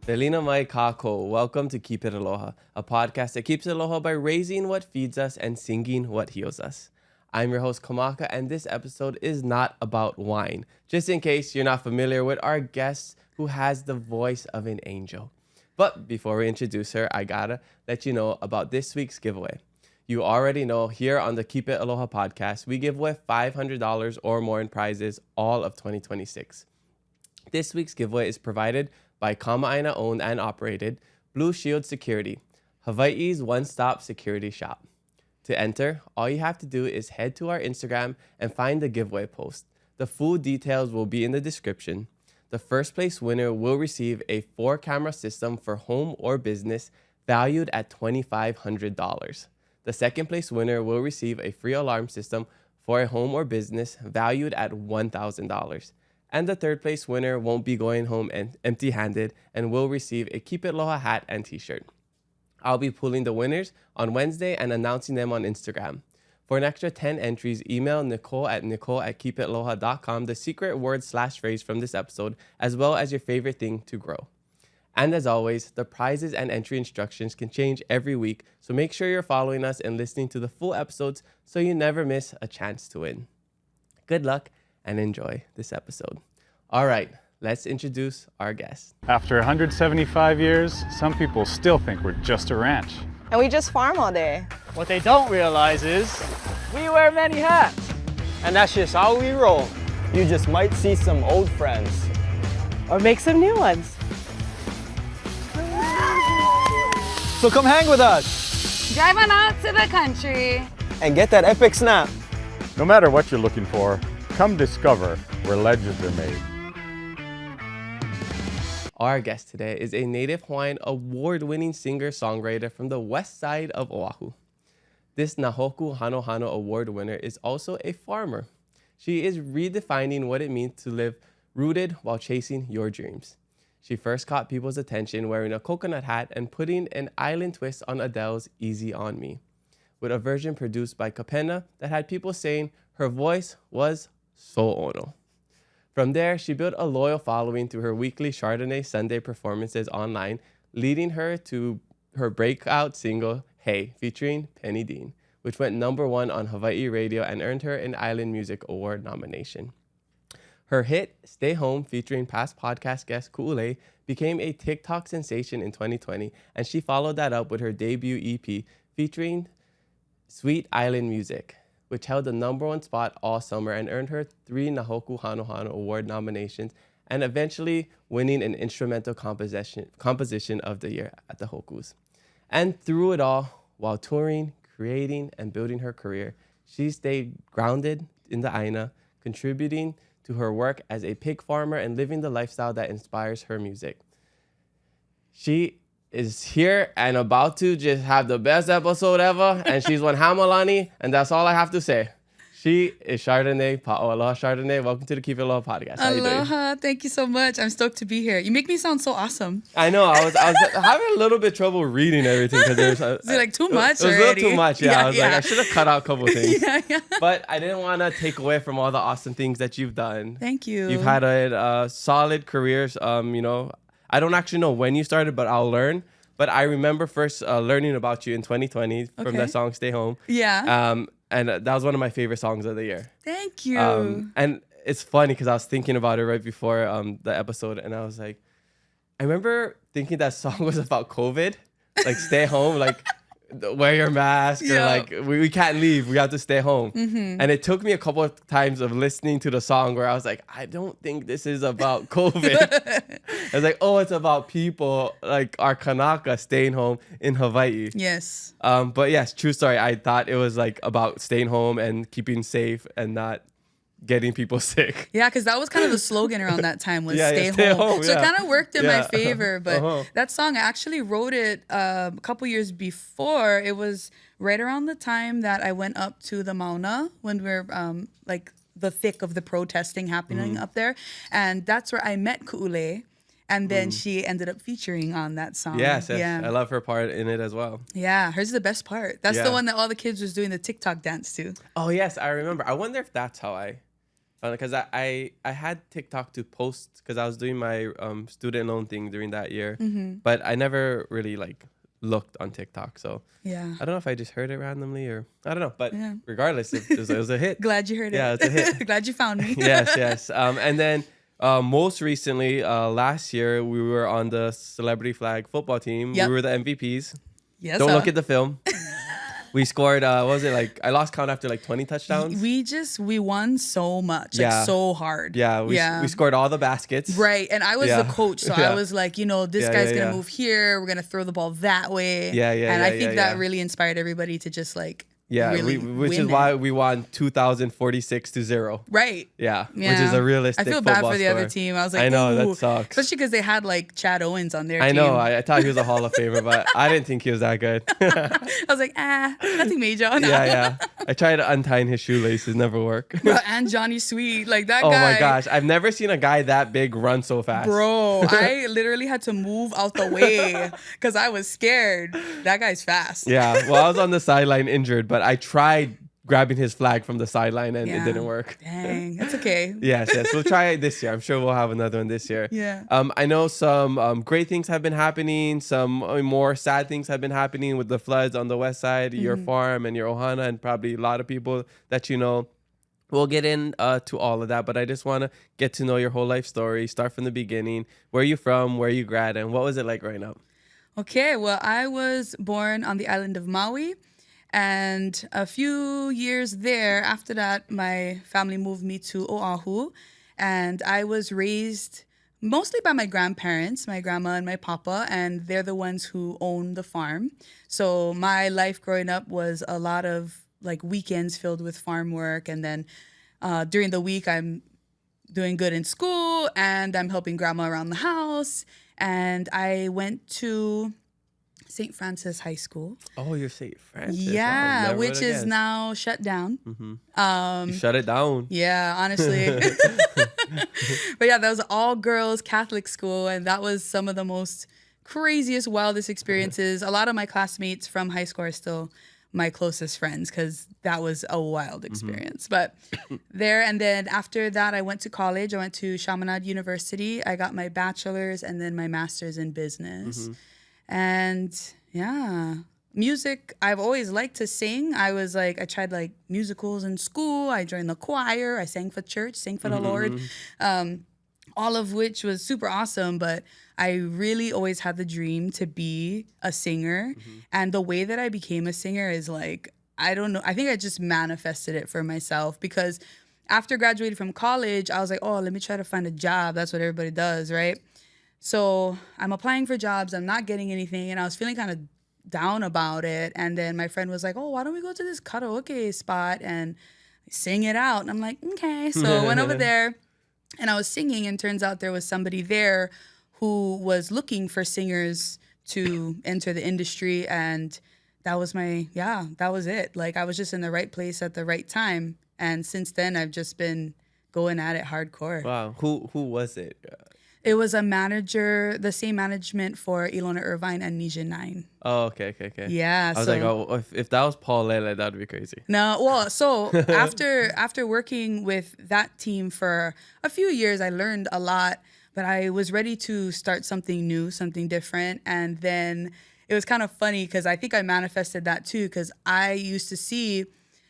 Delina mai kako. Welcome to Keep It Aloha, a podcast that keeps it aloha by raising what feeds us and singing what heals us. I'm your host, Kamaka, and this episode is not about wine. Just in case you're not familiar with our guest who has the voice of an angel. But before we introduce her, I gotta let you know about this week's giveaway. You already know here on the Keep It Aloha podcast, we give away $500 or more in prizes all of 2026. This week's giveaway is provided by Kama'aina owned and operated Blue Shield Security, Hawaii's one-stop security shop. To enter, all you have to do is head to our Instagram and find the giveaway post. The full details will be in the description. The first place winner will receive a 4-camera system for home or business valued at $2,500. The second place winner will receive a free alarm system for a home or business valued at $1,000. And the third place winner won't be going home empty-handed and will receive a Keep It Aloha hat and t-shirt. I'll be pulling the winners on Wednesday and announcing them on Instagram. For an extra 10 entries, email nicole@keepitaloha.com the secret word/phrase from this episode, as well as your favorite thing to grow. And as always, the prizes and entry instructions can change every week, so make sure you're following us and listening to the full episodes so you never miss a chance to win. Good luck and enjoy this episode. All right, let's introduce our guest. After 175 years, some people still think we're just a ranch. And we just farm all day. What they don't realize is we wear many hats. And that's just how we roll. You just might see some old friends. Or make some new ones. So come hang with us Drive on out to the country. and get that epic snap. No matter what you're looking for, come discover where legends are made. Our guest today is a Native-Hawaiian award-winning singer-songwriter from the west side of Oahu. This Nā Hōkū Hanohano Award-Winner is also a farmer. She is redefining what it means to live rooted while chasing your dreams. She first caught people's attention wearing a coconut hat and putting an island twist on Adele's Easy on Me, with a version produced by Kapena that had people saying her voice was so ono. From there, she built a loyal following through her weekly Chardonnay Sunday performances online, leading her to her breakout single, Hey, featuring Peni Dean, which went #1 on Hawaiʻi radio and earned her an Island Music Award nomination. Her hit, Stay Home, featuring past podcast guest Ku'ulei, became a TikTok sensation in 2020, and she followed that up with her debut EP featuring Sweet Island Music, which held the #1 spot all summer and earned her 3 Nā Hōkū Hanohano Award nominations and eventually winning an instrumental composition of the year at the Hōkūs. And through it all, while touring, creating, and building her career, she stayed grounded in the Aina, contributing to her work as a pig farmer and living the lifestyle that inspires her music. She is here and about to just have the best episode ever, and she's one Hamalani, and that's all I have to say. She is Chardonnay Pa'o. Aloha, Chardonnay. Welcome to the Keep It Aloha podcast. How you doing? Aloha, thank you so much. I'm stoked to be here. You make me sound so awesome. I know. I was having a little bit trouble reading everything because there's Is it like too much It was already? a little too much. Yeah, I was like, I should have cut out a couple things. yeah. But I didn't want to take away from all the awesome things that you've done. Thank you. You've had a solid career. You know, I don't actually know when you started, but I'll learn. But I remember first learning about you in 2020 from Okay. that song "Stay Home." Yeah. And that was one of my favorite songs of the year. Thank you. And it's funny because I was thinking about it right before the episode, and I was like, I remember thinking that song was about COVID, like stay home, like wear your mask, or Yeah. like we can't leave, we have to stay home. Mm-hmm. And it took me a couple of times of listening to the song where I was like, I don't think this is about COVID. I was like, oh, it's about people like our Kanaka staying home in Hawaii. Yes. But yes, true story. I thought it was like about staying home and keeping safe and not getting people sick. Yeah, because that was kind of the slogan around that time was Yeah, stay, yeah, stay home. home, So yeah. it kind of worked in my Yeah. favor. But Uh-huh. that song, I actually wrote it a couple years before. It was right around the time that I went up to the Mauna when we were like the thick of the protesting happening up there. And that's where I met Ku'ulei. And then she ended up featuring on that song. Yes, Yeah. I love her part in it as well. Yeah, hers is the best part. That's Yeah. the one that all the kids was doing the TikTok dance to. Oh yes, I remember. I wonder if that's how I fun because I had TikTok to post because I was doing my student loan thing during that year, but I never really like looked on TikTok. So Yeah. I don't know if I just heard it randomly or I don't know, but regardless, it was a hit. Glad you heard it. Yeah, it's a hit. Glad you found me. yes. And then most recently, last year, we were on the celebrity flag football team. Yep. We were the MVPs. Yes. Don't look at the film. We scored, what was it like? I lost count after like 20 touchdowns. We won so much, like so hard. Yeah, we scored all the baskets. Right, and I was the coach, so I was like, this guy's gonna move here. We're gonna throw the ball that way. And I think that really inspired everybody to just like really which is why we won 2,046-0. Right. Yeah, which is a realistic. I feel bad for the score. other team. I was like, I know ooh. that sucks. Especially because they had like Chad Owens on their I team. know. I thought he was a Hall of Famer, but I didn't think he was that good. I was like, nothing major. No. Yeah. I tried untying his shoelaces, never work. Bro, and Johnny Sweet, like that guy. Oh my gosh, I've never seen a guy that big run so fast. Bro, I literally had to move out the way because I was scared. That guy's fast. Yeah, well, I was on the sideline injured, but I tried grabbing his flag from the sideline and it didn't work. Dang, that's okay. Yes. We'll try it this year. I'm sure we'll have another one this year. Yeah. I know some great things have been happening. Some more sad things have been happening with the floods on the west side, your farm and your ohana, and probably a lot of people that you know. We'll get into all of that, but I just want to get to know your whole life story. Start from the beginning. Where are you from? Where are you grad? And what was it like growing up? Okay, well, I was born on the island of Maui. And a few years there, after that, my family moved me to Oahu. And I was raised mostly by my grandparents, my grandma and my papa, and they're the ones who own the farm. So my life growing up was a lot of like weekends filled with farm work. And then during the week, I'm doing good in school and I'm helping grandma around the house. And I went to St. Francis High School. Oh, you're St. Francis. Yeah, wow, which is now shut down. You shut it down. Yeah, honestly. But yeah, that was all girls Catholic school, and that was some of the most craziest, wildest experiences. A lot of my classmates from high school are still my closest friends because that was a wild experience. But there, and then after that, I went to college. I went to Chaminade University. I got my bachelor's and then my master's in business. And yeah, music, I've always liked to sing. I tried like musicals in school. I joined the choir. I sang for church, sang for the Lord, all of which was super awesome. But I really always had the dream to be a singer. And the way that I became a singer is like, I don't know. I think I just manifested it for myself because after graduating from college, I was like, oh, let me try to find a job. That's what everybody does, right? So I'm applying for jobs. I'm not getting anything. And I was feeling kind of down about it. And then my friend was like, oh, why don't we go to this karaoke spot and sing it out? And I'm like, okay. So I went over there and I was singing. And turns out there was somebody there who was looking for singers to enter the industry. And that was that was it. Like I was just in the right place at the right time. And since then, I've just been going at it hardcore. Wow. Who was it? It was a manager, the same management for Ilona Irvine and Nija 9. Oh, okay. Yeah. I was like, oh, if that was Paul Lele, that'd be crazy. No, well, so after working with that team for a few years, I learned a lot, but I was ready to start something new, something different. And then it was kind of funny because I think I manifested that too, because I used to see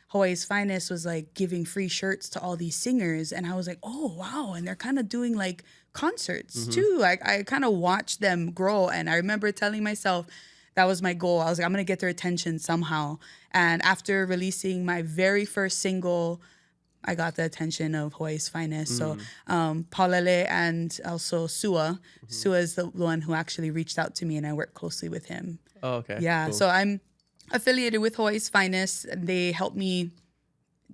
Hawaii's Finest was like giving free shirts to all these singers. And I was like, oh, wow. And they're kind of doing like concerts too. I kind of watched them grow. And I remember telling myself that was my goal. I was like, I'm going to get their attention somehow. And after releasing my very first single, I got the attention of Hawaii's Finest. So Paulele and also Sua. Sua is the one who actually reached out to me and I work closely with him. Oh, okay. Yeah. Cool. So I'm affiliated with Hawaii's Finest. They help me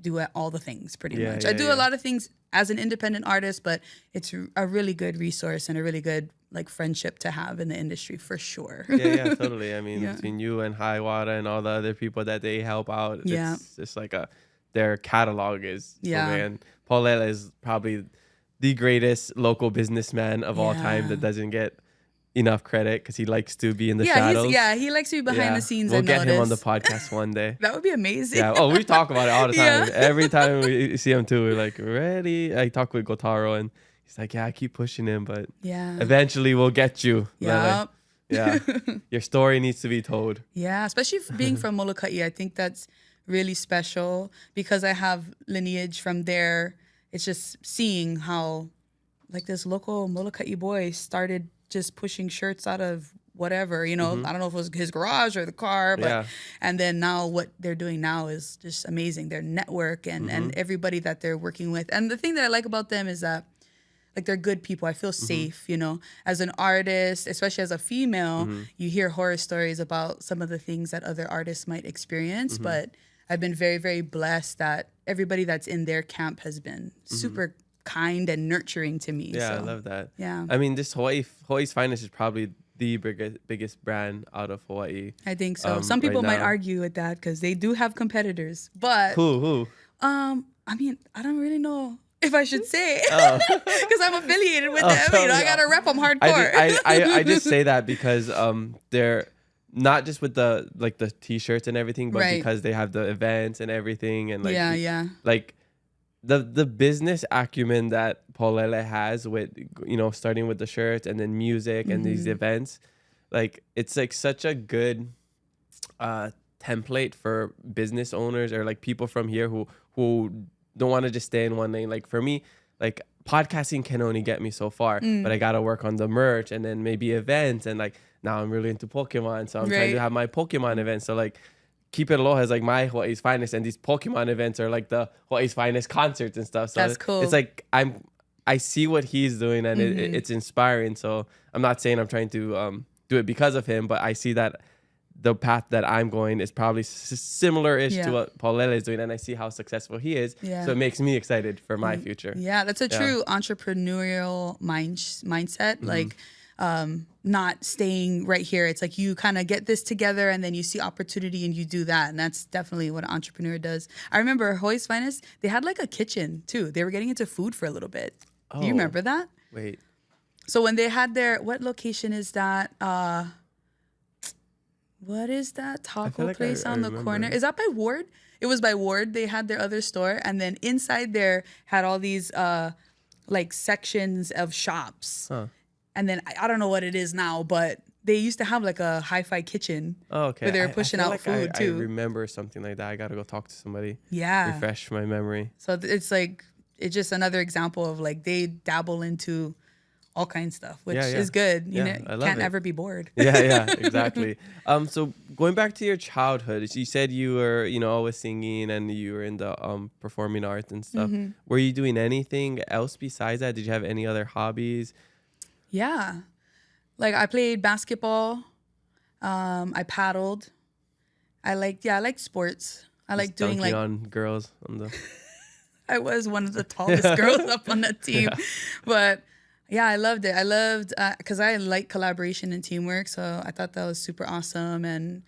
do all the things pretty much. I do a lot of things as an independent artist, but it's a really good resource and a really good like friendship to have in the industry for sure. Yeah, totally. I mean, between you and High Water and all the other people that they help out, it's just like their catalog is and Paul Lele is probably the greatest local businessman of all time that doesn't get enough credit because he likes to be in the Yeah, shadows. he likes to be behind the scenes. We'll and get him on the notice. podcast one day. That would be amazing. Yeah. Oh, we talk about it all the time. Yeah. Every time we see him too, we're like, ready? I talk with Gotaro and he's like, yeah, I keep pushing him, but Yeah. eventually we'll get you. Yeah. Yeah. Your story needs to be told. Yeah, especially being from Molokai, I think that's really special because I have lineage from there. It's just seeing how like this local Molokai boy started just pushing shirts out of whatever, I don't know if it was his garage or the car, but and then now what they're doing now is just amazing. Their network and everybody that they're working with. And the thing that I like about them is that like they're good people. I feel safe, as an artist, especially as a female, you hear horror stories about some of the things that other artists might experience, but I've been very, very blessed that everybody that's in their camp has been super kind and nurturing to me. Yeah, so, I love that. Yeah. I mean, this Hawaii's Finest is probably the biggest brand out of Hawaii. I think so. Some people right might now. argue with that because they do have competitors, but Who? I mean, I don't really know if I should say because I'm affiliated with them. I gotta rep them hardcore. I just say that because they're not just with the t-shirts and everything, but Right. because they have the events and everything and like yeah. like the business acumen that Paulele has with starting with the shirts and then music and these events, like it's like such a good template for business owners or like people from here who don't want to just stay in one lane. Like for me, like podcasting can only get me so far, but I gotta work on the merch and then maybe events, and like now I'm really into Pokemon, so I'm trying to have my Pokemon events. So like Keep It Aloha is like my Hawaii's Finest, and these Pokemon events are like the Hawaii's Finest concerts and stuff. So That's cool. It's like I see what he's doing and it's inspiring. So I'm not saying I'm trying to do it because of him, but I see that the path that I'm going is probably similar-ish to what Paulele is doing, and I see how successful he is. Yeah. So it makes me excited for my future. Yeah, that's a true entrepreneurial mindset. Like, not staying right here. It's like you kind of get this together and then you see opportunity and you do that. And that's definitely what an entrepreneur does. I remember Hawaii's Finest, they had like a kitchen too. They were getting into food for a little bit. Do you remember that? Wait. So when they had what location is that? What is that taco like place I on the remember. corner? Is that by Ward? It was by Ward. They had their other store. And then inside there had all these like sections of shops. Huh. And then I don't know what it is now, but they used to have like a hi-fi kitchen. Oh, okay. Where they were I pushing feel out like food too. I remember something like that. I gotta go talk to somebody. Yeah. Refresh my memory. So it's like, it's just another example of like they dabble into all kinds of stuff, which is good. You know, I love can't it. ever be bored. Yeah, exactly. So going back to your childhood, you said you were, always singing and you were in the performing arts and stuff. Were you doing anything else besides that? Did you have any other hobbies? Yeah. Like I played basketball. I paddled. I liked sports. I like doing Dunking on girls on the. I was one of the tallest girls up on that team. But yeah, I loved it. I loved, because I like collaboration and teamwork. So I thought that was super awesome. And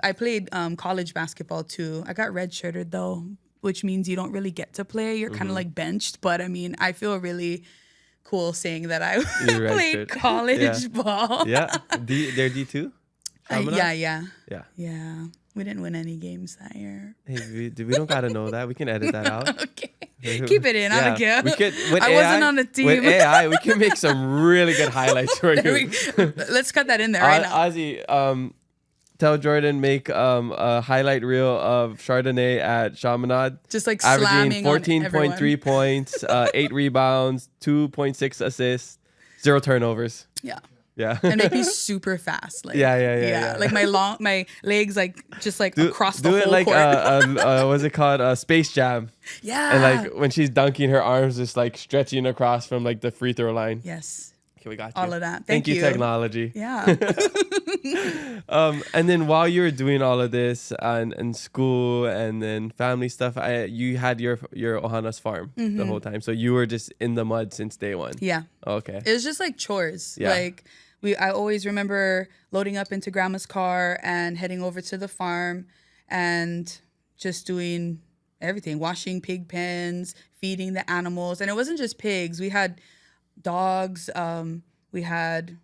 I played college basketball too. I got redshirted though, which means you don't really get to play. You're kind of like benched. But I mean, I feel really cool saying that I played college ball. Yeah. They're D2? Yeah. We didn't win any games that year. Hey, we don't gotta know that. We can edit that out. Okay. Keep it in. I don't care. We could, I wasn't on the team. With AI, we can make some really good highlights for you. Let's cut that in there right now. Ozzy, tell Jordan make a highlight reel of Chardonnay at Chaminade. Just like averaging slamming 14.3 points, 8 rebounds, 2.6 assists, 0 turnovers. Yeah. And make me super fast. Like, Yeah. Like my legs just across the do whole it like court. what's it called? Space Jam. Yeah. And like when she's dunking, her arms just like stretching across from like the free throw line. Yes. Okay, we got you. All of that. Thank you, technology. Yeah. And then while you were doing all of this and school and then family stuff, you had your Ohana's farm the whole time. So you were just in the mud since day one. Yeah. Okay. It was just like chores. Yeah. Like I always remember loading up into grandma's car and heading over to the farm and just doing everything, washing pig pens, feeding the animals. And it wasn't just pigs. We had dogs. We had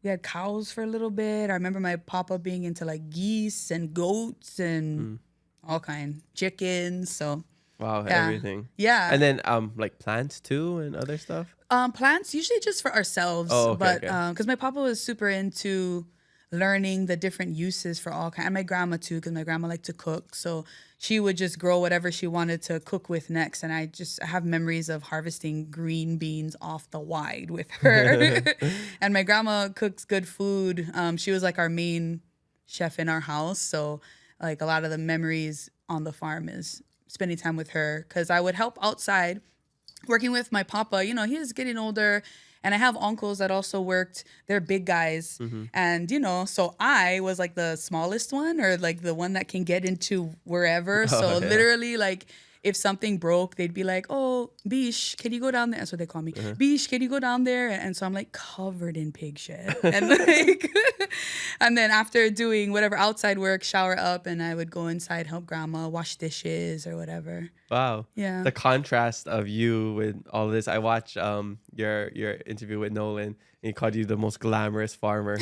we had cows for a little bit. I remember my papa being into like geese and goats and all kind chickens. So Wow, yeah. everything. Yeah. And then like plants too and other stuff? Plants usually just for ourselves. Oh, okay, but okay. because my papa was super into learning the different uses for all kinds. And my grandma too, because my grandma liked to cook. So she would just grow whatever she wanted to cook with next. And I have memories of harvesting green beans off the wide with her. And my grandma cooks good food. She was like our main chef in our house. So like a lot of the memories on the farm is spending time with her, because I would help outside working with my papa. You know, he was getting older, and I have uncles that also worked. They're big guys. And, you know, so I was like the smallest one, or like the one that can get into wherever. So literally, like, if something broke, they'd be like, oh, Bish, can you go down there? That's what they call me. Bish, can you go down there? And so I'm like covered in pig shit. And like, and then after doing whatever outside work, shower up, and I would go inside, help grandma wash dishes or whatever. Wow. Yeah. The contrast of you with all this. I watched your interview with Nolan, and he called you the most glamorous farmer.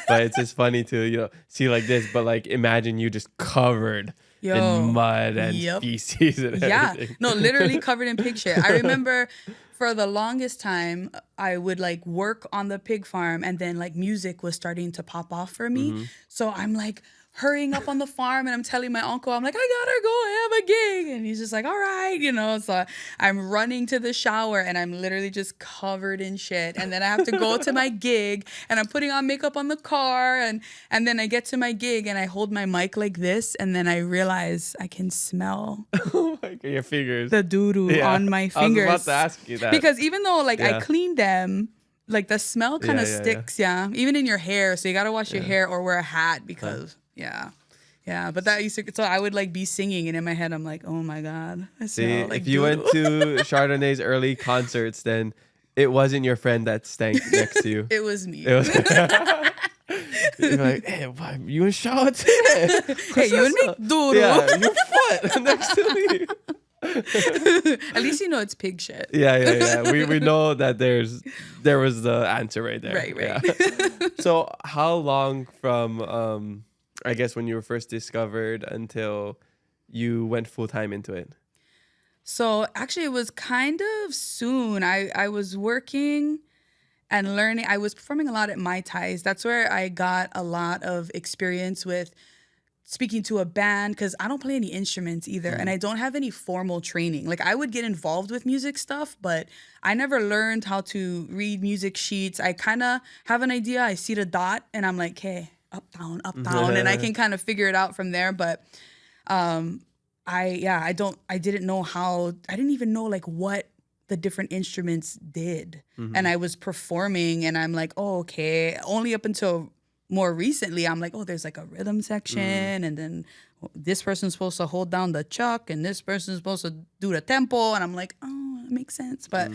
But it's just funny to, you know, see like this, but like imagine you just covered in mud and feces and everything. No, literally covered in pig shit. I remember for the longest time, I would like work on the pig farm, and then like music was starting to pop off for me. So I'm like hurrying up on the farm, and I'm telling my uncle, I'm like, I gotta go, I have a gig. And he's just like, all right, you know. So I'm running to the shower, and I'm literally just covered in shit. And then I have to go to my gig, and I'm putting on makeup on the car, and then I get to my gig, and I hold my mic like this, and then I realize I can smell Oh my God, your fingers. the doo-doo on my fingers. I was about to ask you that. Because even though like I cleaned them, like the smell kind of sticks, even in your hair. So you gotta wash your hair or wear a hat because yeah. But that used to, so I would like be singing, and in my head I'm like, oh my God, I See, smell like if you went to Chardonnay's early concerts, then it wasn't your friend that stank next to you. It was me. It was. You're like, hey, why, you in shower today? Hey, you and me, doo-doo. Yeah, your foot next to me. At least you know it's pig shit. Yeah. We know that there was the answer right there. Right. Yeah. So how long from I guess when you were first discovered until you went full time into it? So actually it was kind of soon. I was working and learning. I was performing a lot at Mai Tais. That's where I got a lot of experience with speaking to a band, because I don't play any instruments either, and I don't have any formal training. Like I would get involved with music stuff, but I never learned how to read music sheets. I kind of have an idea. I see the dot, and I'm like, hey, up, down, and I can kind of figure it out from there. But I didn't know how. I didn't even know like what the different instruments did, and I was performing, and I'm like, oh, okay. Only up until more recently, I'm like, oh, there's like a rhythm section, and then this person's supposed to hold down the chuck, and this person's supposed to do the tempo, and I'm like, oh, it makes sense. But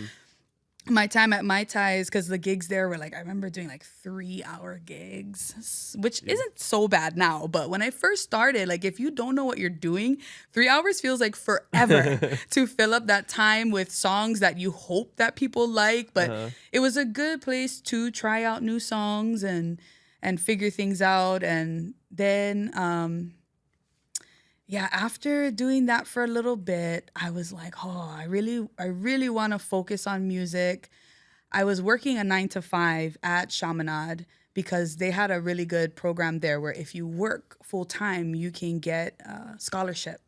my time at Mai Tais, because the gigs there were like, I remember doing like 3-hour gigs, which isn't so bad now. But when I first started, like if you don't know what you're doing, 3 hours feels like forever to fill up that time with songs that you hope that people like. But it was a good place to try out new songs and figure things out. And then after doing that for a little bit, I was like, oh, I really want to focus on music. I was working a 9-to-5 at Chaminade because they had a really good program there where if you work full time, you can get a scholarship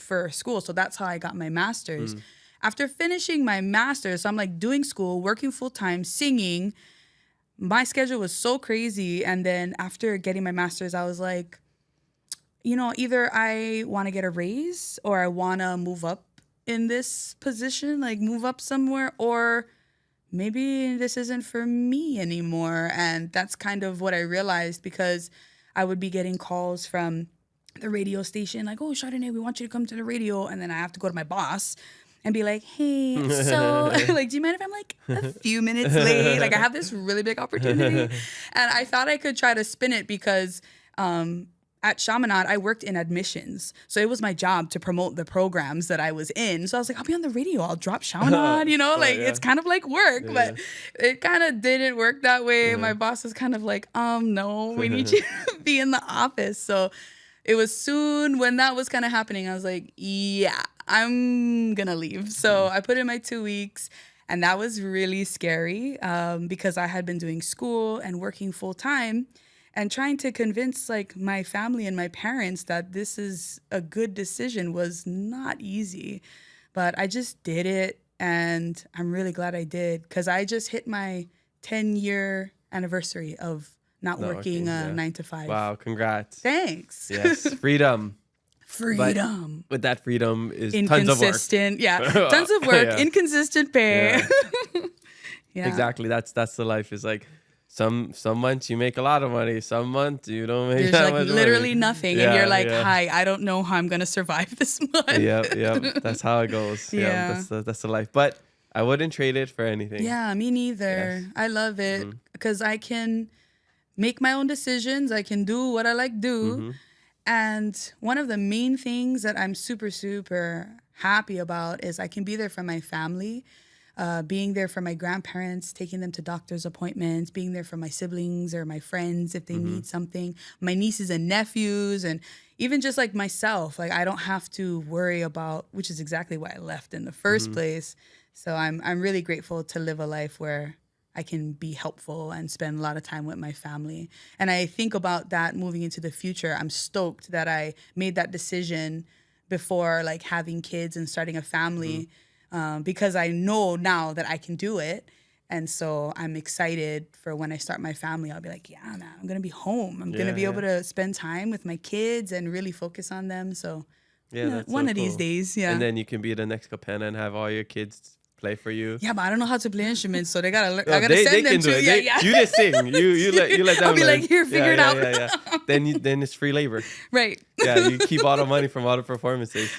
for school. So that's how I got my master's. After finishing my master's, so I'm like doing school, working full time, singing. My schedule was so crazy. And then after getting my master's, I was like, you know, either I want to get a raise or I want to move up in this position, like move up somewhere, or maybe this isn't for me anymore. And that's kind of what I realized, because I would be getting calls from the radio station like, oh, Chardonnay, we want you to come to the radio. And then I have to go to my boss and be like, hey, so like, do you mind if I'm like a few minutes late? Like I have this really big opportunity. And I thought I could try to spin it because at Chaminade, I worked in admissions. So it was my job to promote the programs that I was in. So I was like, I'll be on the radio. I'll drop Chaminade, it's kind of like work, but it kind of didn't work that way. My boss was kind of like, no, we need you to be in the office. So it was soon when that was kind of happening, I was like, yeah, I'm going to leave. So I put in my 2 weeks, and that was really scary because I had been doing school and working full time. And trying to convince like my family and my parents that this is a good decision was not easy. But I just did it, and I'm really glad I did, because I just hit my 10-year anniversary of not working 9 to 5. Wow, congrats. Thanks. Yes, freedom. Freedom. But with that freedom is tons of work. Inconsistent. Yeah, tons of work, inconsistent pay. Yeah. Exactly. That's the life. Is like some months you make a lot of money, some months you don't make There's that like much literally money. nothing, and you're like, hi, I don't know how I'm gonna survive this month. Yep. That's how it goes. Yeah. That's the life. But I wouldn't trade it for anything. Yeah, me neither. Yes. I love it because I can make my own decisions. I can do what I like do. And one of the main things that I'm super, super happy about is I can be there for my family, being there for my grandparents, taking them to doctor's appointments, being there for my siblings or my friends if they need something, my nieces and nephews, and even just like myself. Like I don't have to worry about, which is exactly why I left in the first place. So I'm really grateful to live a life where I can be helpful and spend a lot of time with my family. And I think about that moving into the future. I'm stoked that I made that decision before like having kids and starting a family, because I know now that I can do it. And so I'm excited for when I start my family. I'll be like, yeah, man, I'm going to be home. I'm going to be able to spend time with my kids and really focus on them. So that's one so of these cool. da's, yeah. And then you can be the next Kapena and have all your kids play for you. Yeah, but I don't know how to play instruments, so they gotta learn. No, I gotta send they them can to. do it. You just sing. You let them I'll be learn. like, here, figure it out. Yeah. Then it's free labor. Right. Yeah, you keep all the money from all the performances.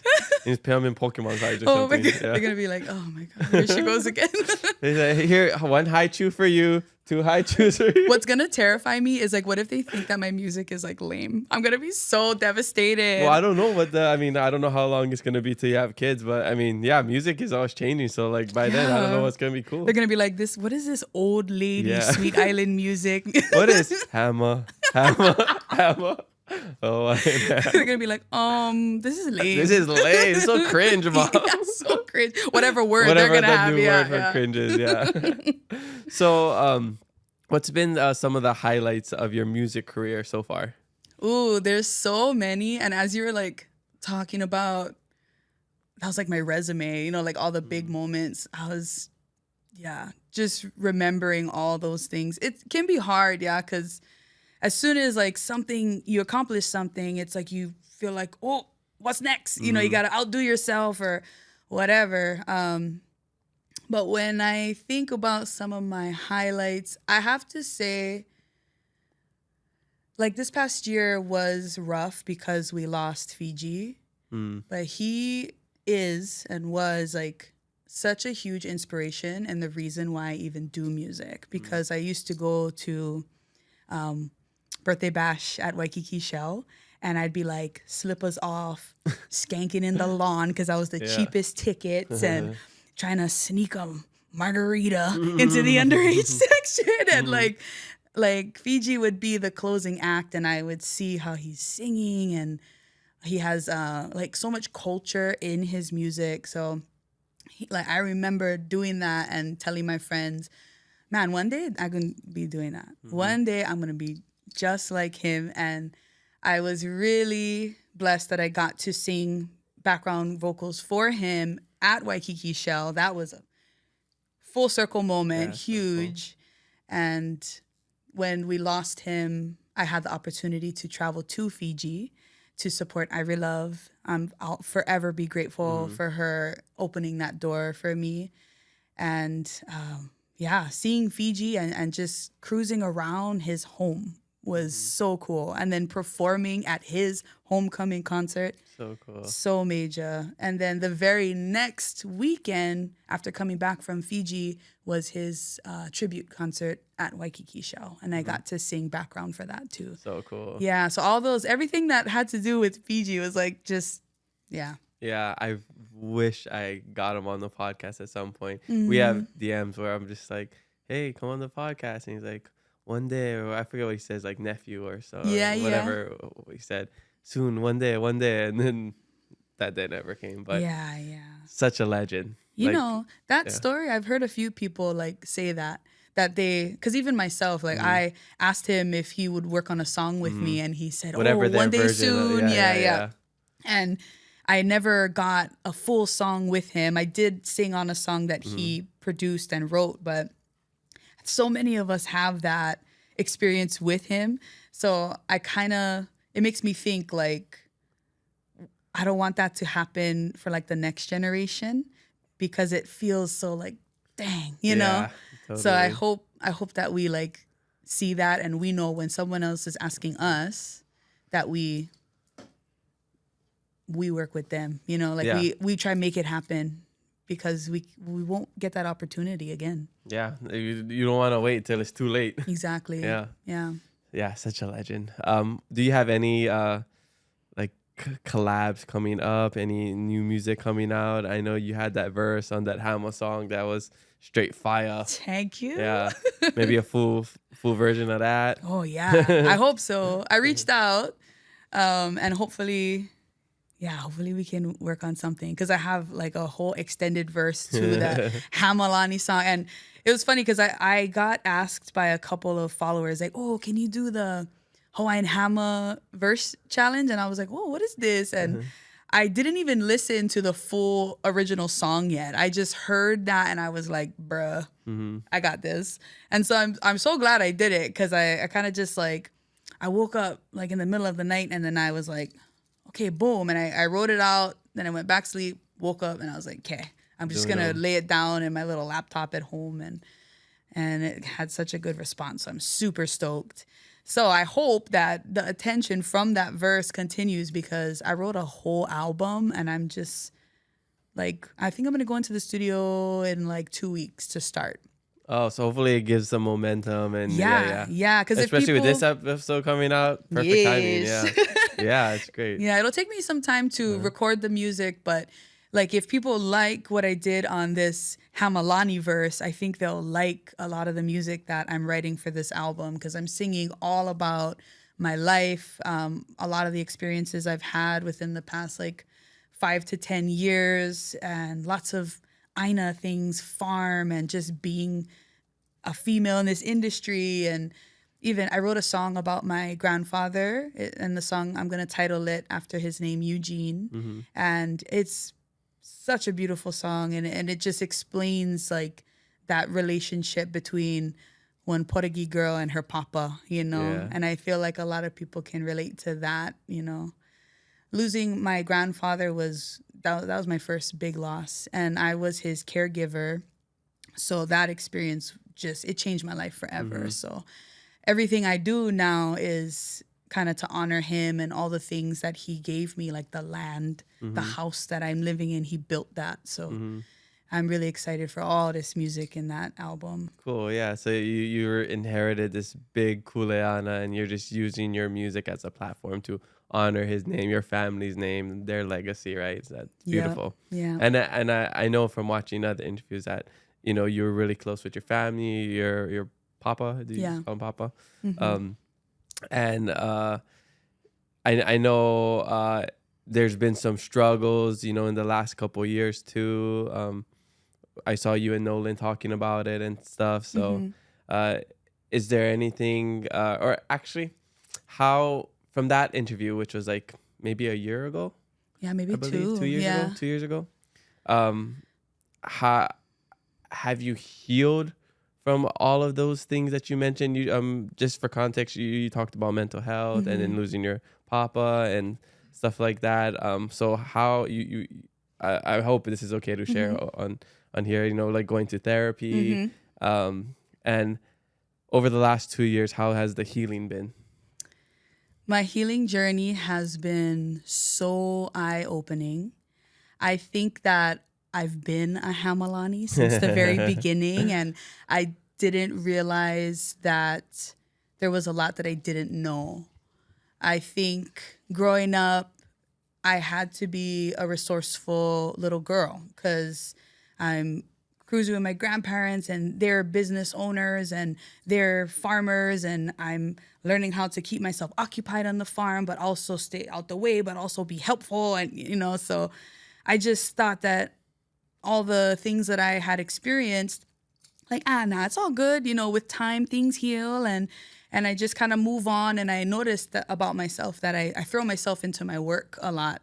And just pay them in Pokemon cards or Oh something. my god, they're gonna be like, oh my god, here she goes again. They say, here, 1 high chew for you, 2 high chews for you. What's gonna terrify me is like, what if they think that my music is like lame? I'm gonna be so devastated. Well, I don't know I don't know how long it's gonna be till you have kids, but I mean, yeah, music is always changing. So like by then, I don't know what's gonna be cool. They're gonna be like, what is this old lady sweet island music? What is hammer? Oh, They're gonna be like, this is lame. this is lame. It's so cringe, mom. Yeah, so cringe. Whatever word Whatever they're gonna the have. new Yeah, word for cringe is, yeah. So, what's been some of the highlights of your music career so far? Ooh, there's so many. And as you were like talking about, that was like my resume, like all the big moments. I was, just remembering all those things. It can be hard, because as soon as like you accomplish something, it's like you feel like, oh, what's next? You got to outdo yourself or whatever. But when I think about some of my highlights, I have to say, like this past year was rough because we lost Fiji. But he is and was like such a huge inspiration and the reason why I even do music. Because I used to go to birthday bash at Waikiki Shell, and I'd be like slippers off, skanking in the lawn because I was the cheapest tickets and trying to sneak a margarita into the underage section. And like Fiji would be the closing act, and I would see how he's singing, and he has like so much culture in his music. So I remember doing that and telling my friends, man, one day I'm going to be doing that. One day I'm going to be just like him. And I was really blessed that I got to sing background vocals for him at Waikiki Shell. That was a full circle moment, huge. Cool. And when we lost him, I had the opportunity to travel to Fiji to support Ivory Love. I'll forever be grateful for her opening that door for me. And seeing Fiji and just cruising around his home was so cool. And then performing at his homecoming concert, So cool. so major. And then the very next weekend after coming back from Fiji was his tribute concert at Waikiki Show. And I got to sing background for that too. So cool. Yeah, so everything that had to do with Fiji was like just, yeah. Yeah, I wish I got him on the podcast at some point. We have DMs where I'm just like, hey, come on the podcast. And he's like, one day, or I forget what he says, like nephew or so. Yeah, or whatever he said. Soon, one day. And then that day never came. But yeah. such a legend. You Like, know, that yeah. story, I've heard a few people like say that they, because even myself, like I asked him if he would work on a song with me, and he said, Whatever their one day version soon. of, Yeah. And I never got a full song with him. I did sing on a song that he produced and wrote, but so many of us have that experience with him. So it makes me think like, I don't want that to happen for like the next generation, because it feels so like, dang, you know? Totally. So I hope that we like see that, and we know when someone else is asking us that we work with them, you know, like we try to make it happen, because we won't get that opportunity again. Yeah, you don't want to wait till it's too late. Exactly. Yeah. Yeah. Such a legend. Do you have any like collabs coming up? Any new music coming out? I know you had that verse on that Hama song that was straight fire. Thank you. Yeah, maybe a full version of that. Oh yeah, I hope so. I reached out, and hopefully we can work on something, because I have like a whole extended verse to the Hamalani song. And it was funny because I got asked by a couple of followers like, oh, can you do the Hawaiian Hama verse challenge? And I was like, oh, what is this? And I didn't even listen to the full original song yet. I just heard that and I was like, bruh, I got this. And so I'm so glad I did it, because I kind of just like, I woke up like in the middle of the night, and then I was like, okay, boom. And I wrote it out. Then I went back to sleep, woke up, and I was like, okay, I'm just going to lay it down in my little laptop at home. And it had such a good response. So I'm super stoked. So I hope that the attention from that verse continues, because I wrote a whole album, and I'm just like, I think I'm going to go into the studio in like 2 weeks to start. Oh, so hopefully it gives some momentum. And Yeah. Because especially with this episode coming out, perfect timing. Yeah. Yeah, it's great. Yeah, it'll take me some time to record the music, but like if people like what I did on this Hamalani verse, I think they'll like a lot of the music that I'm writing for this album, because I'm singing all about my life, a lot of the experiences I've had within the past like 5 to 10 years, and lots of Aina things, farm, and just being a female in this industry. And even I wrote a song about my grandfather, and the song, I'm going to title it after his name, Eugene. And it's such a beautiful song, and it just explains like that relationship between one Portuguese girl and her papa, you know. Yeah. And I feel like a lot of people can relate to that, you know. Losing my grandfather was my first big loss, and I was his caregiver. So that experience it changed my life forever. So everything I do now is kind of to honor him and all the things that he gave me, like the land, the house that I'm living in. He built that. So I'm really excited for all this music in that album. Cool. Yeah. So you inherited this big kuleana, and you're just using your music as a platform to honor his name, your family's name, their legacy, right? So that's beautiful. Yeah. And I know from watching other interviews that, you know, you were really close with your family, your papa. Do you just call him papa? And I know there's been some struggles, you know, in the last couple of years too. I saw you and Nolan talking about it and stuff. So is there anything, or actually how, from that interview, which was like maybe a year ago? Yeah, maybe I believe, 2 years ago. 2 years ago. Have you healed from all of those things that you mentioned? You just for context, you talked about mental health and then losing your papa and stuff like that. So how I hope this is okay to share on here, you know, like going to therapy. And over the last 2 years, how has the healing been? My healing journey has been so eye-opening. I think that I've been a Hamalani since the very beginning, and I didn't realize that there was a lot that I didn't know. I think growing up, I had to be a resourceful little girl because I'm cruising with my grandparents and they're business owners and they're farmers, and I'm learning how to keep myself occupied on the farm, but also stay out the way, but also be helpful. And, so I just thought that all the things that I had experienced, like, nah, it's all good. With time, things heal. And I just kind of move on. And I noticed that about myself that I throw myself into my work a lot.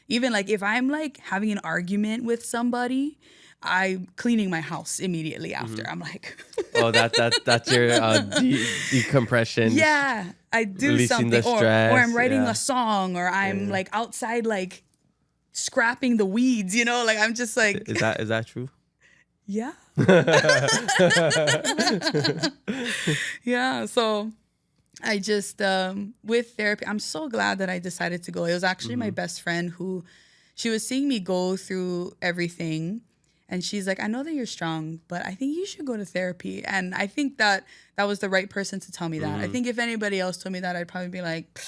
Even like if I'm like having an argument with somebody, I'm cleaning my house immediately after. I'm like, oh, that's your decompression. Yeah, I do Releasing something, the stress, or I'm writing a song, or I'm like outside like scrapping the weeds. Like I'm just like. Is that true? Yeah. Yeah. So I just, with therapy, I'm so glad that I decided to go. It was actually my best friend she was seeing me go through everything. And she's like, I know that you're strong, but I think you should go to therapy. And I think that was the right person to tell me that. I think if anybody else told me that, I'd probably be like,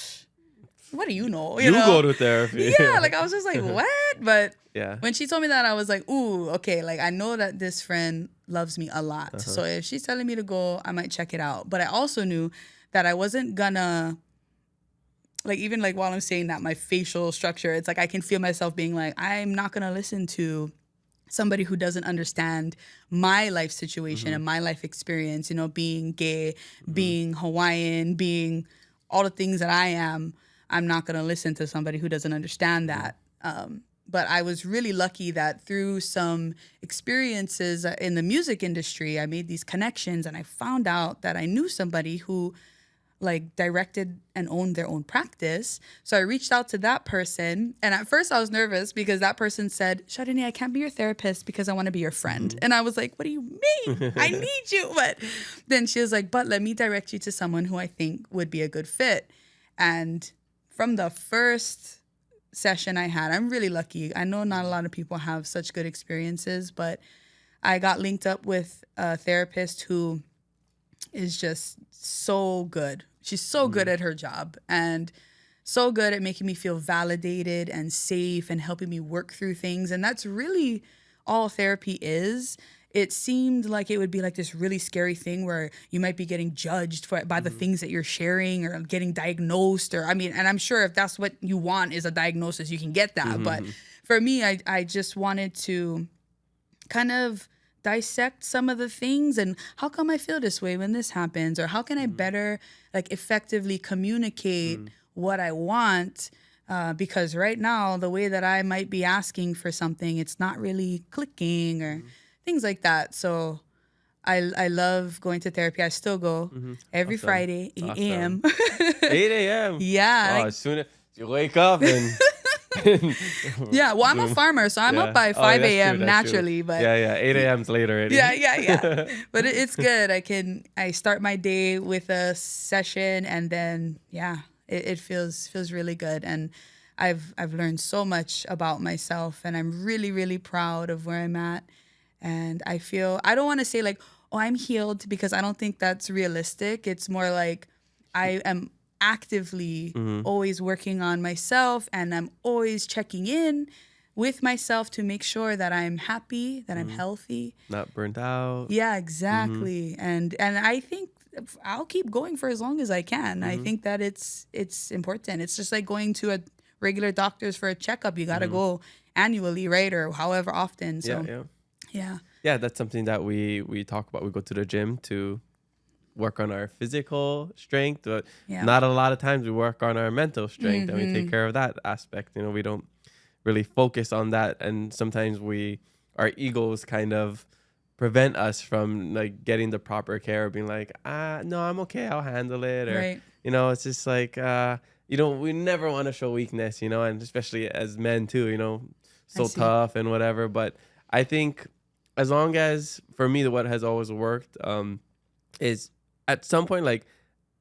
what do you know? You go to therapy. Yeah, like I was just like, what? But yeah, when she told me that, I was like, ooh, okay. Like I know that this friend loves me a lot. So if she's telling me to go, I might check it out. But I also knew that I wasn't gonna, like even like while I'm saying that, my facial structure, it's like I can feel myself being like, I'm not gonna listen to somebody who doesn't understand my life situation and my life experience, being gay, being Hawaiian, being all the things that I am. I'm not going to listen to somebody who doesn't understand that. But I was really lucky that through some experiences in the music industry, I made these connections, and I found out that I knew somebody who like directed and owned their own practice. So I reached out to that person. And at first I was nervous because that person said, Chardonnay, I can't be your therapist because I want to be your friend. And I was like, what do you mean? I need you. But then she was like, but let me direct you to someone who I think would be a good fit. And from the first session I had, I'm really lucky. I know not a lot of people have such good experiences, but I got linked up with a therapist who is just so good. She's so good at her job and so good at making me feel validated and safe and helping me work through things. And that's really all therapy is. It seemed like it would be like this really scary thing where you might be getting judged by the things that you're sharing or getting diagnosed, or and I'm sure if that's what you want is a diagnosis, you can get that. But for me, I just wanted to kind of dissect some of the things and how come I feel this way when this happens, or how can I better like effectively communicate what I want, because right now the way that I might be asking for something, it's not really clicking or things like that. So I love going to therapy. I still go every Friday, 8 a.m. 8 a.m. Yeah. Oh, as soon as you wake up and yeah, well, I'm a farmer, so I'm up by 5 a.m. naturally. But 8 a.m.'s late already. Yeah. But it's good. I start my day with a session, and then it feels really good. And I've learned so much about myself, and I'm really, really proud of where I'm at. And I don't want to say like, oh, I'm healed, because I don't think that's realistic. It's more like I am actively always working on myself, and I'm always checking in with myself to make sure that I'm happy, that I'm healthy, not burnt out. Yeah, exactly. And I think I'll keep going for as long as I can. I think that it's important. It's just like going to a regular doctor's for a checkup. You got to go annually, right? Or however often. So yeah, that's something that we talk about. We go to the gym to work on our physical strength, but not a lot of times we work on our mental strength, and we take care of that aspect. We don't really focus on that, and sometimes our egos kind of prevent us from like getting the proper care, being like, no, I'm okay, I'll handle it, or it's just like we never want to show weakness, and especially as men too, so tough and whatever. But I think as long as, for me, what has always worked is at some point, like,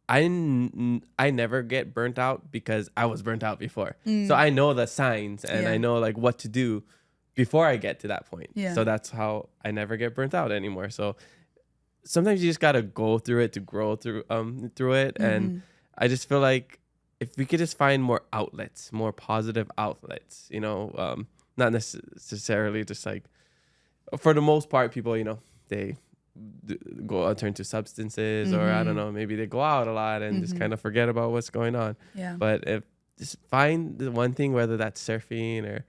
I never get burnt out because I was burnt out before. So I know the signs and I know like what to do before I get to that point. Yeah. So that's how I never get burnt out anymore. So sometimes you just gotta go through it to grow through it. And I just feel like if we could just find more outlets, more positive outlets, not necessarily just like, for the most part, people, they go turn to substances or I don't know, maybe they go out a lot and just kind of forget about what's going on. Yeah. But if just find the one thing, whether that's surfing or,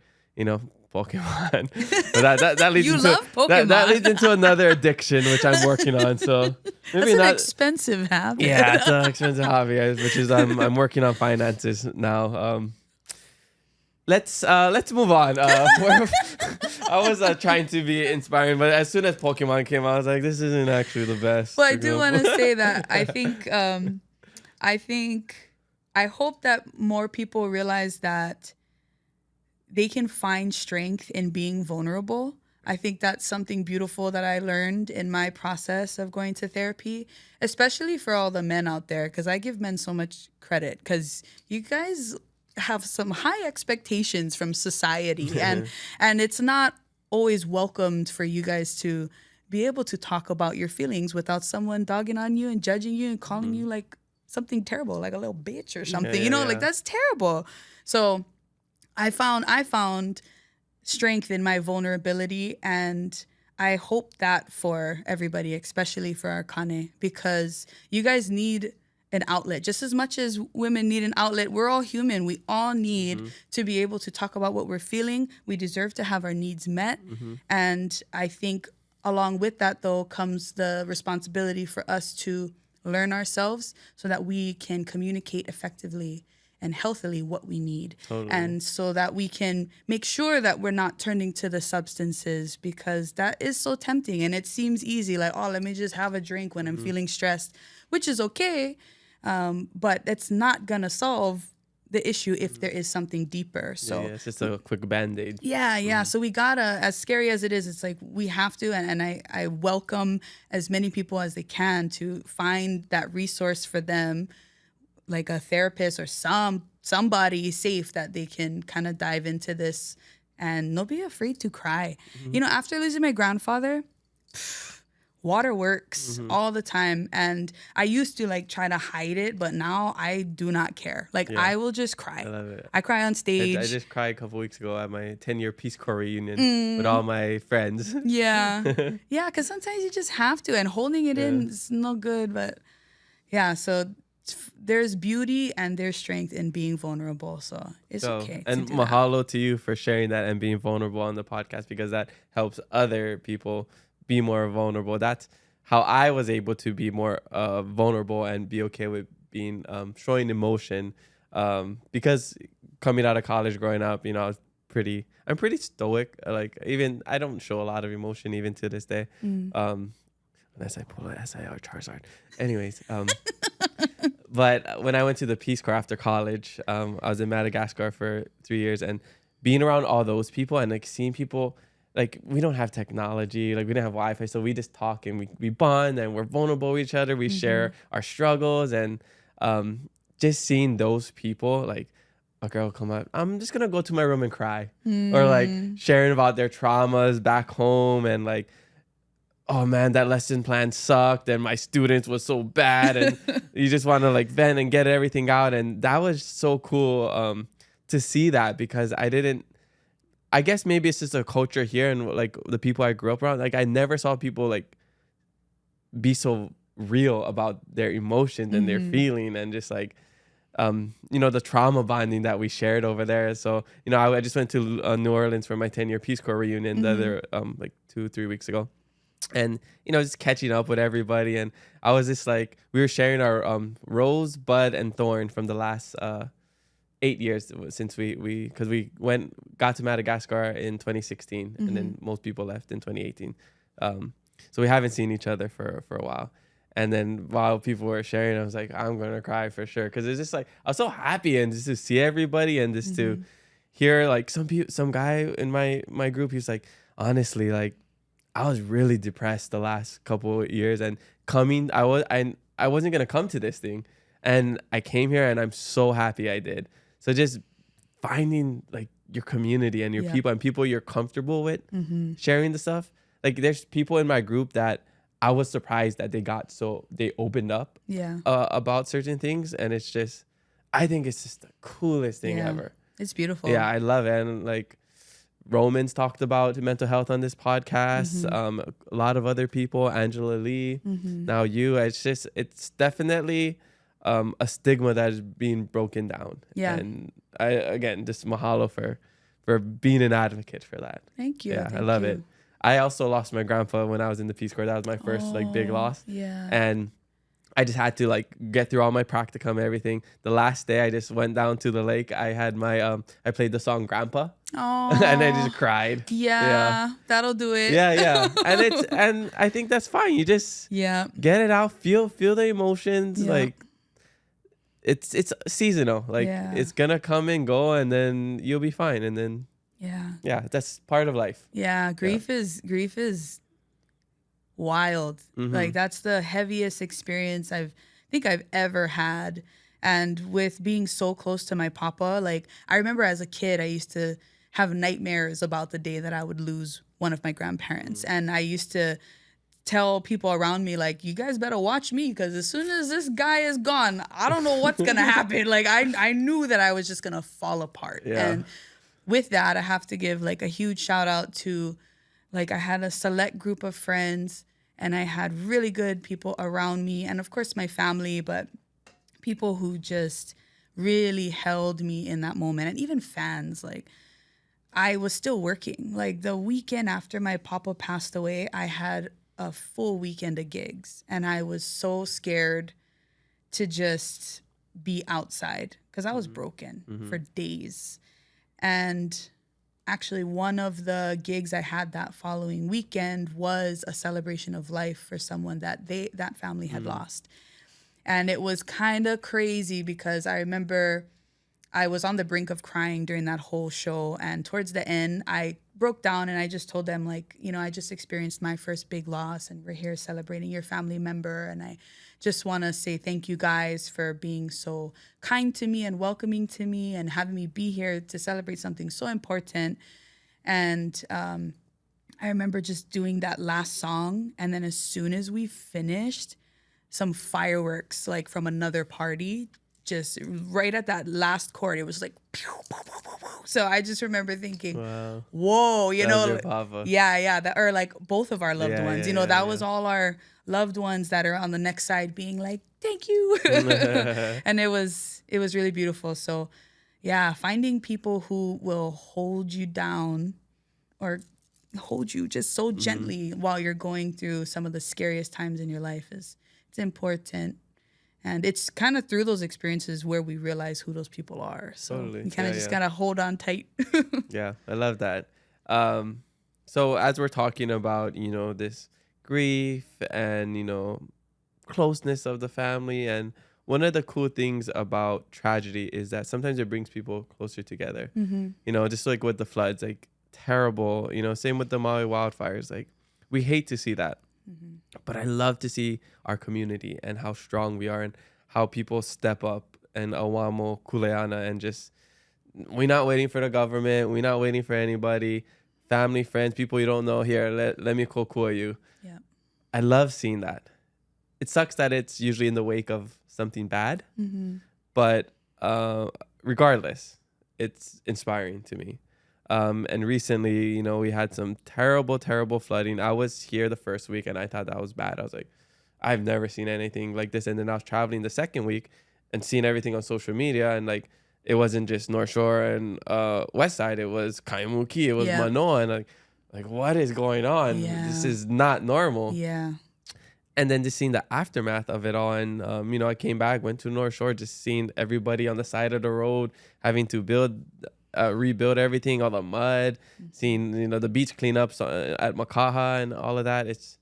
Pokemon. But that leads You into love Pokemon. That leads into another addiction, which I'm working on. So maybe That's not an expensive habit. Yeah, it's an expensive hobby, which is I'm working on finances now. Let's move on. I was trying to be inspiring, but as soon as Pokemon came out, I was like, this isn't actually the best. But I do want to say that I hope that more people realize that they can find strength in being vulnerable. I think that's something beautiful that I learned in my process of going to therapy, especially for all the men out there, because I give men so much credit because you guys have some high expectations from society and it's not always welcomed for you guys to be able to talk about your feelings without someone dogging on you and judging you and calling you like something terrible, like a little bitch or something, like that's terrible. So I found strength in my vulnerability, and I hope that for everybody, especially for our kane, because you guys need an outlet just as much as women need an outlet. We're all human. We all need to be able to talk about what we're feeling. We deserve to have our needs met. And I think along with that, though, comes the responsibility for us to learn ourselves so that we can communicate effectively and healthily what we need. Totally. And so that we can make sure that we're not turning to the substances, because that is so tempting and it seems easy, like, oh, let me just have a drink when I'm feeling stressed, which is okay. But it's not gonna solve the issue if there is something deeper. So it's just a quick Band-Aid. Yeah. So we gotta, as scary as it is, it's like we have to, and I welcome as many people as they can to find that resource for them, like a therapist or somebody safe that they can kind of dive into this and not be afraid to cry. After losing my grandfather, waterworks all the time, and I used to like try to hide it, but now I do not care. Like I will just cry. I love it. I cry on stage. I just cried a couple weeks ago at my 10-year Peace Corps reunion with all my friends. Yeah, because sometimes you just have to, and holding it in is no good. But yeah, so there's beauty and there's strength in being vulnerable. So it's okay. And mahalo to you for sharing that and being vulnerable on the podcast, because that helps other people be more vulnerable. That's how I was able to be more vulnerable and be okay with being showing emotion. Because coming out of college, growing up, I'm pretty stoic. Like even I don't show a lot of emotion even to this day. Unless I pull an SI or Charizard. Anyways, but when I went to the Peace Corps after college, I was in Madagascar for 3 years, and being around all those people and like seeing people, like we don't have technology, like we didn't have Wi-Fi, so we just talk and we bond and we're vulnerable with each other. We share our struggles, and just seeing those people, like a girl come up, I'm just gonna go to my room and cry, or like sharing about their traumas back home, and like, oh man, that lesson plan sucked and my students was so bad, and you just want to like vent and get everything out. And that was so cool to see that, because I guess maybe it's just a culture here and like the people I grew up around, like I never saw people like be so real about their emotions and their feeling, and just like the trauma bonding that we shared over there. So I just went to New Orleans for my 10-year Peace Corps reunion the other like 2-3 weeks ago. And just catching up with everybody, and I was just like, we were sharing our rose, bud, and thorn from the last 8 years since we got to Madagascar in 2016, and then most people left in 2018. So we haven't seen each other for a while. And then while people were sharing, I was like, I'm gonna cry for sure, because it's just like I was so happy, and just to see everybody, and just to hear like some guy in my group, he's like, honestly, like, I was really depressed the last couple of years, and I wasn't gonna come to this thing, And I came here and I'm so happy I did. So just finding like your community and your people and people you're comfortable with sharing the stuff. Like there's people in my group that I was surprised that they opened up about certain things. And it's just, I think it's just the coolest thing ever. It's beautiful. Yeah, I love it. And like Romans talked about mental health on this podcast. A lot of other people, Angela Lee, now you. It's definitely a stigma that is being broken down. Yeah. And again, just mahalo for being an advocate for that. Thank you. Yeah, I love it. I also lost my grandpa when I was in the Peace Corps. That was my first like big loss. Yeah. And I just had to like get through all my practicum and everything. The last day I just went down to the lake. I had my I played the song Grandpa. Oh. And I just cried. Yeah. That'll do it. Yeah. And I think that's fine. You just get it out, feel the emotions. Like it's seasonal. Like it's gonna come and go and then you'll be fine. And then that's part of life. Yeah, grief is wild. Like that's the heaviest experience I think I've ever had. And with being so close to my papa, like I remember as a kid, I used to have nightmares about the day that I would lose one of my grandparents. And I used to tell people around me, like, you guys better watch me because as soon as this guy is gone, I don't know what's going to happen. Like I knew that I was just going to fall apart. And with that, I have to give like a huge shout out to, like, I had a select group of friends and I had really good people around me and of course my family, but people who just really held me in that moment. And even fans, like I was still working. Like the weekend after my papa passed away, I had a full weekend of gigs and I was so scared to just be outside because I was broken for days. And actually one of the gigs I had that following weekend was a celebration of life for someone that that family had lost. And it was kind of crazy because I remember I was on the brink of crying during that whole show. And towards the end, I broke down and I just told them, like, you know, I just experienced my first big loss and we're here celebrating your family member. And I just want to say thank you guys for being so kind to me and welcoming to me and having me be here to celebrate something so important. And I remember just doing that last song. And then as soon as we finished, some fireworks like from another party, just right at that last chord, it was like pew, pew, pew, pew, pew. So I just remember thinking, whoa, you know, that, or like both of our loved ones, you know, that was all our loved ones that are on the next side being like, thank you. And it was really beautiful. So yeah, finding people who will hold you down or hold you just so gently while you're going through some of the scariest times in your life it's important. And it's kind of through those experiences where we realize who those people are. So you kind of just gotta hold on tight. Yeah, I love that. So as we're talking about, you know, this grief and, you know, closeness of the family, and one of the cool things about tragedy is that sometimes it brings people closer together. You know, just like with the floods, like terrible, you know, same with the Maui wildfires. Like we hate to see that. But I love to see our community and how strong we are and how people step up and awamo kuleana and just, we're not waiting for the government. We're not waiting for anybody, family, friends, people you don't know here. Let me kokua you. Yeah. I love seeing that. It sucks that it's usually in the wake of something bad, but regardless, it's inspiring to me. And recently, you know, we had some terrible, terrible flooding. I was here the first week and I thought that was bad. I was like, I've never seen anything like this. And then I was traveling the second week and seeing everything on social media. And like, it wasn't just North Shore and West Side. It was Kaimuki. It was Manoa. And like, what is going on? This is not normal. Yeah. And then just seeing the aftermath of it all. And, you know, I came back, went to North Shore, just seeing everybody on the side of the road having to rebuild everything, all the mud, seeing, you know, the beach cleanups at Makaha and all of that. It's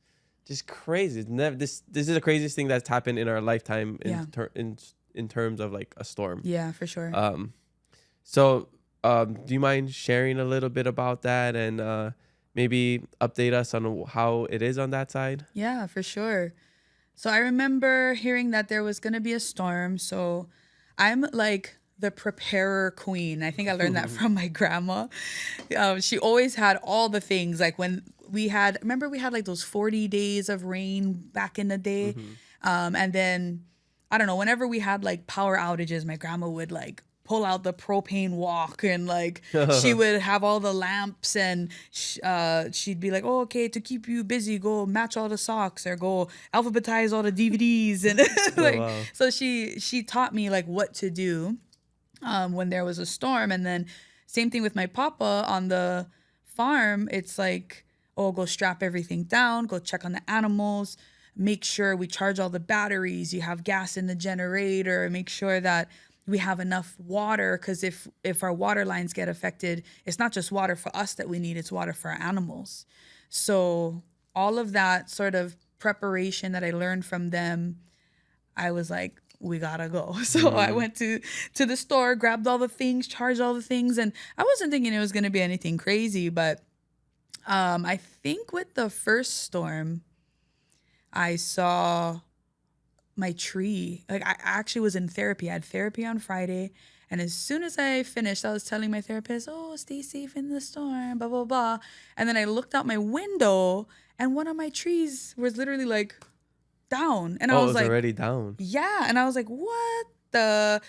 just crazy. It's never, this is the craziest thing that's happened in our lifetime in terms of like a storm. Yeah, for sure. So do you mind sharing a little bit about that and maybe update us on how it is on that side? Yeah, for sure. So I remember hearing that there was going to be a storm. So I'm like the preparer queen. I think I learned that from my grandma. She always had all the things. Like when remember we had like those 40 days of rain back in the day. And then, I don't know, whenever we had like power outages, my grandma would like pull out the propane wok and like she would have all the lamps and she'd be like, oh, okay, to keep you busy, go match all the socks or go alphabetize all the DVDs. And like, so she taught me like what to do when there was a storm. And then same thing with my papa on the farm. It's like, oh, go strap everything down, go check on the animals, make sure we charge all the batteries, you have gas in the generator, make sure that we have enough water, because if our water lines get affected, it's not just water for us that we need, it's water for our animals. So all of that sort of preparation that I learned from them, I was like, we gotta go. So I went to the store, grabbed all the things, charged all the things, and I wasn't thinking it was gonna be anything crazy, but I think with the first storm, I saw my tree. Like I actually was in therapy. I had therapy on Friday. And as soon as I finished, I was telling my therapist, oh, stay safe in the storm, blah, blah, blah. And then I looked out my window and one of my trees was literally like down. And I was like, already down. Yeah. And I was like, what the?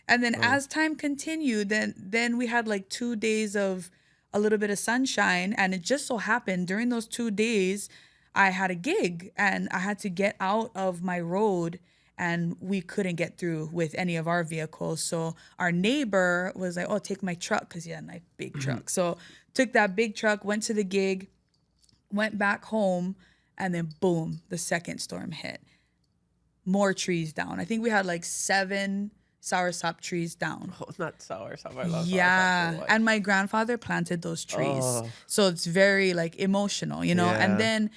And then as time continued, then we had like 2 days of a little bit of sunshine. And it just so happened during those 2 days, I had a gig and I had to get out of my road and we couldn't get through with any of our vehicles. So our neighbor was like, oh, take my truck, because he had a big truck. So took that big truck, went to the gig, went back home, and then boom, the second storm hit. More trees down. I think we had like 7 soursop trees down. Oh, not soursop. I love yeah. soursop so much. And my grandfather planted those trees. So it's very like emotional, you know? Yeah. And then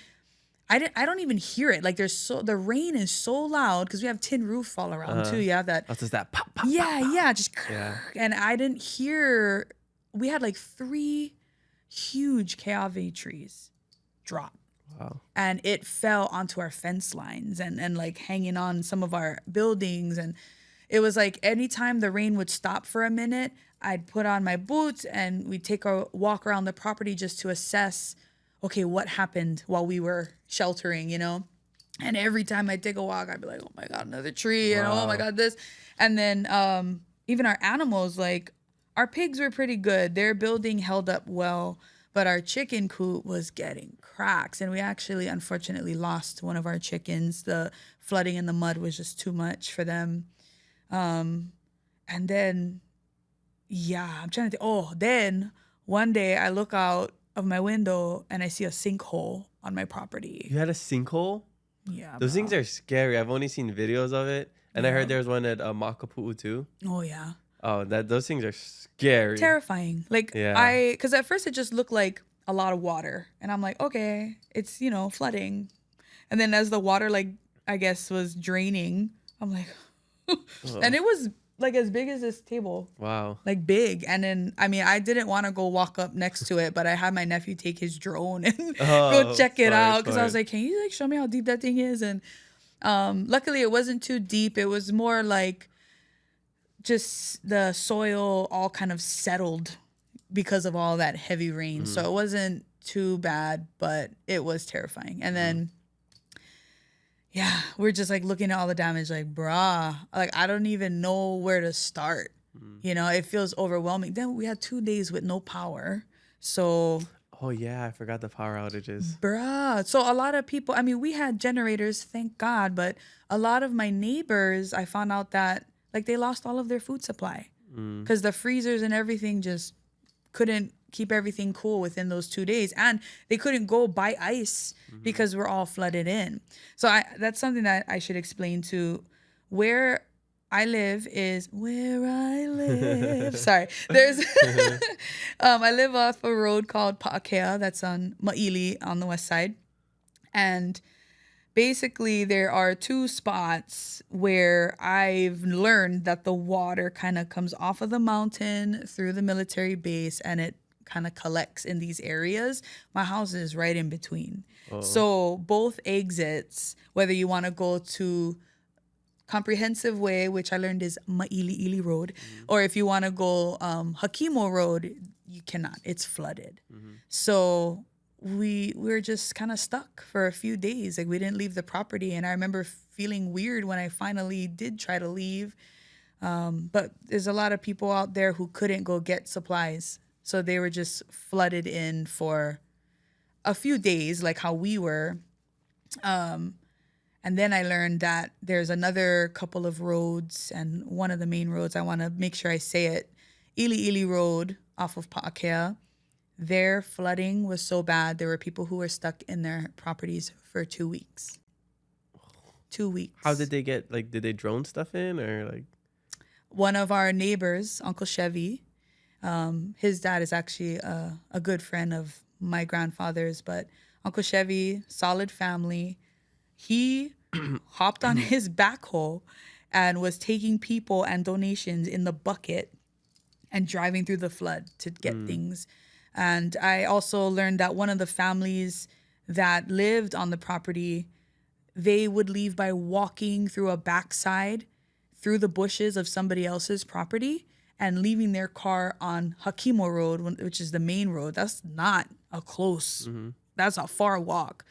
I don't even hear it. Like the rain is so loud because we have tin roof all around too. Yeah, that. That's just that pop, pop, Yeah, pop, yeah, just. Yeah. And I didn't hear. We had like 3 huge Keawe trees drop. Wow. And it fell onto our fence lines and like hanging on some of our buildings. And it was like anytime the rain would stop for a minute, I'd put on my boots and we'd take a walk around the property just to assess, okay, what happened while we were sheltering, you know? And every time I take a walk, I'd be like, oh my God, another tree, and oh my God, this. And then even our animals, like our pigs were pretty good. Their building held up well, but our chicken coop was getting cracks. And we actually, unfortunately, lost one of our chickens. The flooding in the mud was just too much for them. And then, yeah, I'm trying to think. Then one day I look out of my window and I see a sinkhole on my property. You had a sinkhole? Yeah. Those things are scary. I've only seen videos of it. And I heard there's one at Makapu'u too. Oh, yeah. Oh, those things are scary. Terrifying. Like, yeah. because at first it just looked like a lot of water. And I'm like, okay, it's, flooding. And then as the water, like, I guess was draining, I'm like, and it was like as big as this table. Wow. Like big. And then, I mean, I didn't want to go walk up next to it, but I had my nephew take his drone and go check it out. Because I was like, can you like show me how deep that thing is? And luckily it wasn't too deep. It was more like just the soil all kind of settled because of all that heavy rain. So it wasn't too bad, but it was terrifying. And then, yeah, we're just like looking at all the damage, like, bruh, like I don't even know where to start. It feels overwhelming. Then we had 2 days with no power. So. Oh, yeah, I forgot the power outages. Bruh. So a lot of people, I mean, we had generators, thank God, but a lot of my neighbors, I found out that like they lost all of their food supply because the freezers and everything just couldn't keep everything cool within those 2 days. And they couldn't go buy ice because we're all flooded in. So that's something that I should explain to. Where I live is where I live. Sorry. There's, I live off a road called Pa'akea that's on Ma'ili on the west side. And basically there are 2 spots where I've learned that the water kind of comes off of the mountain through the military base and it kind of collects in these areas. My house is right in between. So both exits, whether you want to go to Comprehensive Way, which I learned is Maili'ili Road, or if you want to go Hakimo Road, you cannot. It's flooded. So we were just kind of stuck for a few days. Like, we didn't leave the property, and I remember feeling weird when I finally did try to leave. But there's a lot of people out there who couldn't go get supplies, so they were just flooded in for a few days, like how we were. And then I learned that there's another couple of roads, and one of the main roads, I want to make sure I say it, Ili Road off of Pa'akea. Their flooding was so bad, there were people who were stuck in their properties for 2 weeks. 2 weeks. How did they get, like, did they drone stuff in, or like? One of our neighbors, Uncle Chevy, his dad is actually a good friend of my grandfather's, but Uncle Chevy, solid family, he hopped on his backhoe and was taking people and donations in the bucket and driving through the flood to get things. And I also learned that one of the families that lived on the property, they would leave by walking through a backside through the bushes of somebody else's property and leaving their car on Hakimo Road, which is the main road. That's not a close, that's a far walk.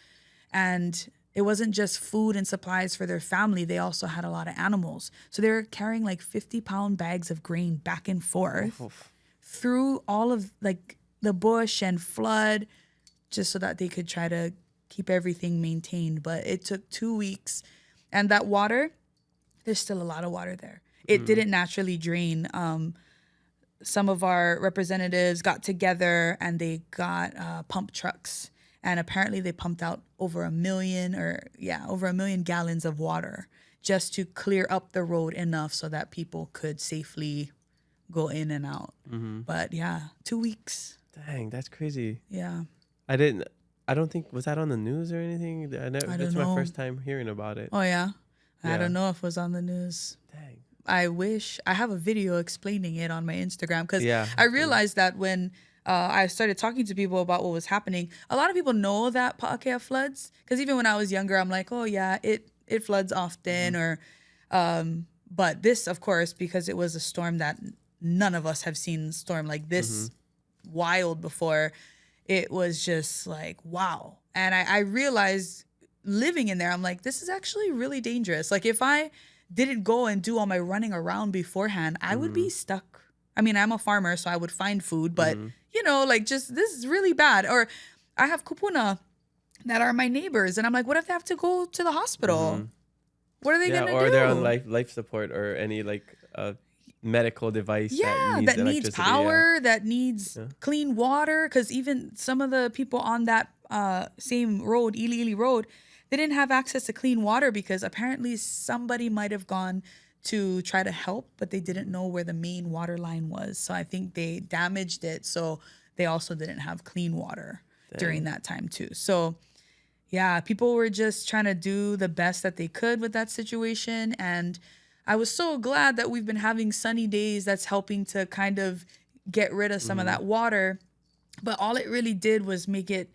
And it wasn't just food and supplies for their family. They also had a lot of animals. So they were carrying like 50-pound bags of grain back and forth through all of like the bush and flood, just so that they could try to keep everything maintained. But it took 2 weeks. And that water, there's still a lot of water there. It didn't naturally drain. Some of our representatives got together and they got pump trucks. And apparently they pumped out over 1 million gallons of water just to clear up the road enough so that people could safely go in and out. But yeah, 2 weeks. Dang, that's crazy. Yeah. I don't think, was that on the news or anything? That's my first time hearing about it. Oh, yeah? Yeah. I don't know if it was on the news. Dang. I wish. I have a video explaining it on my Instagram because Yeah. I realized that when I started talking to people about what was happening, a lot of people know that Pa'akea floods, because even when I was younger, I'm like, oh, yeah, it floods often. Or, but this, of course, because it was a storm that none of us have seen a storm like this wild before, it was just like, wow. And I realized living in there, I'm like, this is actually really dangerous. Like, if I didn't go and do all my running around beforehand, I would be stuck. I mean, I'm a farmer, so I would find food, but like, just, this is really bad. Or I have kupuna that are my neighbors, and I'm like, what if they have to go to the hospital? What are they gonna do? Or they're on life support or any like medical device that needs power, that needs clean water. Because even some of the people on that same road, Ili Road, they didn't have access to clean water because apparently somebody might have gone to try to help, but they didn't know where the main water line was. So I think they damaged it. So they also didn't have clean water during that time too. So yeah, people were just trying to do the best that they could with that situation. And I was so glad that we've been having sunny days that's helping to kind of get rid of some of that water. But all it really did was make it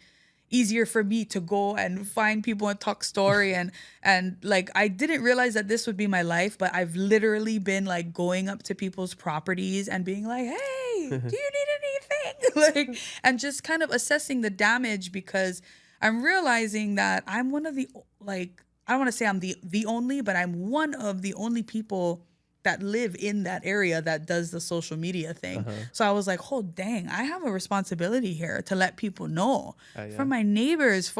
easier for me to go and find people and talk story. And like, I didn't realize that this would be my life, but I've literally been like going up to people's properties and being like, hey, do you need anything? Like, and just kind of assessing the damage, because I'm realizing that I'm one of the, like, I don't want to say I'm the only, but I'm one of the only people that live in that area that does the social media thing. So I was like, oh, dang, I have a responsibility here to let people know. For my neighbors,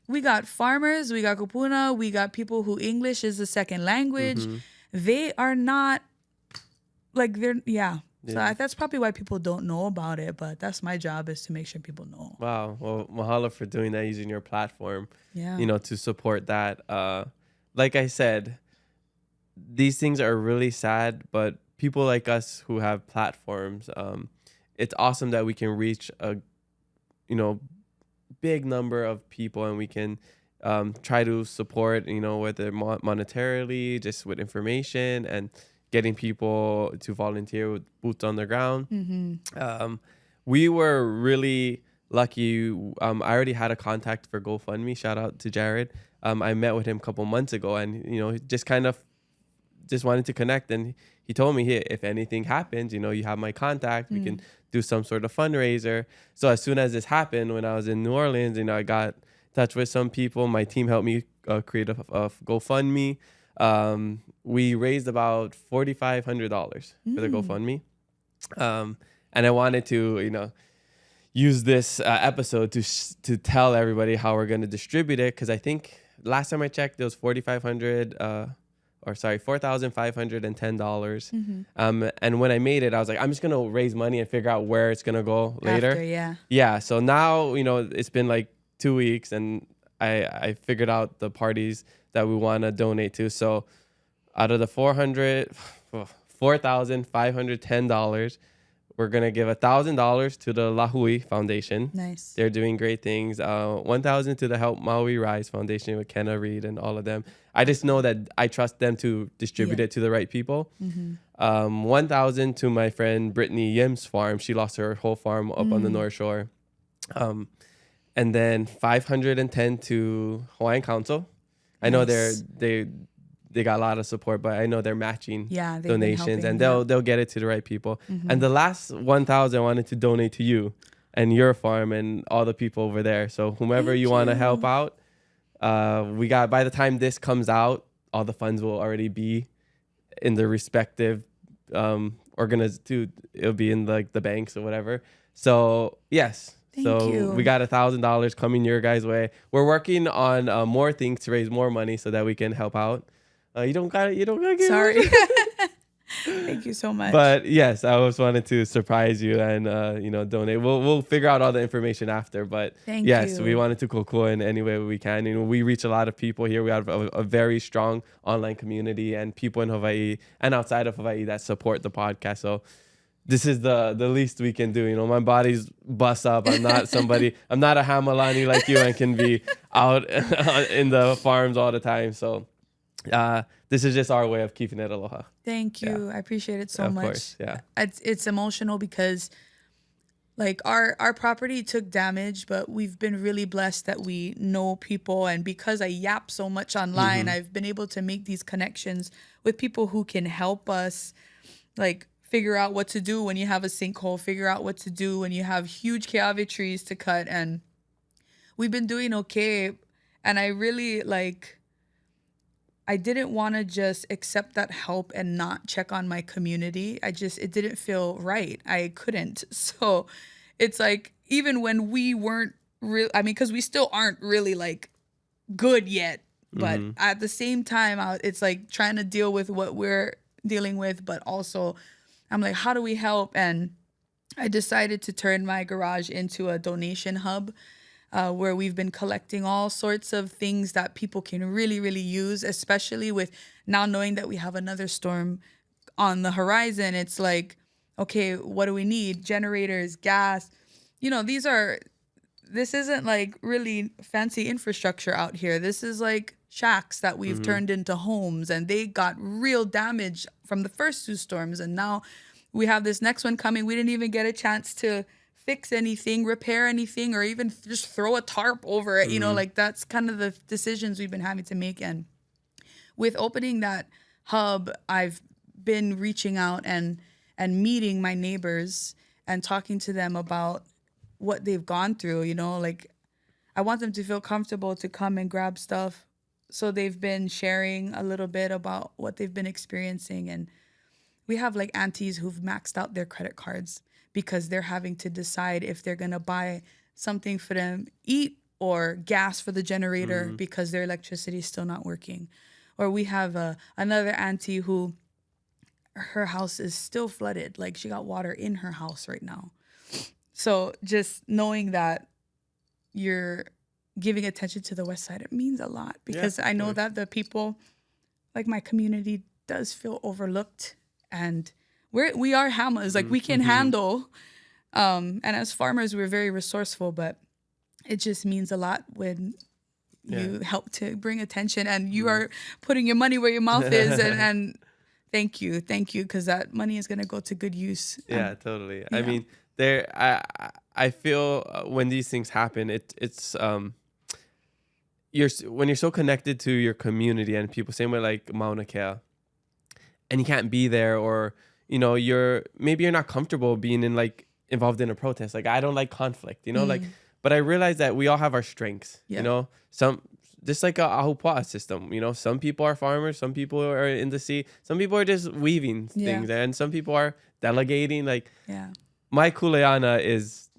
we got farmers, we got kupuna, we got people who English is a second language. They are not, like, So that's probably why people don't know about it, but that's my job, is to make sure people know. Wow. Well, mahalo for doing that, using your platform, Yeah. To support that. Like I said, these things are really sad, but people like us who have platforms, it's awesome that we can reach a, big number of people, and we can try to support, whether monetarily, just with information, and getting people to volunteer with boots on the ground. we were really lucky. I already had a contact for GoFundMe. Shout out to Jared. I met with him a couple months ago, and just wanted to connect. And he told me, hey, if anything happens, you have my contact. We can do some sort of fundraiser. So as soon as this happened, when I was in New Orleans, I got in touch with some people. My team helped me create a GoFundMe. We raised about $4,500 for the GoFundMe. And I wanted to, use this episode to tell everybody how we're going to distribute it. Because I think last time I checked, there was $4,510. And when I made it, I was like, I'm just going to raise money and figure out where it's going to go later. After, Yeah. So now, it's been like 2 weeks, and I figured out the parties that we want to donate to. So out of the $4,510, we're going to give $1,000 to the Lahui Foundation. Nice. They're doing great things. $1,000 to the Help Maui Rise Foundation with Kenna Reed and all of them. I just know that I trust them to distribute it to the right people. $1,000 to my friend Brittany Yim's farm. She lost her whole farm up on the North Shore. And then $510 to Hawaiian Council. I know they got a lot of support, but I know they're matching donations, and they'll get it to the right people. And the last $1,000 I wanted to donate to you and your farm and all the people over there. So whomever you want to help out, by the time this comes out, all the funds will already be in the respective it'll be in like the banks or whatever. So yes. Thank you. We got $1,000 coming your guys' way. We're working on more things to raise more money so that we can help out. You don't gotta get Sorry. Thank you so much. But yes, I always wanted to surprise you and donate. We'll figure out all the information after. But Thank yes, you. we wanted to cool in any way we can. We reach a lot of people here. We have a very strong online community and people in Hawaii and outside of Hawaii that support the podcast. So this is the least we can do. My body's bust up. I'm not I'm not a Hamalani like you and can be out in the farms all the time. So this is just our way of keeping it aloha. Thank you. Yeah. I appreciate it so much. Of course, yeah. It's emotional because like our property took damage, but we've been really blessed that we know people. And because I yap so much online, I've been able to make these connections with people who can help us like figure out what to do when you have a sinkhole, figure out what to do when you have huge keawe trees to cut. And we've been doing okay. And I really I didn't want to just accept that help and not check on my community. It didn't feel right. I couldn't. So it's like, even when we weren't because we still aren't really like good yet, but at the same time, it's like trying to deal with what we're dealing with, but also I'm like, how do we help? And I decided to turn my garage into a donation hub. Where we've been collecting all sorts of things that people can really, really use, especially with now knowing that we have another storm on the horizon. It's like, okay, what do we need? Generators, gas. This isn't like really fancy infrastructure out here. This is like shacks that we've turned into homes, and they got real damage from the first two storms. And now we have this next one coming. We didn't even get a chance to fix anything, repair anything, or even just throw a tarp over it. That's kind of the decisions we've been having to make. And with opening that hub, I've been reaching out and meeting my neighbors and talking to them about what they've gone through. I want them to feel comfortable to come and grab stuff. So they've been sharing a little bit about what they've been experiencing. And we have like aunties who've maxed out their credit cards because they're having to decide if they're going to buy something for them eat or gas for the generator because their electricity is still not working. Or we have another auntie who her house is still flooded. Like she got water in her house right now. So just knowing that you're giving attention to the West Side, it means a lot because I know that the people, like my community, does feel overlooked. And we are Hamas, like we can handle, and as farmers, we're very resourceful, but it just means a lot when you help to bring attention and you are putting your money where your mouth is. And thank you, because that money is going to go to good use. Yeah, totally. I mean, I feel when these things happen, when you're so connected to your community and people, same way like Mauna Kea, and you can't be there, or you're not comfortable being involved in a protest. Like, I don't like conflict, but I realize that we all have our strengths. Some just like a ahupua'a system. Some people are farmers, some people are in the sea, some people are just weaving things, and some people are delegating. My kuleana is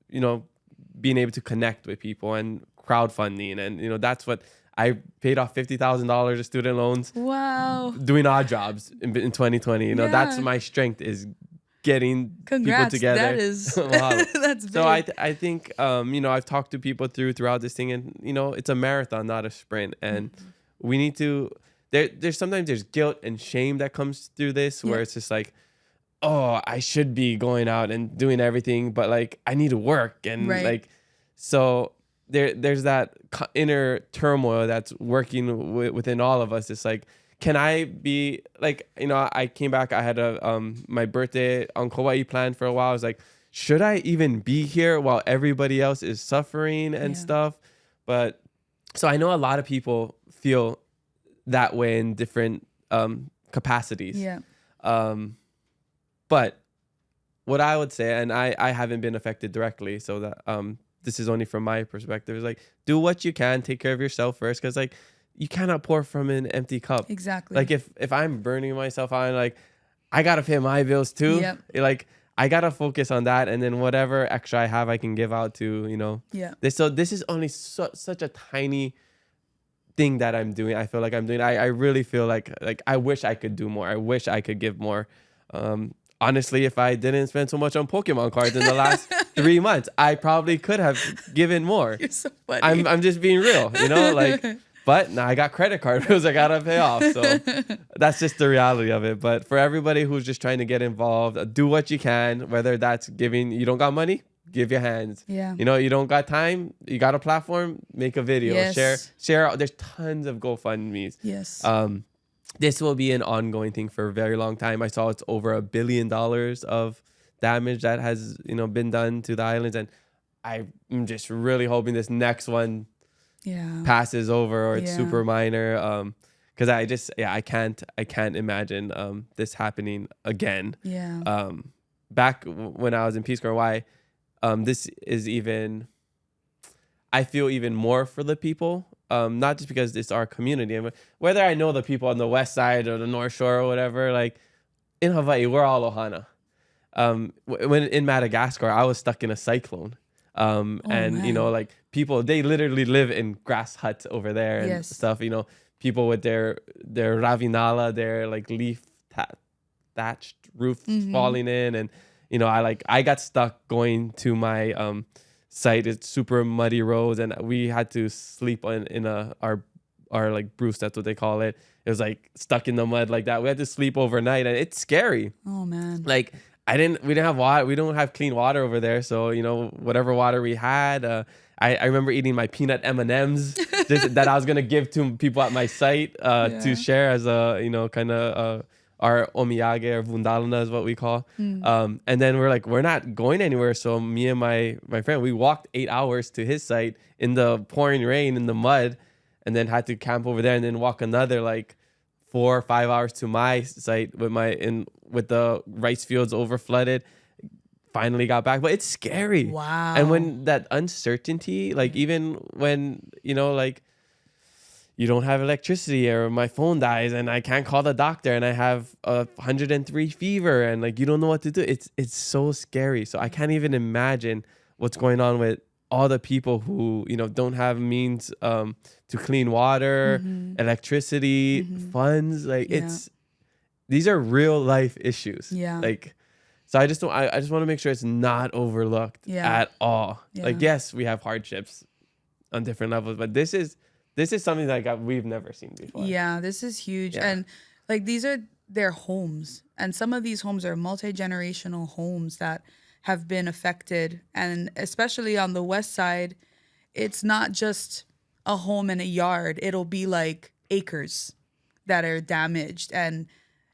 being able to connect with people and crowdfunding, and that's what I paid off $50,000 of student loans. Wow. Doing odd jobs in 2020. That's my strength, is getting Congrats, people together. That is that's big. So I think I've talked to people throughout this thing, and it's a marathon, not a sprint, and we need to. There's sometimes there's guilt and shame that comes through this, where it's just like, oh, I should be going out and doing everything, but I need to work, and so there's that inner turmoil that's working within all of us. It's like, can I be I came back, I had my birthday on Kauai planned for a while. I was like, should I even be here while everybody else is suffering and stuff? But so I know a lot of people feel that way in different capacities. Yeah. But what I would say, and I haven't been affected directly, so that this is only from my perspective, is do what you can, take care of yourself first, because you cannot pour from an empty cup. Exactly. If I'm burning myself out, I gotta pay my bills too. Yep. I gotta focus on that, and then whatever extra I have, I can give out to This is only such a tiny thing that I'm doing. I feel like I'm doing. I really feel like I wish I could do more. I wish I could give more. Honestly, if I didn't spend so much on Pokemon cards in the last 3 months, I probably could have given more. You're so funny. I'm just being real, but now I got credit card bills I gotta pay off. So that's just the reality of it. But for everybody who's just trying to get involved, do what you can, whether that's giving. You don't got money, give your hands. Yeah. You don't got time, you got a platform, make a video, Yes. share. There's tons of GoFundMe's. Yes. This will be an ongoing thing for a very long time. I saw it's over $1 billion of damage that has been done to the islands, and I'm just really hoping this next one passes over, or it's super minor, because I can't imagine this happening again. Back when I was in Peace Corps, why this is even, I feel even more for the people. Not just because it's our community, and whether I know the people on the west side or the north shore or whatever, in Hawaii, we're all ohana. When in Madagascar, I was stuck in a cyclone. And people, they literally live in grass huts over there and stuff. People with their ravinala, their leaf thatched roofs falling in, and I got stuck going to my site. It's super muddy roads, and we had to sleep in our Bruce, that's what they call it. It was stuck in the mud like that. We had to sleep overnight, and it's scary. Oh man. We didn't have water. We don't have clean water over there. So whatever water we had, I remember eating my peanut M&Ms that I was gonna give to people at my site to share as a kind of our omiyage, or vundalana is what we call. And then we're not going anywhere. So me and my friend, we walked 8 hours to his site in the pouring rain, in the mud, and then had to camp over there, and then walk another 4 or 5 hours to my site with the rice fields over flooded. Finally got back, but it's scary. Wow. And when that uncertainty, even when you don't have electricity, or my phone dies and I can't call the doctor, and I have 103 fever, and you don't know what to do. It's so scary. So I can't even imagine what's going on with all the people who don't have means to clean water, electricity, funds. These are real life issues. Yeah. So I just want to make sure it's not overlooked at all. Yes, we have hardships on different levels, but this is something we've never seen before. Yeah, this is huge. And these are their homes. And some of these homes are multi-generational homes that have been affected. And especially on the west side, it's not just a home and a yard. It'll be acres that are damaged. And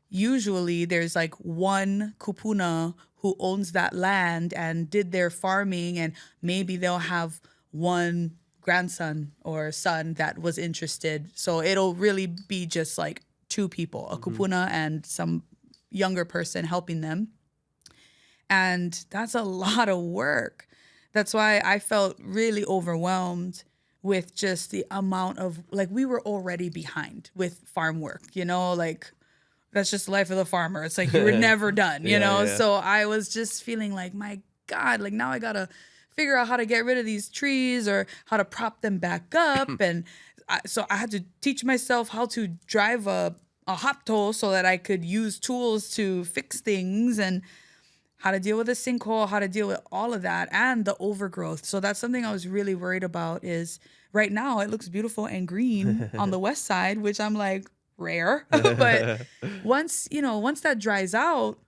usually there's like one kupuna who owns that land and did their farming, and maybe they'll have one grandson or son that was interested. So it'll really be just like two people, a kupuna and some younger person helping them. And that's a lot of work. That's why I felt really overwhelmed with just the amount of, like, we were already behind with farm work, you know, like that's just the life of the farmer. It's like you were never done, you know? Yeah. So I was just feeling like, my God, like now I gotta figure out how to get rid of these trees or how to prop them back up. And so I had to teach myself how to drive a hop tow so that I could use tools to fix things, and how to deal with a sinkhole, how to deal with all of that and the overgrowth. So that's something I was really worried about. Is right now it looks beautiful and green on the west side, which I'm like, rare. But once that dries out,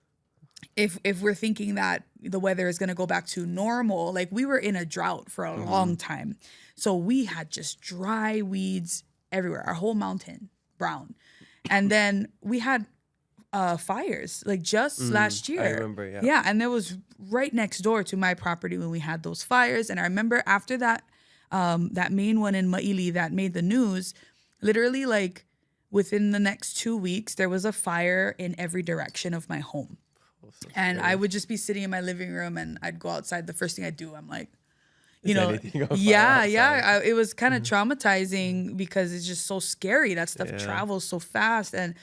if we're thinking that the weather is going to go back to normal, like we were in a drought for a long time. So we had just dry weeds everywhere, our whole mountain brown. And then we had fires like just last year. I remember, yeah. Yeah, and there was right next door to my property when we had those fires. And I remember after that, that main one in Maili that made the news, literally like within the next 2 weeks, there was a fire in every direction of my home. And I would just be sitting in my living room and I'd go outside. The first thing I'd do, I'm like, you know, it was kind of traumatizing because it's just so scary. That stuff travels so fast. And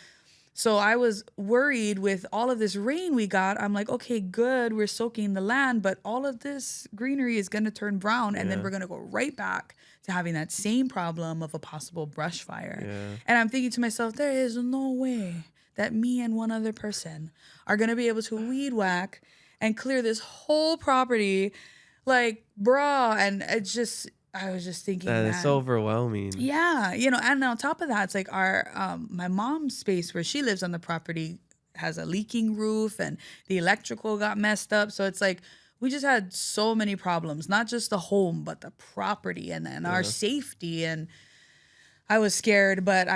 so I was worried with all of this rain we got. I'm like, okay, good, we're soaking the land, but all of this greenery is going to turn brown, and then we're going to go right back to having that same problem of a possible brush fire. And I'm thinking to myself, there is no way that me and one other person are going to be able to weed whack and clear this whole property, like, bruh. And I was just thinking that it's so overwhelming. Yeah, you know, and on top of that, it's like my mom's space where she lives on the property has a leaking roof, and the electrical got messed up. So it's like we just had so many problems, not just the home, but the property and our safety. And I was scared, but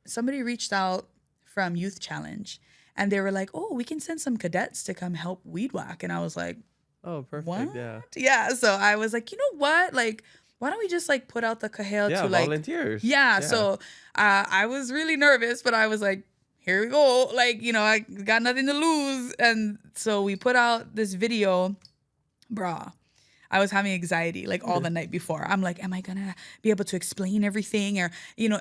somebody reached out from Youth Challenge, and they were like, "Oh, we can send some cadets to come help weed whack." And I was like, oh, perfect. What? Yeah. Yeah. So I was like, you know what? Like, why don't we just like put out the kahale to like volunteers? Yeah. So I was really nervous, but I was like, here we go. Like, you know, I got nothing to lose. And so we put out this video, brah. I was having anxiety like all the night before. I'm like, am I gonna be able to explain everything? Or, you know,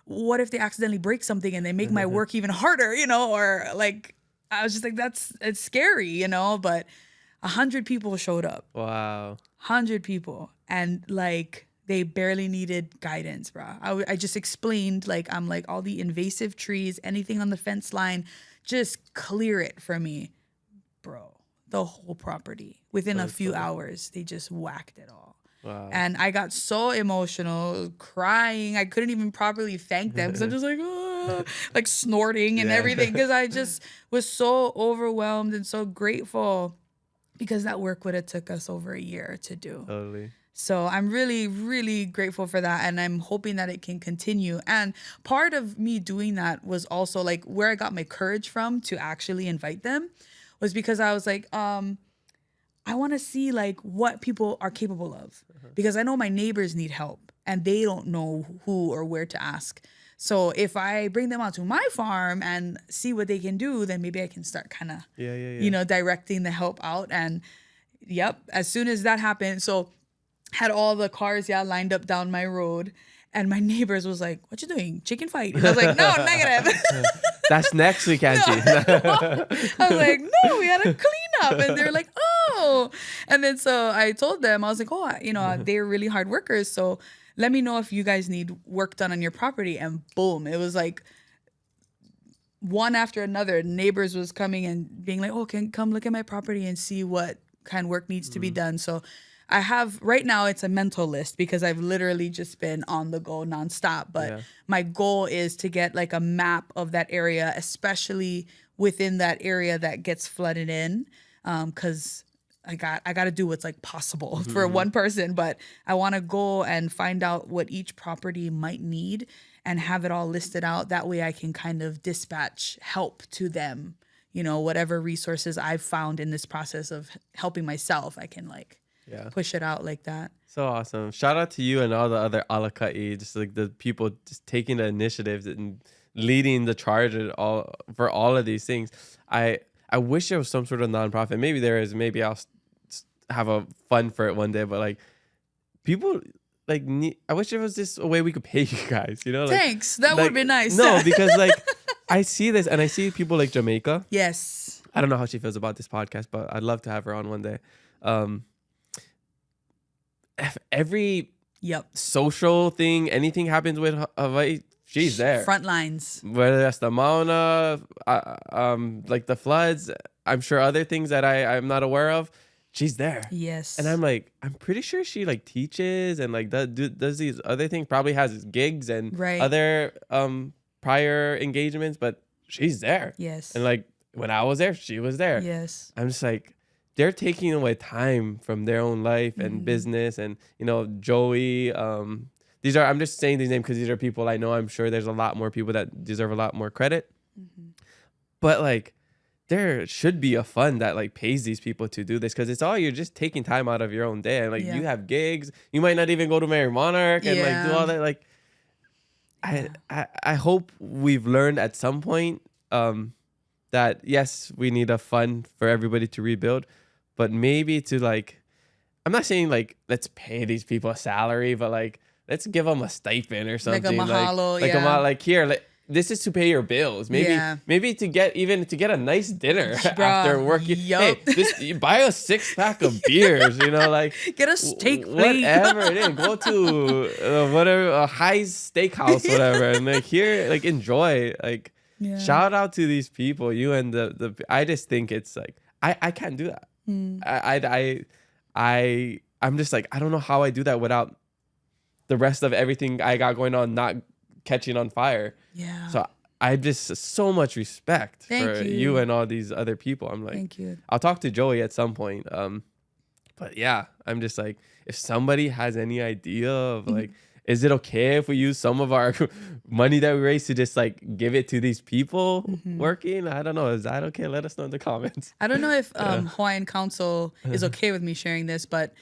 what if they accidentally break something and they make my work even harder, you know? Or like, I was just like, it's scary, you know? But 100 people showed up. Wow. 100 people. And like, they barely needed guidance, bro. I just explained, like, I'm like, all the invasive trees, anything on the fence line, just clear it for me. Bro, the whole property. Within a few hours, they just whacked it all. Wow. And I got so emotional, crying. I couldn't even properly thank them because I'm just like, oh, like snorting and everything. Because I just was so overwhelmed and so grateful, because that work would have took us over a year to do. Totally. So I'm really, really grateful for that. And I'm hoping that it can continue. And part of me doing that was also like where I got my courage from to actually invite them was because I was like, I want to see like what people are capable of, because I know my neighbors need help and they don't know who or where to ask. So if I bring them out to my farm and see what they can do, then maybe I can start kind of, you know, directing the help out. And as soon as that happened, so had all the cars lined up down my road, and my neighbors was like, "What you doing? Chicken fight?" And I was like, "No, negative." That's next week, Angie. I was like, "No, we had a cleanup," and they're like, "Oh," and then so I told them, I was like, "Oh, you know, they're really hard workers, so let me know if you guys need work done on your property." And boom, it was like one after another. Neighbors was coming and being like, "Oh, come look at my property and see what kind of work needs to be done." So I have right now, it's a mental list because I've literally just been on the go nonstop. But my goal is to get like a map of that area, especially within that area that gets flooded in, because I got to do what's like possible for one person. But I want to go and find out what each property might need and have it all listed out. That way I can kind of dispatch help to them, you know, whatever resources I've found in this process of helping myself, I can like push it out like that. So awesome. Shout out to you and all the other alaka'i, just like the people just taking the initiatives and leading the charge for all of these things. I wish there was some sort of nonprofit. Maybe there is. Maybe I'll have a fun for it one day. But like people like I wish there was just a way we could pay you guys. You know, like, thanks. That would be nice. No, because like I see this and I see people like Jamaica. Yes. I don't know how she feels about this podcast, but I'd love to have her on one day. If every social thing, anything happens with Hawaii, she's there. Front lines. Whether that's the Mauna, like the floods, I'm sure other things that I'm not aware of, she's there. Yes. And I'm like, I'm pretty sure she like teaches and like does these other things, probably has gigs and other prior engagements, but she's there. Yes. And like when I was there, she was there. Yes. I'm just like, they're taking away time from their own life and business. And, you know, Joey, I'm just saying these names because these are people I know. I'm sure there's a lot more people that deserve a lot more credit. But like, there should be a fund that like pays these people to do this, because you're just taking time out of your own day. And like, you have gigs. You might not even go to Mary Monarch and like do all that. Like, I hope we've learned at some point that yes, we need a fund for everybody to rebuild. But maybe to like, I'm not saying like, let's pay these people a salary, but like, let's give them a stipend or something. Like a mahalo, like here, like, this is to pay your bills. Maybe to get a nice dinner after working. Hey, you buy a 6-pack of beers, you know, like get a steak plate. Whatever it is. Go to whatever, a High's Steakhouse, whatever. And like here, like enjoy, like shout out to these people. You and I just think it's like, I can't do that. I'm just like, I don't know how I do that without the rest of everything I got going on not catching on fire. Yeah. So I just so much respect for you and all these other people. I'm like, thank you. I'll talk to Joey at some point. But yeah, I'm just like, if somebody has any idea of like, is it okay if we use some of our money that we raise to just like give it to these people working? I don't know. Is that okay? Let us know in the comments. I don't know if Hawaiian Council is okay with me sharing this, but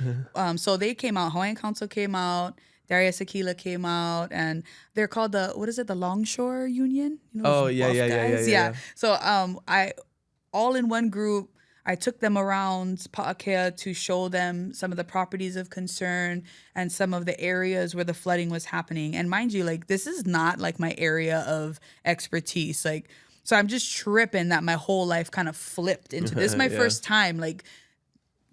so they came out. Hawaiian Council came out. Darius Aquila came out, and they're called the Longshore Union? You know, yeah. So I all in one group. I took them around Pa'akea to show them some of the properties of concern and some of the areas where the flooding was happening. And mind you, like, this is not like my area of expertise. Like, so I'm just tripping that my whole life kind of flipped into this. Is my first time like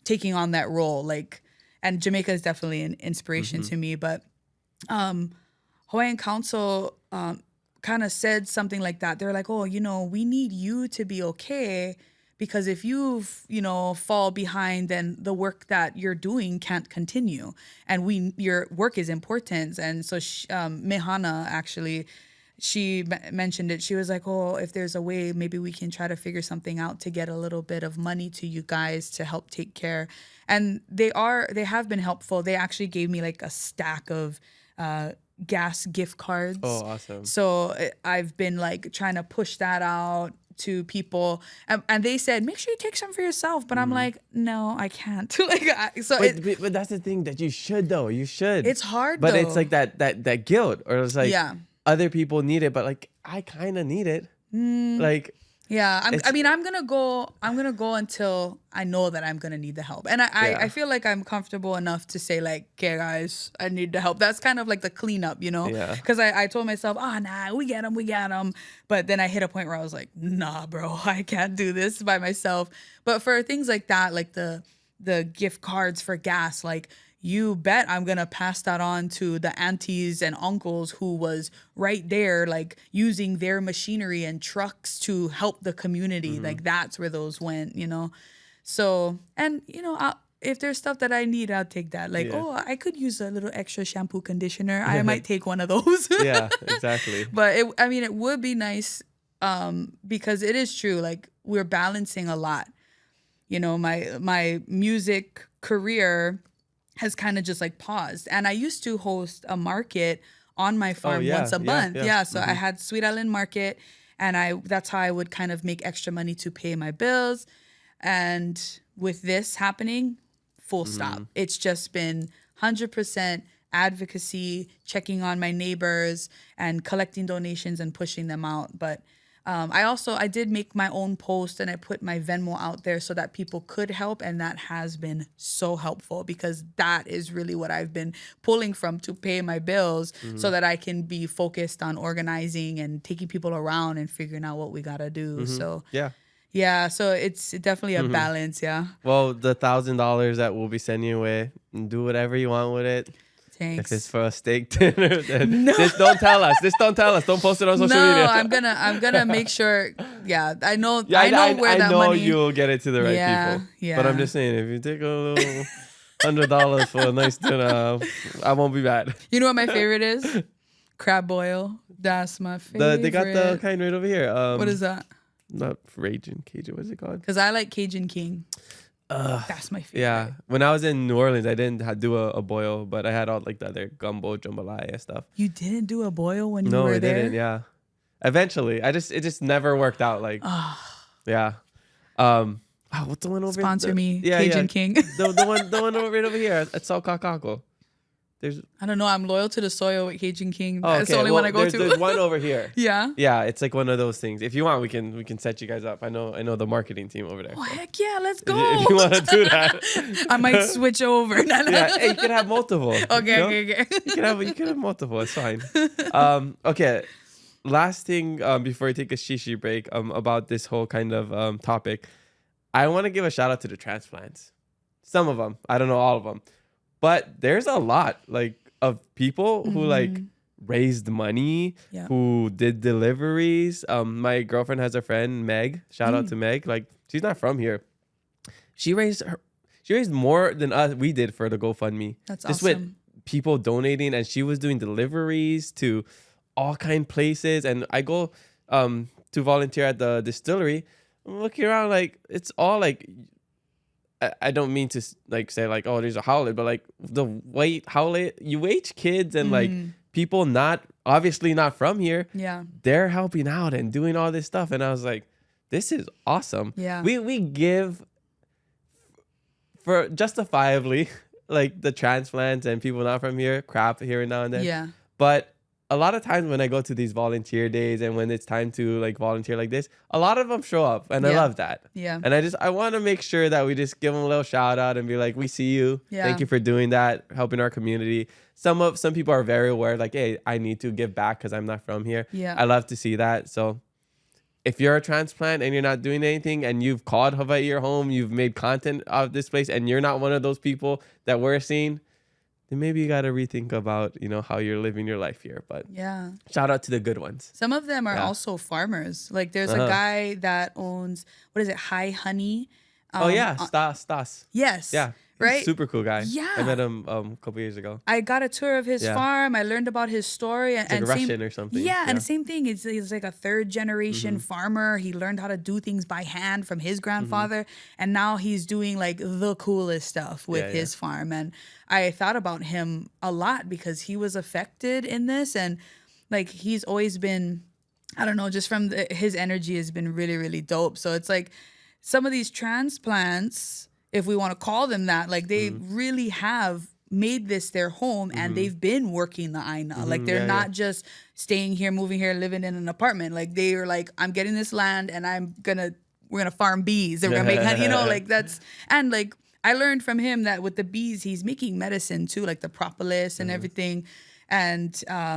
taking on that role. Like, and Jamaica is definitely an inspiration to me. But Hawaiian Council kind of said something like that. They're like, oh, you know, we need you to be okay. Because if you fall behind, then the work that you're doing can't continue. And your work is important. And so Mehana, actually, she mentioned it. She was like, oh, if there's a way, maybe we can try to figure something out to get a little bit of money to you guys to help take care. And they have been helpful. They actually gave me like a stack of gas gift cards. Oh, awesome. So I've been like trying to push that out to people, and they said, make sure you take some for yourself. But I'm like, no, I can't. But that's the thing that you should, though. You should. It's hard, but though. It's like that guilt, or it's like other people need it, but like I kind of need it. Like, yeah, I'm gonna go until I know that I'm gonna need the help, and I feel like I'm comfortable enough to say like, okay, guys, I need the help. That's kind of like the cleanup, you know? Yeah. Because I told myself, nah, we get them. But then I hit a point where I was like, nah, bro, I can't do this by myself. But for things like that, like the gift cards for gas, like, you bet I'm going to pass that on to the aunties and uncles who was right there, like using their machinery and trucks to help the community. Like, that's where those went, you know? So, and, you know, if there's stuff that I need, I'll take that. Like, oh, I could use a little extra shampoo conditioner. I might take one of those. Yeah, exactly. But it would be nice because it is true. Like, we're balancing a lot. You know, my music career has kind of just like paused. And I used to host a market on my farm yeah, once a yeah, month. yeah. Yeah, so I had Sweet Island Market, and that's how I would kind of make extra money to pay my bills. And with this happening, full stop. It's just been 100% advocacy, checking on my neighbors and collecting donations and pushing them out. But I did make my own post, and I put my Venmo out there so that people could help. And that has been so helpful, because that is really what I've been pulling from to pay my bills so that I can be focused on organizing and taking people around and figuring out what we got to do. So yeah, so it's definitely a balance. Yeah. Well, the $1,000 that we'll be sending you away, do whatever you want with it. Thanks. If it's for a steak dinner, then just don't tell us. Just don't tell us. Don't post it on social media. I'm gonna make sure. Yeah, I know. Yeah, I know where that money. You'll get it to the right people. Yeah. But I'm just saying, if you take a little $100 for a nice dinner, I won't be mad. You know what my favorite is? Crab boil. That's my favorite. They got the kind right over here. What is that? Not Raging Cajun. What's it called? Because I like Cajun King. That's my favorite. Yeah. When I was in New Orleans, I didn't do a boil, but I had all like the other gumbo, jambalaya stuff. You didn't do a boil when you No, were I there? didn't. Yeah. Eventually, it just never worked out. Like, yeah. What's the one over? Sponsor me, Yeah, Cajun King. the one right over here at South Kakako. There's I don't know. I'm loyal to the soil with Cajun King. oh, That's the only one I go to. There's one over here. Yeah. Yeah, it's like one of those things. If you want, we can set you guys up. I know the marketing team over there. Oh, so. heck yeah, let's go. If you want to do that, I might switch over. yeah, hey, you can have multiple. Okay. You can have multiple. It's fine. Okay. Last thing before we take a shishi break about this whole kind of topic, I want to give a shout out to the transplants. Some of them, I don't know all of them, but there's a lot of people who raised money, who did deliveries. My girlfriend has a friend, Meg. Shout out to Meg. Like, she's not from here. She raised more than we did for the GoFundMe. That's just awesome. with people donating, and she was doing deliveries to all kind places. And I go to volunteer at the distillery. I'm looking around, like, it's all like, I don't mean to like say like, oh, there's a howlet, but like the white howlet, UH kids and like people obviously not from here. Yeah. They're helping out and doing all this stuff. And I was like, this is awesome. Yeah. We give for justifiably like the transplants and people not from here crap here and now and then. Yeah. But a lot of times when I go to these volunteer days and when it's time to like volunteer like this, a lot of them show up, and I love that. Yeah. And I want to make sure that we just give them a little shout out and be like, we see you. Yeah. Thank you for doing that, helping our community. Some people are very aware, like, hey, I need to give back because I'm not from here. Yeah. I love to see that. So if you're a transplant and you're not doing anything and you've called Hawaii your home, you've made content of this place, and you're not one of those people that we're seeing, then maybe you got to rethink about, how you're living your life here. But Yeah. shout out to the good ones. Some of them are also farmers. Like there's a guy that owns, what is it, High Honey? Stas. Yes. Yeah. Right? Super cool guy. Yeah. I met him a couple years ago. I got a tour of his farm. I learned about his story. It's like Russian or something. Yeah, and the same thing. He's like a third generation farmer. He learned how to do things by hand from his grandfather. And now he's doing like the coolest stuff with his farm. And I thought about him a lot because he was affected in this. And like he's always been, I don't know, just from his energy has been really, really dope. So it's like some of these transplants, if we want to call them that, like they really have made this their home and they've been working the Aina. Like they're not just staying here, moving here, living in an apartment. Like they are like, I'm getting this land and we're gonna farm bees and we're gonna make honey, like that's, and like I learned from him that with the bees, he's making medicine too, like the propolis and everything. And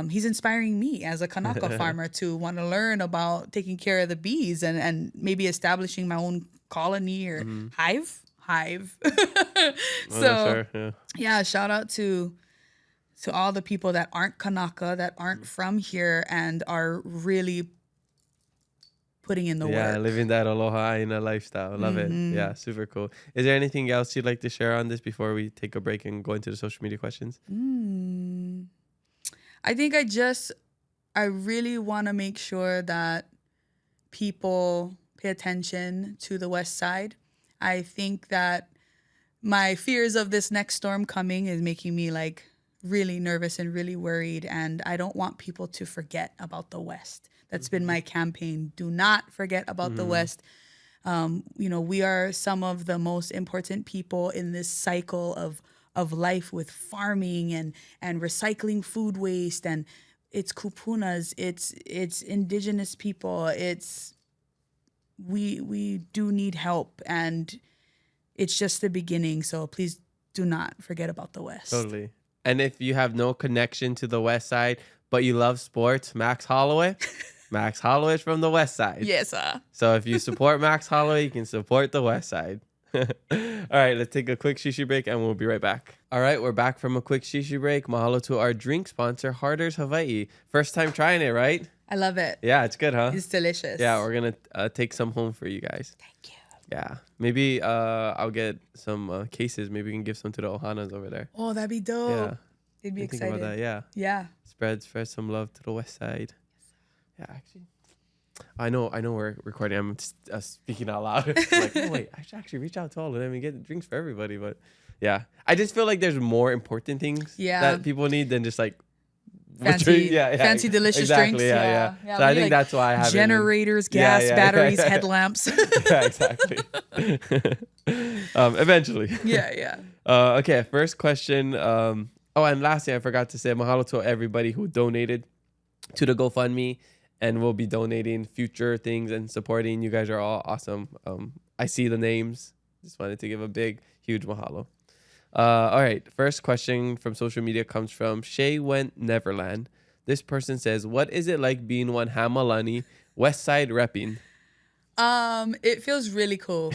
he's inspiring me as a Kanaka farmer to want to learn about taking care of the bees and maybe establishing my own colony or hive. So yeah, shout out to all the people that aren't Kanaka, that aren't from here and are really putting in the work. Yeah, living that Aloha Aina lifestyle. Love it. Yeah, super cool. Is there anything else you'd like to share on this before we take a break and go into the social media questions? I think I really want to make sure that people pay attention to the West Side. I think that my fears of this next storm coming is making me like really nervous and really worried. And I don't want people to forget about the West. That's been my campaign. Do not forget about the West. We are some of the most important people in this cycle of life with farming and recycling food waste, and it's kupunas, it's indigenous people, we do need help, and it's just the beginning. So please do not forget about the West. Totally. And if you have no connection to the West Side, but you love sports, Max Holloway. Max Holloway is from the West Side. Yes, sir. So if you support Max Holloway, you can support the West Side. All right, let's take a quick shishi break and we'll be right back. All right, we're back from a quick shishi break. Mahalo to our drink sponsor, Harder's Hawaiʻi. First time trying it, right? I love it. Yeah, it's good, huh? It's delicious. Yeah, we're going to take some home for you guys. Thank you. Yeah, maybe I'll get some cases. Maybe we can give some to the Ohanas over there. Oh, that'd be dope. Yeah. They'd be Thinking excited. about that, yeah. Yeah. Spread some love to the West Side. Yeah, actually. I know we're recording. I'm just, speaking out loud. Like, oh wait, I should actually reach out to all of them and get drinks for everybody. But yeah, I just feel like there's more important things that people need than just like fancy, yeah, fancy delicious exactly, drinks. Yeah. So I think that's why I have generators, gas, batteries, headlamps. Yeah, exactly. Eventually. Yeah. Okay, first question. And lastly, I forgot to say mahalo to everybody who donated to the GoFundMe. And we'll be donating future things and supporting. You guys are all awesome. I see the names. Just wanted to give a big, huge mahalo. All right. First question from social media comes from Shay Went Neverland. This person says, what is it like being one Hamalani West Side repping? It feels really cool.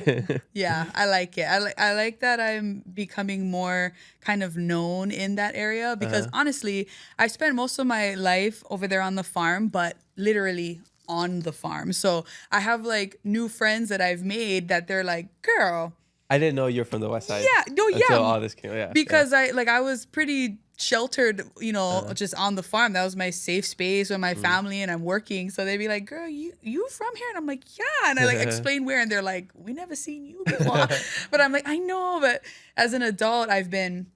Yeah, I like it. I like that I'm becoming more kind of known in that area because honestly, I spent most of my life over there on the farm, but literally on the farm. So I have like new friends that I've made that they're like, girl. I didn't know you're from the West Side. Yeah, no, yeah. Until all this came, yeah. Because I was pretty sheltered, just on the farm. That was my safe space with my family, and I'm working. So they'd be like, girl, you from here? And I'm like, yeah. And I like explain where, and they're like, we never seen you before. But I'm like, I know. But as an adult, I've been,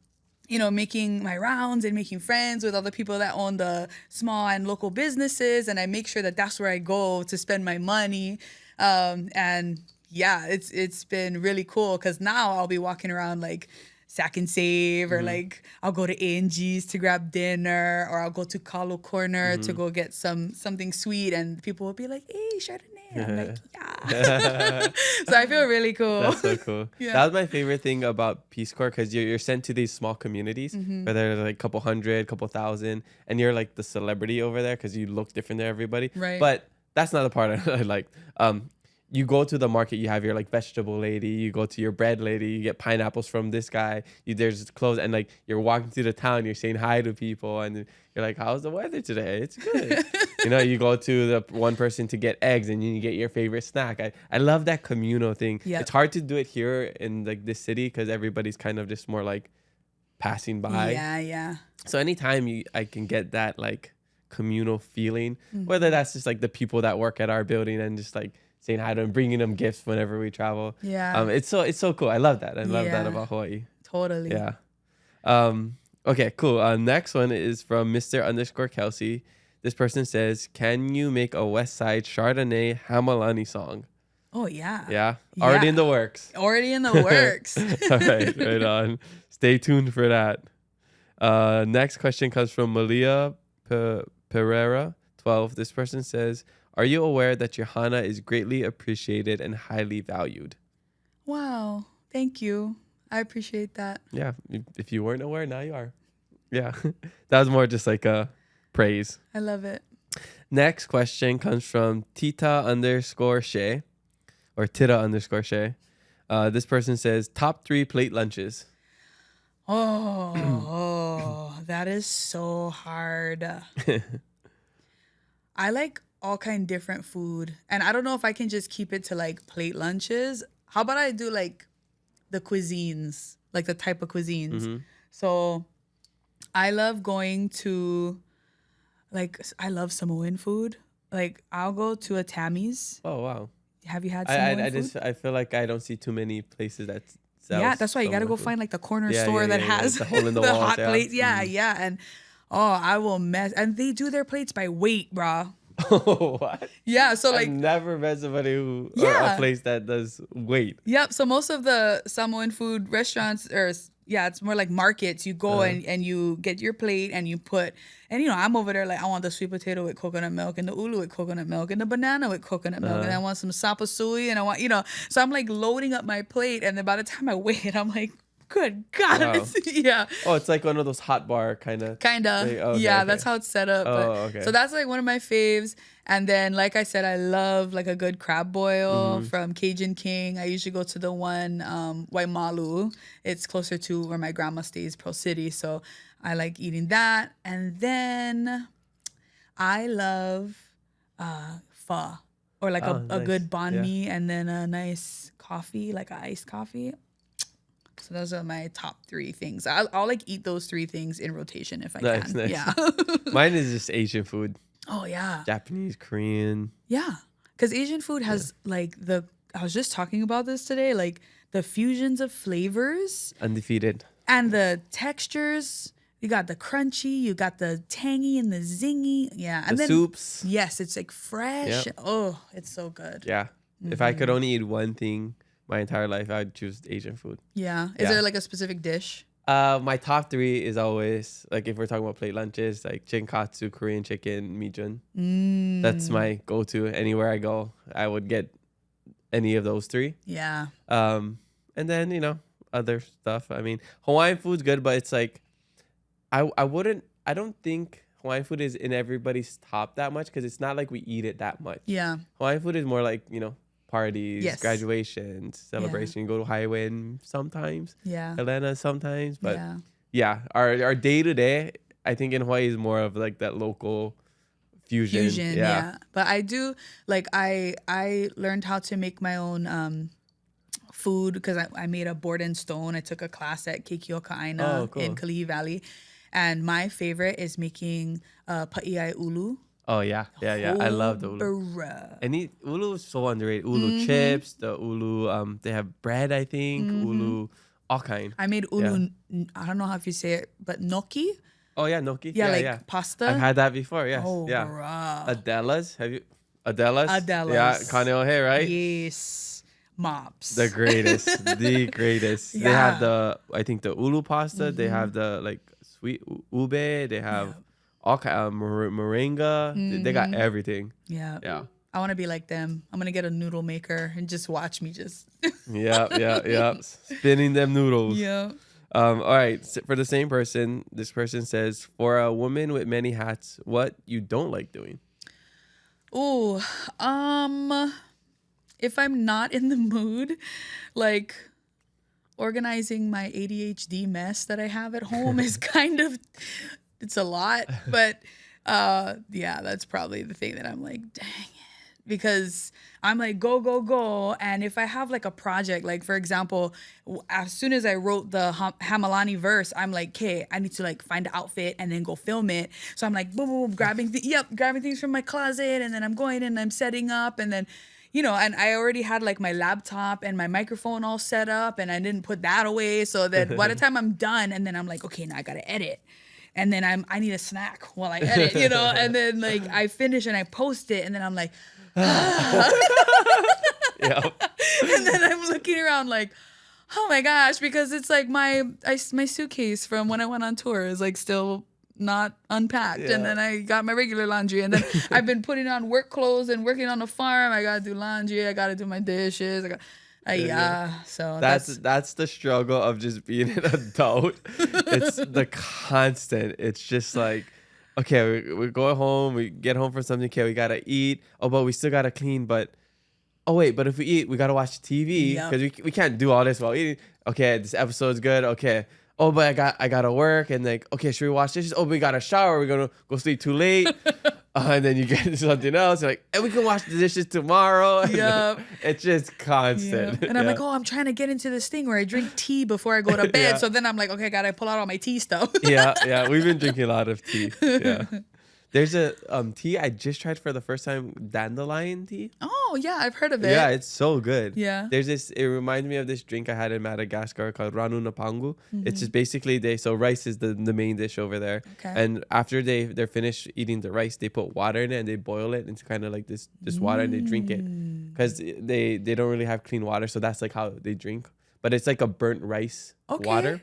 making my rounds and making friends with other people that own the small and local businesses. And I make sure that that's where I go to spend my money. And yeah, it's been really cool because now I'll be walking around like Sack and Save, or like I'll go to Angie's to grab dinner, or I'll go to Kalo Corner to go get something sweet, and people will be like, hey, Chardonnay. I'm like, yeah. So I feel really cool. That's so cool. Yeah. That was my favorite thing about Peace Corps, because you're sent to these small communities where there's like a couple hundred, couple thousand, and you're like the celebrity over there because you look different than everybody. Right. But that's not the part I like. You go to the market, you have your like vegetable lady, you go to your bread lady, you get pineapples from this guy, there's clothes, and like you're walking through the town, you're saying hi to people, and you're like, how's the weather today? It's good. You go to the one person to get eggs, and you get your favorite snack. I love that communal thing. Yep. It's hard to do it here in like this city because everybody's kind of just more like passing by. Yeah. So anytime I can get that like communal feeling, whether that's just like the people that work at our building and just like saying hi to them, bringing them gifts whenever we travel. Yeah. It's so cool. I love that. I love that about Hawaii. Totally. Yeah. Okay, cool. Next one is from Mr._Kelsey. This person says, can you make a West Side Chardonnay Hamalani song? Oh, yeah. Yeah? Already in the works. Already in the works. All right on. Stay tuned for that. Next question comes from Malia Pereira, 12. This person says, are you aware that your hana is greatly appreciated and highly valued? Wow. Thank you. I appreciate that. Yeah. If you weren't aware, now you are. Yeah. That was more just like a praise. I love it. Next question comes from Tita_Shay or Tita_Shay. This person says, top 3 plate lunches. Oh, that is so hard. I like all kind of different food, and I don't know if I can just keep it to like plate lunches. How about I do like the cuisines, like the type of cuisines? So I love going to, like, I love Samoan food. Like, I'll go to a Tammy's. Oh wow. Have you had Samoan food? I feel like I don't see too many places that sells. Yeah, that's why you gotta go food. find like the corner Yeah, store yeah, that yeah, yeah. has The hole in the the walls, hot yeah. plates. Yeah, yeah. And I will mess. And they do their plates by weight, brah. What? Yeah, so I've like, never met somebody who or Yeah. a place that does weight. yep. So most of the Samoan food restaurants it's more like markets. You go and you get your plate and you put, and I'm over there like, I want the sweet potato with coconut milk and the ulu with coconut milk and the banana with coconut milk and I want some sapasui and I want, so I'm like loading up my plate and then by the time I weigh it, I'm like, good God. Wow. Yeah. Oh, it's like one of those hot bar kind of. Kind of. Okay, yeah, okay. that's how it's set up. Oh, but, okay. So that's like one of my faves. And then, like I said, I love like a good crab boil from Cajun King. I usually go to the one, Waimalu. It's closer to where my grandma stays, Pearl City. So I like eating that. And then I love pho or like a nice. good banh mi and then a nice coffee, like an iced coffee. So those are my top 3 things. I'll like eat those 3 things in rotation if I Nice, can. nice. Yeah. Mine is just Asian food. Oh yeah. Japanese, Korean. Yeah. Because Asian food has like I was just talking about this today, like the fusions of flavors Undefeated. and the textures. You got the crunchy, you got the tangy and the zingy. Yeah. And The then soups. yes, it's like fresh. Yep. Oh, it's so good. Yeah. If I could only eat one thing my entire life, I'd choose Asian food. Yeah. Is Yeah. there like a specific dish? My top 3 is always, like if we're talking about plate lunches, like chinkatsu, Korean chicken, mijun. That's my go-to. Anywhere I go, I would get any of those 3. Yeah. And then, other stuff. I mean, Hawaiian food's good, but it's like, I don't think Hawaiian food is in everybody's top that much because it's not like we eat it that much. Yeah. Hawaiian food is more like, parties, Yes. graduations, celebration. You go to Highwind sometimes, Yeah. Helena sometimes, but yeah. yeah, our day to day, I think in Hawaii is more of like that local fusion. Yeah. But I do like I learned how to make my own food because I made a board and stone. I took a class at Keikioka Oh, cool. in Kalihi Valley. And my favorite is making pa'iai ulu. Oh yeah. I love the ulu. Bruh. And ulu is so underrated. Ulu chips, the ulu. They have bread, I think. Ulu, all kind. I made ulu, I don't know how you say it, but gnocchi. Oh yeah, gnocchi. Yeah, like pasta. I've had that before. Yes. Oh, yeah. bruh. Adela's. Have you? Adela's. Adela's. Yeah, Kaneohe, right? Yes. Mops. The greatest. The greatest. They Yeah. have I think the ulu pasta. They have the like sweet ube. They have all kind of moringa. They got everything. Yeah. Yeah. I want to be like them. I'm going to get a noodle maker and just watch me just. Yeah. Spinning them noodles. Yeah. All right. For the same person, this person says, for a woman with many hats, what you don't like doing? Ooh, if I'm not in the mood, like organizing my ADHD mess that I have at home is it's a lot, but yeah, that's probably the thing that I'm like, dang it. Because I'm like, go. And if I have like a project, like for example, as soon as I wrote the Hamalani verse, I'm like, okay, I need to like find an outfit and then go film it. So I'm like, boom, grabbing things from my closet. And then I'm going and I'm setting up. And then, and I already had like my laptop and my microphone all set up and I didn't put that away. So that by the time I'm done and then I'm like, okay, now I got to edit. And then I need a snack while I edit, and then like I finish and I post it and then I'm like, Yep. and then I'm looking around like, oh my gosh, because it's like my suitcase from when I went on tour is like still not unpacked. Yeah. And then I got my regular laundry. And then I've been putting on work clothes and working on the farm. I got to do laundry. I got to do my dishes. So That's the struggle of just being an adult. It's the constant. It's just like, okay, we go home, we get home from something, okay, we gotta eat. Oh, but we still gotta clean. But if we eat, we gotta watch TV because we can't do all this while eating. Okay, this episode's good. Okay. Oh, but I gotta work and like, okay, should we wash dishes? Oh, we gotta shower. We're gonna go sleep too late. And then you get into something else. You're like, and we can wash the dishes tomorrow. Yep. It's just constant. Yeah. And I'm like, I'm trying to get into this thing where I drink tea before I go to bed. Yeah. So then I'm like, okay, gotta pull out all my tea stuff. Yeah. We've been drinking a lot of tea. Yeah. There's a tea I just tried for the first time, dandelion tea. Oh yeah, I've heard of it. Yeah, it's so good. Yeah. There's this. It reminds me of this drink I had in Madagascar called ranu napangu. It's just basically so rice is the main dish over there. Okay. And after they're finished eating the rice, they put water in it and they boil it into kind of like this water and they drink it because they don't really have clean water, so that's like how they drink. But it's like a burnt rice water.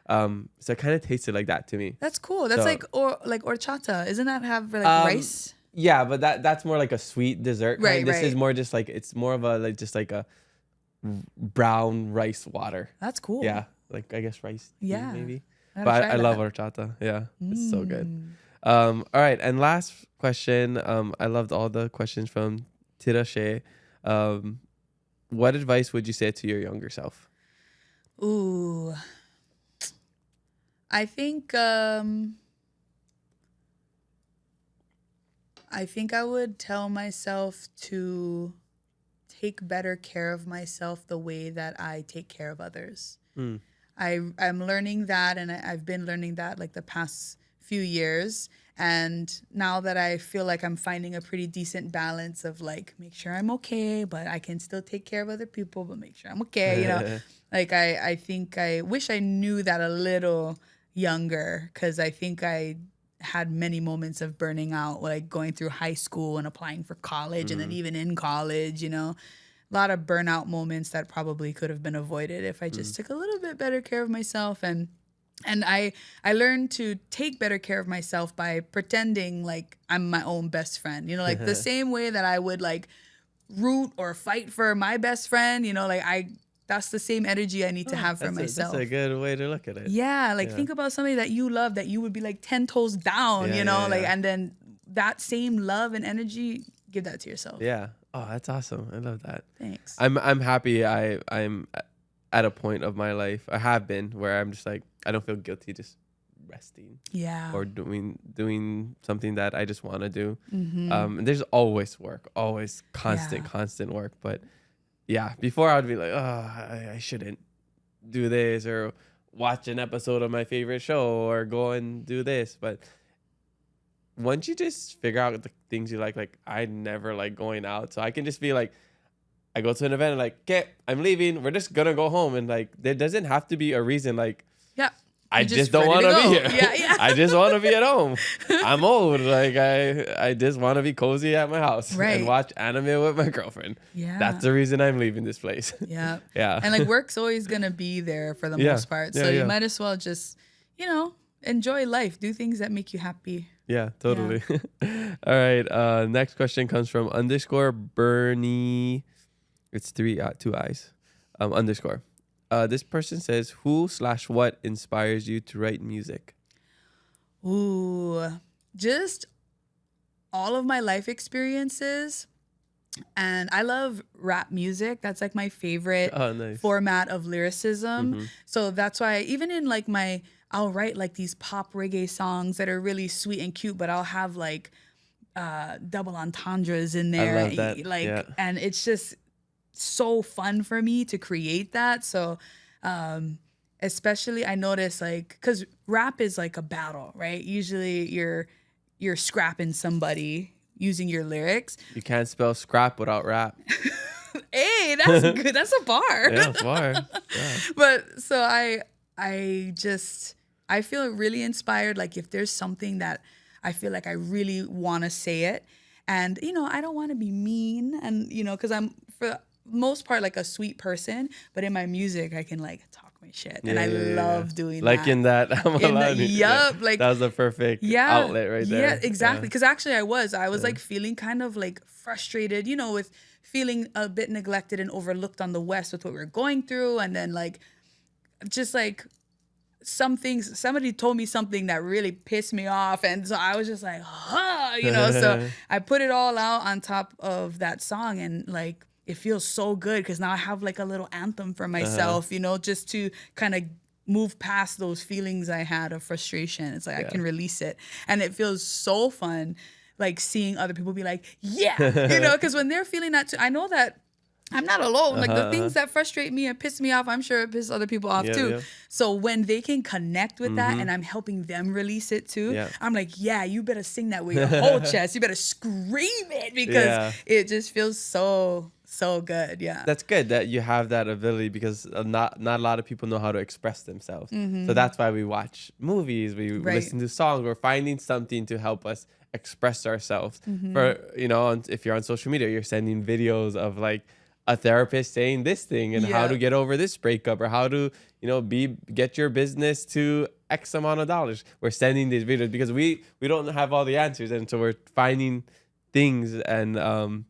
So it kind of tasted like that to me. That's cool. That's So- like horchata. Isn't that have like rice? Yeah, but that's more like a sweet dessert. Kind. Right, This right. is more just like it's more of a like just like a brown rice water. That's cool. Yeah, like I guess rice. tea, Yeah. maybe. Gotta But try I love that. horchata. Yeah, it's so good. All right, and last question. I loved all the questions from Tirashe. What advice would you say to your younger self? Ooh. I think I would tell myself to take better care of myself the way that I take care of others. I'm learning that, and I've been learning that like the past few years. And now that I feel like I'm finding a pretty decent balance of like, make sure I'm okay, but I can still take care of other people, but make sure I'm okay, you know? Like, I think I wish I knew that a little younger, because I think I had many moments of burning out, like going through high school and applying for college, and then even in college, you know? A lot of burnout moments that probably could have been avoided if I just took a little bit better care of myself. And I learned to take better care of myself by pretending like I'm my own best friend. You know, like the same way that I would like root or fight for my best friend, you know, like that's the same energy I need to have for myself. That's a good way to look at it. Yeah, like think about somebody that you love that you would be like 10 toes down, Yeah, you know, yeah, like, yeah. and then that same love and energy, give that to yourself. Yeah. Oh, that's awesome. I love that. Thanks. I'm happy I'm at a point of my life, I have been, where I'm just like, I don't feel guilty just resting Yeah. or doing something that I just want to do. And there's always work, always constant work. But yeah, before I would be like, oh, I shouldn't do this or watch an episode of my favorite show or go and do this. But once you just figure out the things you like I never like going out. So I can just be like, I go to an event and like, okay, I'm leaving. We're just gonna go home. And like, there doesn't have to be a reason. Like, Yeah. I You're just don't ready want to to be go. here. Yeah, yeah. I just want to be at home. I'm old. Like I just want to be cozy at my house Right. and watch anime with my girlfriend. Yeah. That's the reason I'm leaving this place. Yeah. Yeah. And like work's always going to be there for the Yeah. most part. Yeah, So yeah. you might as well just, you know, enjoy life. Do things that make you happy. Yeah, totally. All right. Next question comes from _Bernie. It's 2 eyes. _ This person says, who/what inspires you to write music? Ooh, just all of my life experiences. And I love rap music. That's like my favorite Oh, nice. format of lyricism. So that's why even in like I'll write like these pop reggae songs that are really sweet and cute, but I'll have like double entendres in there. love that. Like, Yeah. and it's just so fun for me to create that. So especially I notice like, because rap is like a battle, right? Usually you're scrapping somebody using your lyrics. You can't spell scrap without rap. Hey, that's good. That's a bar. Yeah, it's bar. Yeah. But so I feel really inspired. Like if there's something that I feel like I really want to say it, and you know, I don't want to be mean, and you know, because I'm for the most part like a sweet person, but in my music I can like talk my shit, and I love doing like that. in that. I'm In the- allowed to- yup, like- that was the perfect outlet right there. Yeah, exactly. Because actually I was like feeling kind of like frustrated, you know, with feeling a bit neglected and overlooked on the West with what we were going through. And then like, just like somebody told me something that really pissed me off. And so I was just like, you know, so I put it all out on top of that song, and like, it feels so good because now I have like a little anthem for myself, you know, just to kind of move past those feelings I had of frustration. It's like I can release it, and it feels so fun, like seeing other people be like, yeah, you know, because when they're feeling that too, I know that I'm not alone. Like the things that frustrate me and piss me off, I'm sure it pisses other people off too. Yeah. So when they can connect with that and I'm helping them release it too, I'm like, yeah, you better sing that with your whole chest. You better scream it because it just feels so good. Yeah. That's good that you have that ability because not a lot of people know how to express themselves. So that's why we watch movies, we listen to songs, we're finding something to help us express ourselves. For, you know, if you're on social media, you're sending videos of like a therapist saying this thing and how to get over this breakup or how to, you know, get your business to X amount of dollars. We're sending these videos because we don't have all the answers, and so we're finding things and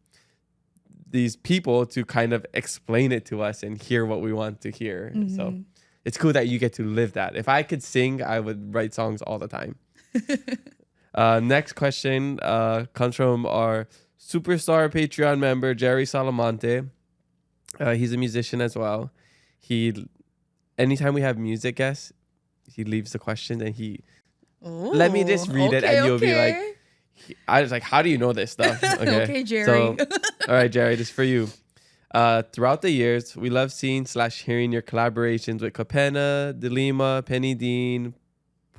these people to kind of explain it to us and hear what we want to hear. So it's cool that you get to live that. If I could sing, I would write songs all the time. Next question comes from our superstar Patreon member, Jerry Salamonte. He's a musician as well. Anytime we have music guests, he leaves the question and let me just read it and you'll be like, I was like, how do you know this stuff? Okay, Jerry. So, all right, Jerry, this is for you. Throughout the years, we love seeing / hearing your collaborations with Kapena, Delima, Peni Dean,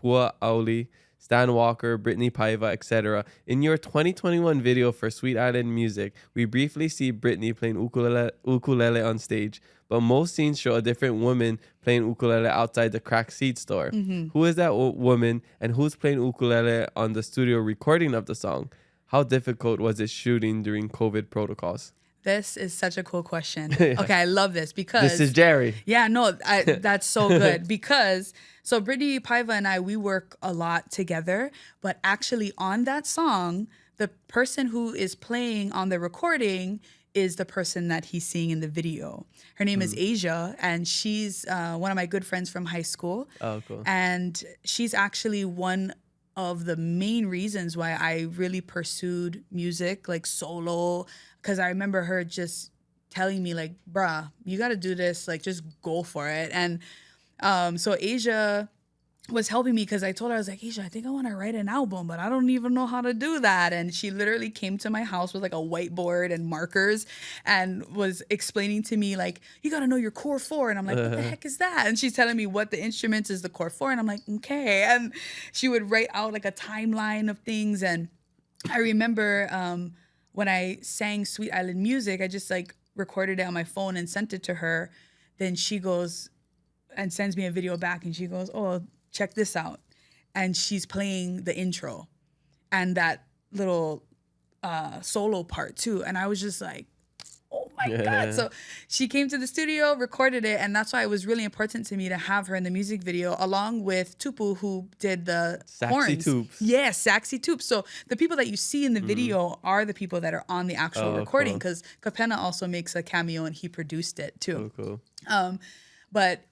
Pua Auli, Stan Walker, Brittany Paiva, etc. In your 2021 video for Sweet Island Music, we briefly see Brittany playing ukulele on stage, but most scenes show a different woman playing ukulele outside the cracked seed store. Who is that woman and who's playing ukulele on the studio recording of the song? How difficult was it shooting during COVID protocols? This is such a cool question. Okay, I love this because this is Jerry. Yeah, no, that's so good because so Brittany Paiva and I, we work a lot together, but actually on that song, the person who is playing on the recording is the person that he's seeing in the video. Her name is Asia, and she's one of my good friends from high school. Oh, cool. And she's actually one of the main reasons why I really pursued music, like solo, because I remember her just telling me like, bruh, you got to do this, like just go for it. And so Asia was helping me because I told her, I was like, Asia, I think I want to write an album, but I don't even know how to do that. And she literally came to my house with like a whiteboard and markers and was explaining to me like, you got to know your core 4. And I'm like, what the heck is that? And she's telling me what the instruments is the core 4. And I'm like, okay. And she would write out like a timeline of things. And I remember when I sang Sweet Island Music, I just like recorded it on my phone and sent it to her. Then she goes and sends me a video back and she goes, oh, check this out. And she's playing the intro and that little solo part too. And I was just like, oh my God. So she came to the studio, recorded it. And that's why it was really important to me to have her in the music video along with Tupu, who did the horns. Toops. Yes, Saxy Toops. So the people that you see in the video are the people that are on the actual recording because Kapena also makes a cameo and he produced it too. Oh, cool. But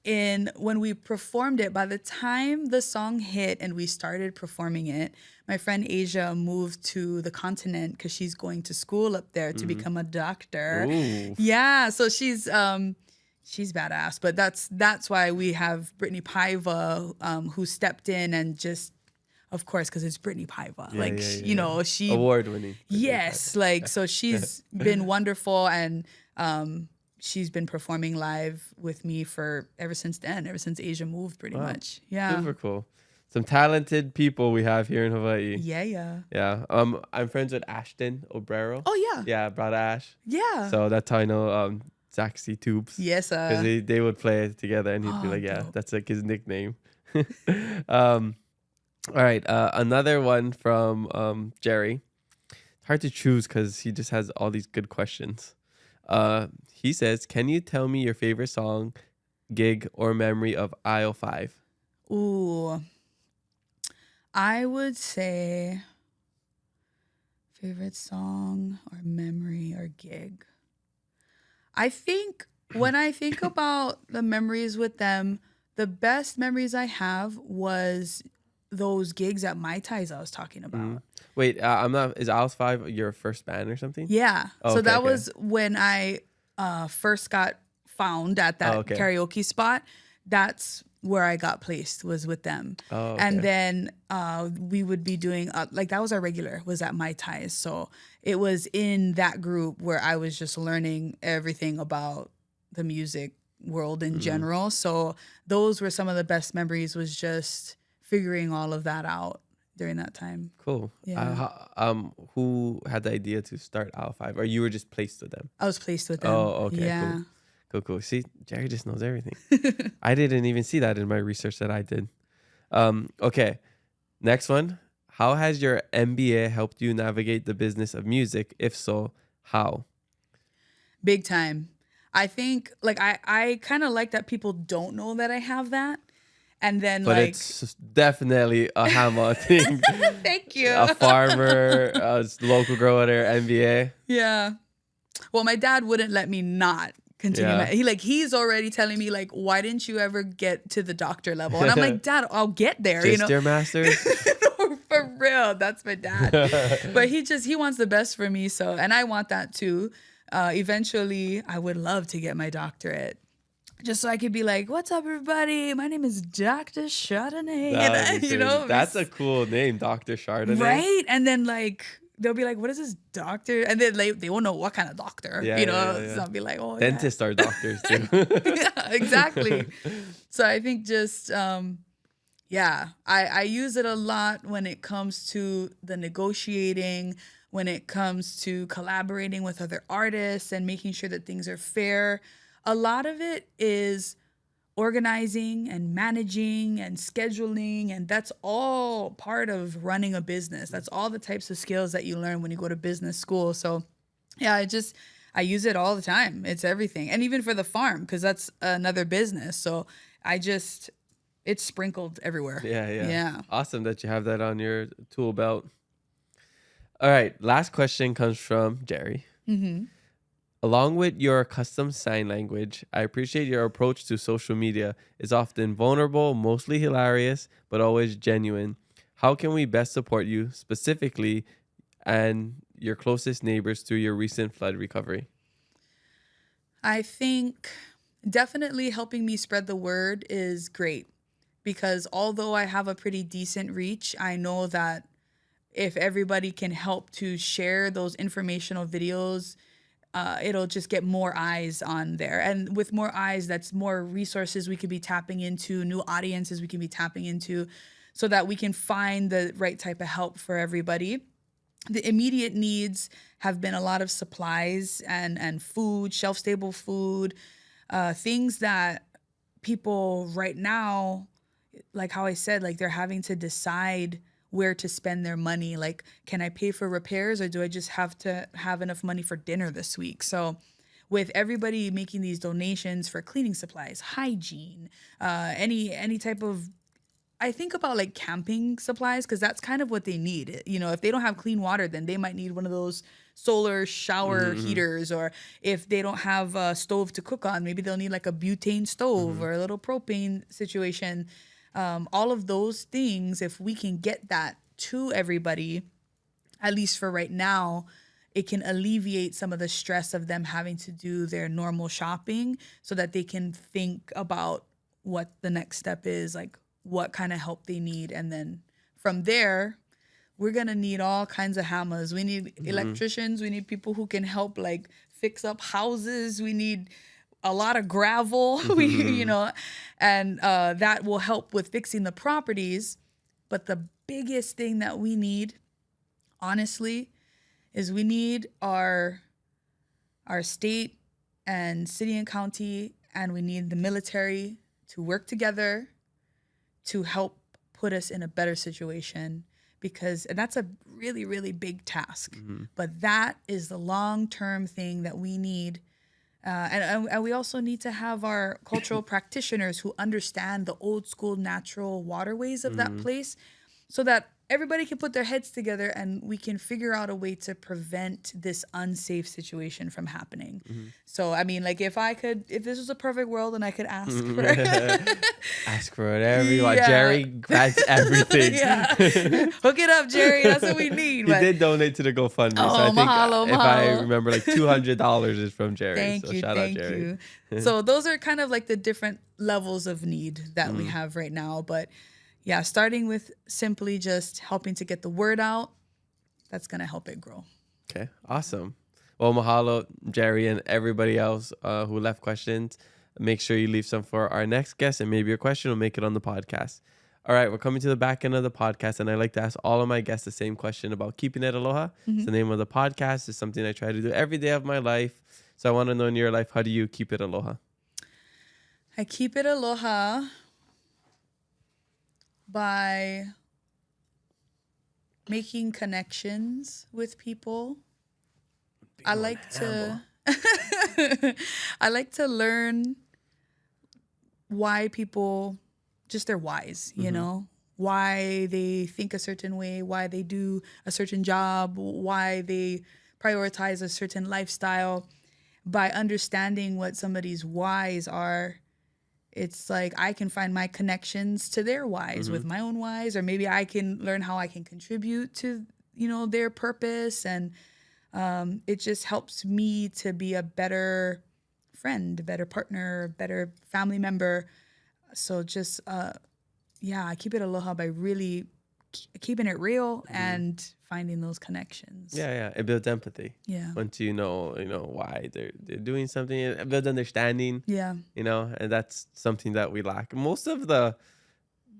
when we performed it, by the time the song hit and we started performing it, my friend Asia moved to the continent because she's going to school up there to become a doctor. Ooh. Yeah, so she's badass. But that's why we have Brittany Paiva who stepped in and just, of course, because it's Brittany Paiva. You know, she award-winning. Yes, like so she's been wonderful and she's been performing live with me ever since Asia moved pretty much. Yeah. Super cool. Some talented people we have here in Hawaii. Yeah. I'm friends with Ashton Obrero. Oh, yeah. Yeah, brother Ash. Yeah. So that's how I know Saxy Tubes. Yes, because they would play it together and he'd be like, yeah, dope. that's like his nickname. All right. Another one from Jerry. It's hard to choose because he just has all these good questions. He says, can you tell me your favorite song, gig, or memory of aisle 5? Ooh. I would say favorite song or memory or gig. I think when I think about the memories with them, the best memories I have was those gigs at Mai Tais I was talking about. Wait, is Aisle 5 your first band or something? Yeah. Oh, so okay, that was when I first got found at that karaoke spot. That's where I got placed was with them. Oh, okay. And then we would be doing, like that was our regular, was at Mai Tais. So it was in that group where I was just learning everything about the music world in general. So those were some of the best memories, was just figuring all of that out during that time. Cool. Yeah. Who had the idea to start Owl 5? Or you were just placed with them? I was placed with them. Oh, okay. Yeah. Cool. See, Jerry just knows everything. I didn't even see that in my research that I did. Okay. Next one. How has your MBA helped you navigate the business of music? If so, how? Big time. I think like I kind of like that people don't know that I have that. And then But like it's definitely a Hama thing. thank you. A farmer, a local girl with her MBA. Yeah. Well, my dad wouldn't let me not continue. Yeah. He's already telling me like, why didn't you ever get to the doctor level? And I'm like, Dad, I'll get there. Just your master's? No, for real, that's my dad. But he wants the best for me. So, and I want that too. Eventually, I would love to get my doctorate, just so I could be like, "What's up, everybody? My name is Dr. Chardonnay." That would be And, crazy. That's a cool name, Dr. Chardonnay. right? And then like they'll be like, "What is this doctor?" And then they won't know what kind of doctor, Yeah, yeah. So I'll be like, "Oh, Dentists are doctors too. yeah, exactly." So I think just I use it a lot when it comes to the negotiating, when it comes to collaborating with other artists and making sure that things are fair. A lot of it is organizing and managing and scheduling, and that's all part of running a business. That's all the types of skills that you learn when you go to business school. So yeah, I use it all the time. It's everything. And even for the farm, because that's another business. So it's sprinkled everywhere. Yeah. Awesome that you have that on your tool belt. All right. Last question comes from Jerry. Mm-hmm. Along with your custom sign language, I appreciate your approach to social media. It's often vulnerable, mostly hilarious, but always genuine. How can we best support you specifically and your closest neighbors through your recent flood recovery? I think definitely helping me spread the word is great, because although I have a pretty decent reach, I know that if everybody can help to share those informational videos, it'll just get more eyes on there. And with more eyes, that's more resources we could be tapping into, new audiences we can be tapping into, so that we can find the right type of help for everybody. The immediate needs have been a lot of supplies and food, shelf-stable food, things that people right now, like how I said, like they're having to decide where to spend their money. Like, can I pay for repairs, or do I just have to have enough money for dinner this week? So with everybody making these donations for cleaning supplies, hygiene, any type of, I think about like camping supplies, because that's kind of what they need. You know, if they don't have clean water, then they might need one of those solar shower heaters, or if they don't have a stove to cook on, maybe they'll need like a butane stove or a little propane situation. All of those things, if we can get that to everybody, at least for right now, it can alleviate some of the stress of them having to do their normal shopping, so that they can think about what the next step is, like what kind of help they need. And then from there, we're going to need all kinds of hammers. We need electricians. We need people who can help like fix up houses. We need a lot of gravel, and that will help with fixing the properties. But the biggest thing that we need, honestly, is we need our state and city and county, and we need the military to work together to help put us in a better situation, and that's a really, really big task. But that is the long-term thing that we need. And we also need to have our cultural practitioners who understand the old school natural waterways of that place, so that everybody can put their heads together and we can figure out a way to prevent this unsafe situation from happening. So, I mean, like if this was a perfect world and I could ask for Ask for whatever you want. Yeah. Jerry grants everything. yeah. Hook it up, Jerry. That's what we need. He did donate to the GoFundMe. So I think mahalo, if I mahalo. remember, like $200 is from Jerry. Thank so you, shout thank out Jerry. you. So those are kind of like the different levels of need that we have right now. But yeah, starting with simply just helping to get the word out, that's going to help it grow. Okay, awesome. Well, mahalo, Jerry, and everybody else who left questions. Make sure you leave some for our next guest, and maybe your question will make it on the podcast. All right, we're coming to the back end of the podcast, and I like to ask all of my guests the same question about keeping it aloha. It's the name of the podcast. It's something I try to do every day of my life. So I want to know in your life, how do you keep it aloha? I keep it aloha by making connections with people. I like to learn why people, just their whys, you know, why they think a certain way, why they do a certain job, why they prioritize a certain lifestyle. By understanding what somebody's whys are, it's like I can find my connections to their whys with my own whys, or maybe I can learn how I can contribute to, you know, their purpose. And it just helps me to be a better friend, a better partner, a better family member. So just, I keep it aloha by really keeping it real and finding those connections. Yeah, it builds empathy. Yeah. Once you know why they're doing something, it builds understanding. Yeah. You know, and that's something that we lack. Most of the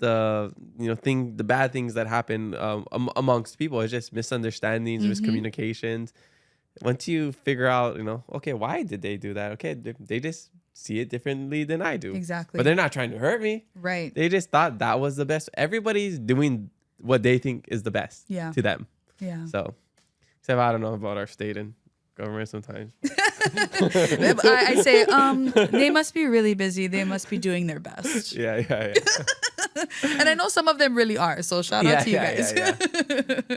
bad things that happen amongst people is just misunderstandings, miscommunications. Once you figure out, okay, why did they do that? Okay, they just see it differently than I do. Exactly. But they're not trying to hurt me. Right. They just thought that was the best. Everybody's doing what they think is the best to them. Yeah. So, except I don't know about our state and government sometimes. I say, they must be really busy. They must be doing their best. Yeah. And I know some of them really are. So shout out to you guys. Yeah.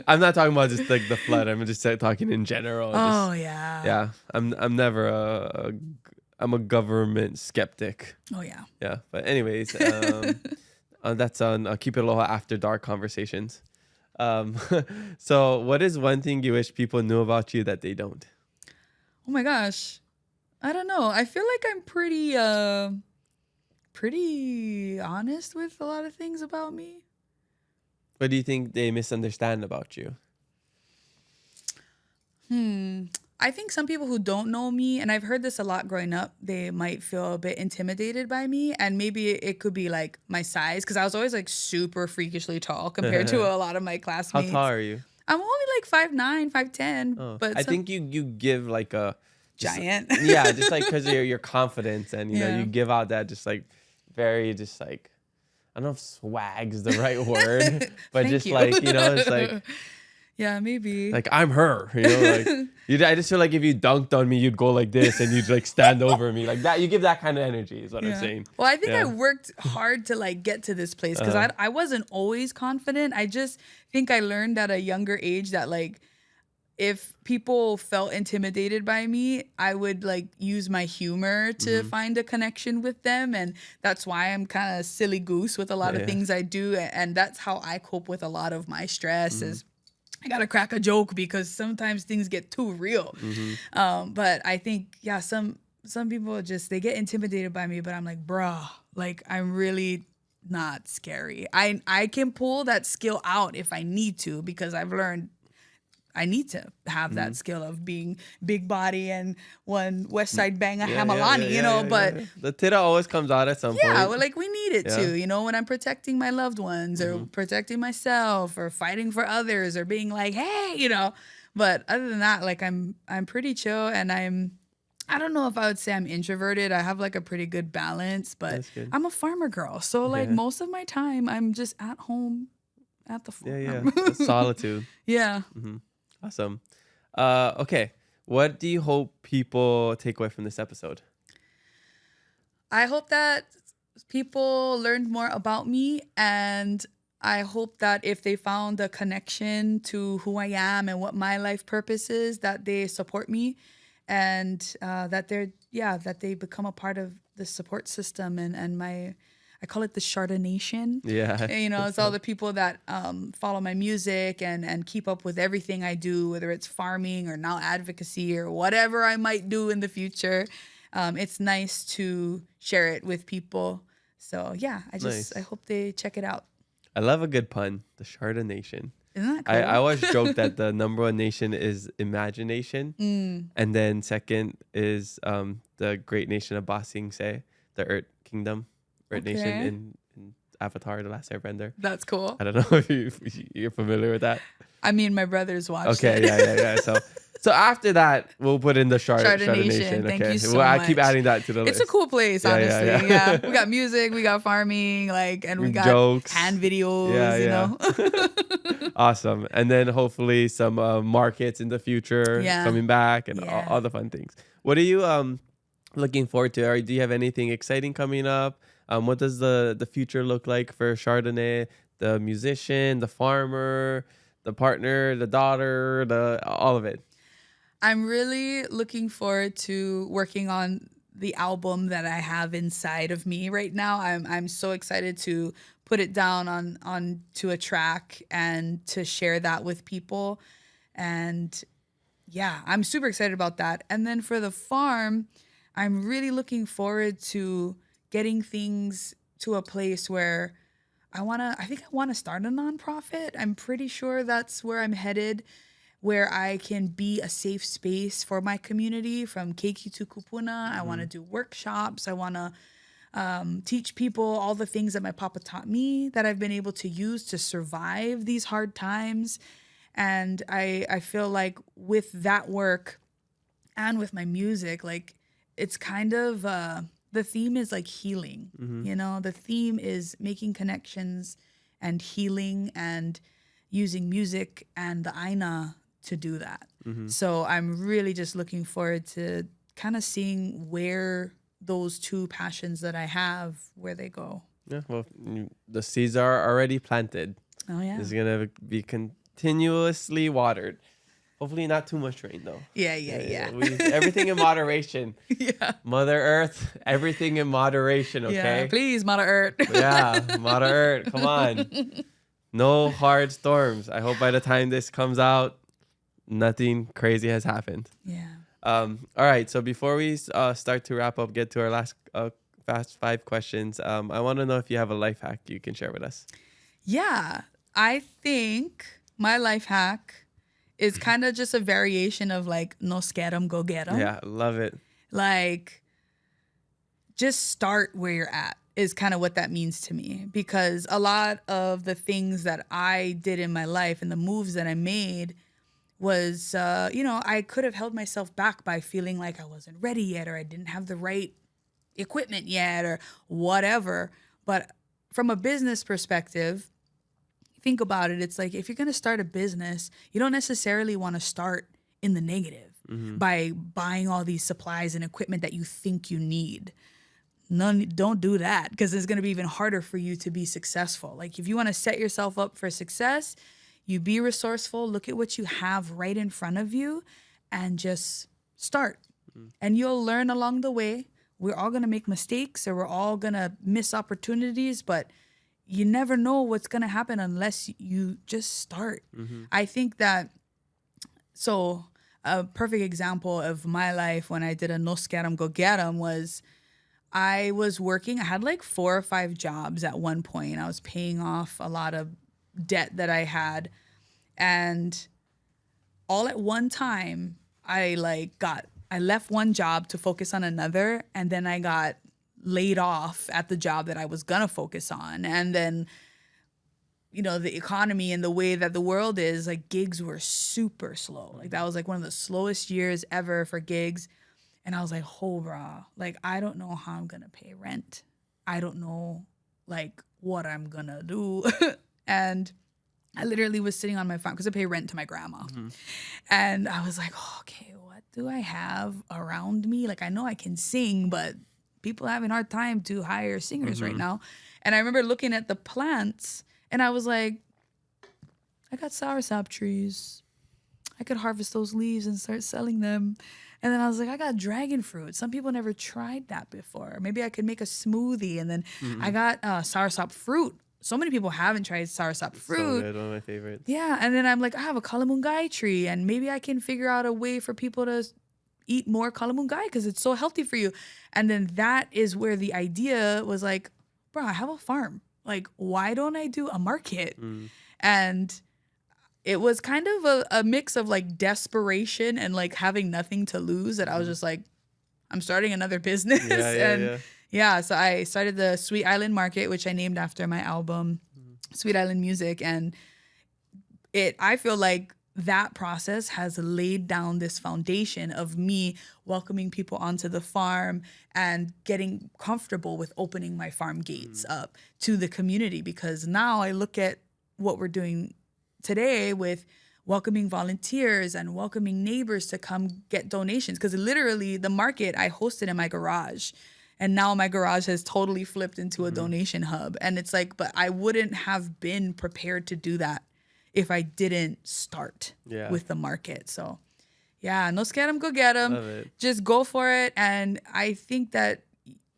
I'm not talking about just like the flood. I'm just talking in general. Yeah. I'm never I'm a government skeptic. Oh yeah. Yeah. But anyways, that's on Keep It Aloha After Dark Conversations. So what is one thing you wish people knew about you that they don't? Oh my gosh. I don't know. I feel like I'm pretty honest with a lot of things about me. What do you think they misunderstand about you? I think some people who don't know me, and I've heard this a lot growing up, they might feel a bit intimidated by me. And maybe it could be like my size, because I was always like super freakishly tall compared to a lot of my classmates. How tall are you? I'm only like 5'9", 5'10". Oh, But I think you give like a giant. Yeah, just like because of your confidence, and you know you give out that just like very just like, I don't know if swag's the right word, but just you. like, it's like, yeah, maybe. like I'm her, like I just feel like if you dunked on me, you'd go like this and you'd like stand over me like that. You give that kind of energy is what I'm saying. Well, I think I worked hard to like get to this place because I wasn't always confident. I just think I learned at a younger age that like, if people felt intimidated by me, I would like use my humor to find a connection with them. And that's why I'm kind of silly goose with a lot of things I do. And that's how I cope with a lot of my stress is I got to crack a joke because sometimes things get too real. But I think, some people just, they get intimidated by me, but I'm like, bruh, like I'm really not scary. I can pull that skill out if I need to, because I've learned I need to have that skill of being big body and one West Side Banga Hamalani, but the tita always comes out at some point. Yeah, well, like we need it too, when I'm protecting my loved ones or protecting myself or fighting for others or being like, hey, But other than that, like I'm pretty chill, and I don't know if I would say I'm introverted. I have like a pretty good balance, but I'm a farmer girl. So like most of my time I'm just at home at the farm. Solitude. Yeah. Awesome. Okay. What do you hope people take away from this episode? I hope that people learned more about me, and I hope that if they found a connection to who I am and what my life purpose is, that they support me, and that they become a part of the support system and my, I call it the Chardonnay Nation. Yeah. You know, it's all the people that follow my music and keep up with everything I do, whether it's farming or now advocacy or whatever I might do in the future. It's nice to share it with people. So yeah, I hope they check it out. I love a good pun, the Chardonnay Nation. Isn't that cool? I always joke that the number one nation is imagination. And then second is the great nation of Ba Sing Se, the Earth Kingdom, Earth Nation in Avatar, The Last Airbender. That's cool. I don't know if you're familiar with that. I mean, my brothers watched Okay, it. yeah. So after that, we'll put in the Chardonnay Nation. Nation. Thank okay. you so I much. keep adding that to the list. It's a cool place, honestly. Yeah. We got music, we got farming, and we got jokes, hand videos, you know. Awesome. And then hopefully some markets in the future coming back and all the fun things. What are you looking forward to? Or do you have anything exciting coming up? What does the future look like for Chardonnay, the musician, the farmer, the partner, the daughter, all of it? I'm really looking forward to working on the album that I have inside of me right now. I'm so excited to put it down on to a track and to share that with people. And yeah, I'm super excited about that. And then for the farm, I'm really looking forward to getting things to a place where I think I want to start a nonprofit. I'm pretty sure that's where I'm headed, where I can be a safe space for my community from keiki to kupuna. I want to do workshops. I want to teach people all the things that my papa taught me that I've been able to use to survive these hard times. And I feel like with that work and with my music, it's kind of, the theme is healing, you know, the theme is making connections and healing and using music and the aina to do that. So I'm really just looking forward to kind of seeing where those two passions that I have, where they go. Yeah, well, the seeds are already planted. Oh, yeah. It's going to be continuously watered. Hopefully not too much rain, though. Yeah. Everything in moderation. Yeah. Mother Earth, everything in moderation, okay? Yeah, please, Mother Earth. Yeah, Mother Earth, come on. No hard storms. I hope by the time this comes out, nothing crazy has happened. Yeah. All right, so before we start to wrap up, get to our last fast 5 questions, I want to know if you have a life hack you can share with us. Yeah, I think my life hack is kind of just a variation of no scare 'em, go get 'em. Yeah, love it. Just start where you're at is kind of what that means to me, because a lot of the things that I did in my life and the moves that I made was, I could have held myself back by feeling like I wasn't ready yet, or I didn't have the right equipment yet, or whatever. But from a business perspective, think about it. It's if you're going to start a business, you don't necessarily want to start in the negative by buying all these supplies and equipment that you think you need. Don't do that, because it's going to be even harder for you to be successful. If you want to set yourself up for success, you be resourceful, look at what you have right in front of you, and just start. And you'll learn along the way. We're all going to make mistakes, or we're all going to miss opportunities, but you never know what's going to happen unless you just start. I think that, so a perfect example of my life when I did a no scare 'em, go get 'em was I was working. I had 4 or 5 jobs at one point. I was paying off a lot of debt that I had. And all at one time, I left one job to focus on another. And then I got laid off at the job that I was going to focus on. And then, the economy and the way that the world is, gigs were super slow. That was one of the slowest years ever for gigs. And I was like, oh, brah, I don't know how I'm going to pay rent. I don't know, what I'm going to do. And I literally was sitting on my phone because I pay rent to my grandma. And I was like, oh, okay, what do I have around me? I know I can sing, but people are having a hard time to hire singers right now. And I remember looking at the plants And I was like, I got soursop trees. I could harvest those leaves and start selling them. And then I was like, I got dragon fruit. Some people never tried that before. Maybe I could make a smoothie. And then I got soursop fruit. So many people haven't tried soursop fruit. So good, one of my favorites. Yeah, and then I'm like, I have a kalamungai tree, and maybe I can figure out a way for people to eat more kalamungai because it's so healthy for you. And then that is where the idea was like, bro, I have a farm. Like, why don't I do a market? And it was kind of a mix of like desperation and like having nothing to lose that I was just like, I'm starting another business. So I started the Sweet Island Market, which I named after my album, Sweet Island Music. And I feel like that process has laid down this foundation of me welcoming people onto the farm and getting comfortable with opening my farm gates up to the community. Because now I look at what we're doing today with welcoming volunteers and welcoming neighbors to come get donations. Because literally the market I hosted in my garage. And now my garage has totally flipped into a donation hub. And it's like, but I wouldn't have been prepared to do that if I didn't start with the market. So yeah, no scare 'em, go get 'em. Just go for it. And I think that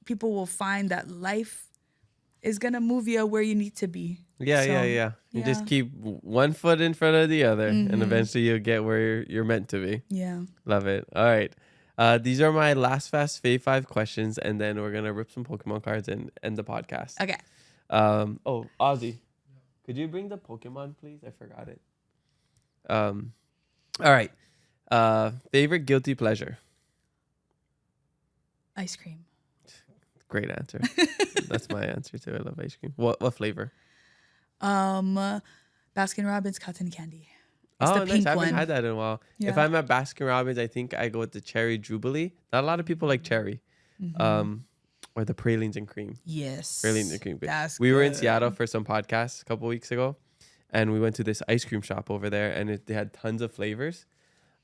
people will find that life is going to move you where you need to be. You just keep one foot in front of the other and eventually you'll get where you're meant to be. Yeah. Love it. All right. These are my last fast fave 5 questions, and then we're gonna rip some Pokemon cards and end the podcast. Okay. Ozzy, could you bring the Pokemon, please? I forgot it. All right. Favorite guilty pleasure? Ice cream. Great answer. That's my answer too. I love ice cream. What flavor? Baskin Robbins cotton candy. It's the Nice. pink I haven't one. had that in a while. Yeah. If I'm at Baskin Robbins, I think I go with the cherry jubilee. Not a lot of people like cherry. Or the pralines and cream. Yes. Pralines and cream. That's We were in good. Seattle for some podcasts a couple weeks ago, and we went to this ice cream shop over there, and they had tons of flavors.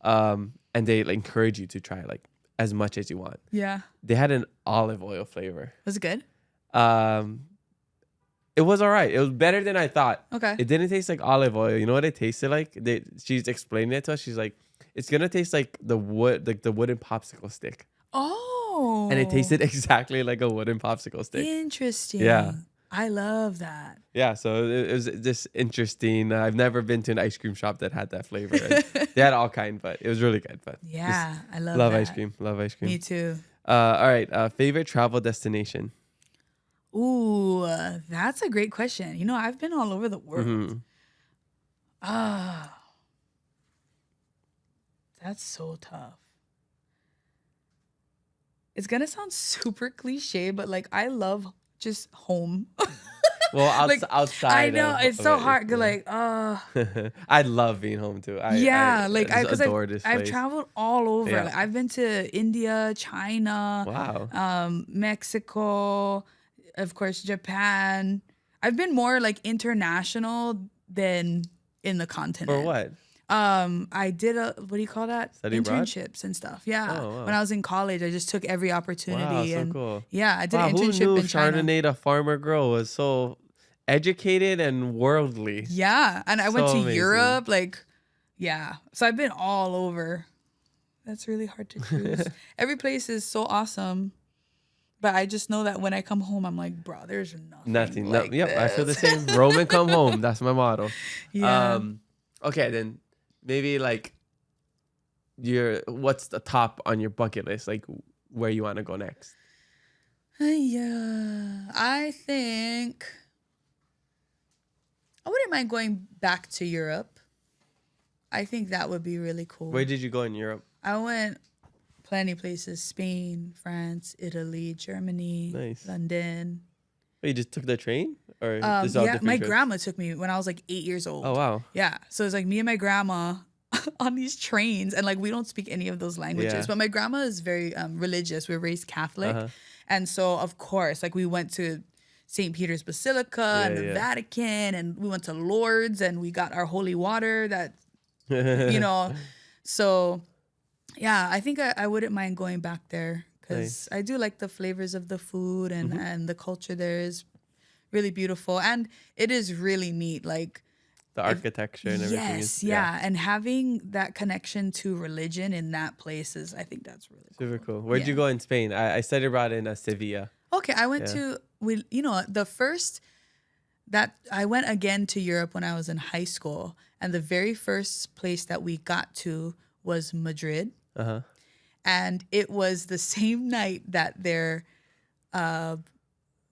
And they like, encourage you to try like as much as you want. Yeah. They had an olive oil flavor. Was it good? It was all right. It was better than I thought. Okay. It didn't taste like olive oil. You know what it tasted like? She's explaining it to us. She's like, it's gonna taste like the wooden popsicle stick. Oh. And it tasted exactly like a wooden popsicle stick. Interesting. Yeah. I love that. Yeah, so it was just interesting. I've never been to an ice cream shop that had that flavor. They had all kind, but it was really good. But Yeah, I love love that. ice cream. Love ice cream. Me too. All right. Favorite travel destination? Ooh, that's a great question. You know, I've been all over the world. That's so tough. It's gonna sound super cliche, but like I love just home. Well, Like, outside. I know it's so hard. 'Cause, like, I love being home too. I because adore this I've place. traveled all over. Yeah. Like, I've been to India, China, Wow. Mexico, of course, Japan. I've been more like international than in the continent. For what? I did what do you call that? Study abroad? Internships and stuff. Yeah. Oh, wow. When I was in college, I just took every opportunity. Wow, so and cool. yeah, I did Wow, an who internship knew in China. Chardonnay, the farmer girl, was so educated and worldly? Yeah, and I went So to amazing. Europe. Like, yeah. So I've been all over. That's really hard to choose. Every place is so awesome. But I just know that when I come home, I'm like, bro, there's nothing. Like Yep, I feel the this. same. Roam and come home. That's my motto. Yeah. Okay, then maybe like what's the top on your bucket list? Like where you want to go next? Yeah. I think I wouldn't mind going back to Europe. I think that would be really cool. Where did you go in Europe? I went plenty places: Spain, France, Italy, Germany, Nice. London. Oh, you just took the train, or this is all Yeah, different my trips? grandma took me when I was like 8 years old. Oh wow. Yeah, so it's like me and my grandma on these trains, and like we don't speak any of those languages. Yeah. But my grandma is very religious. We're raised Catholic, Uh-huh. and so of course, like we went to St. Peter's Basilica and the yeah. Vatican, and we went to Lourdes, and we got our holy water. That you know, so yeah, I think I wouldn't mind going back there because Nice. I do like the flavors of the food and the culture there is really beautiful. And it is really neat. Like, The architecture and everything. yes, yeah. And having that connection to religion in that place is, I think that's really cool. Super cool. Where'd you go in Spain? I studied abroad in Sevilla. Okay, I went to, the first that I went again to Europe when I was in high school. And the very first place that we got to was Madrid. And it was the same night that their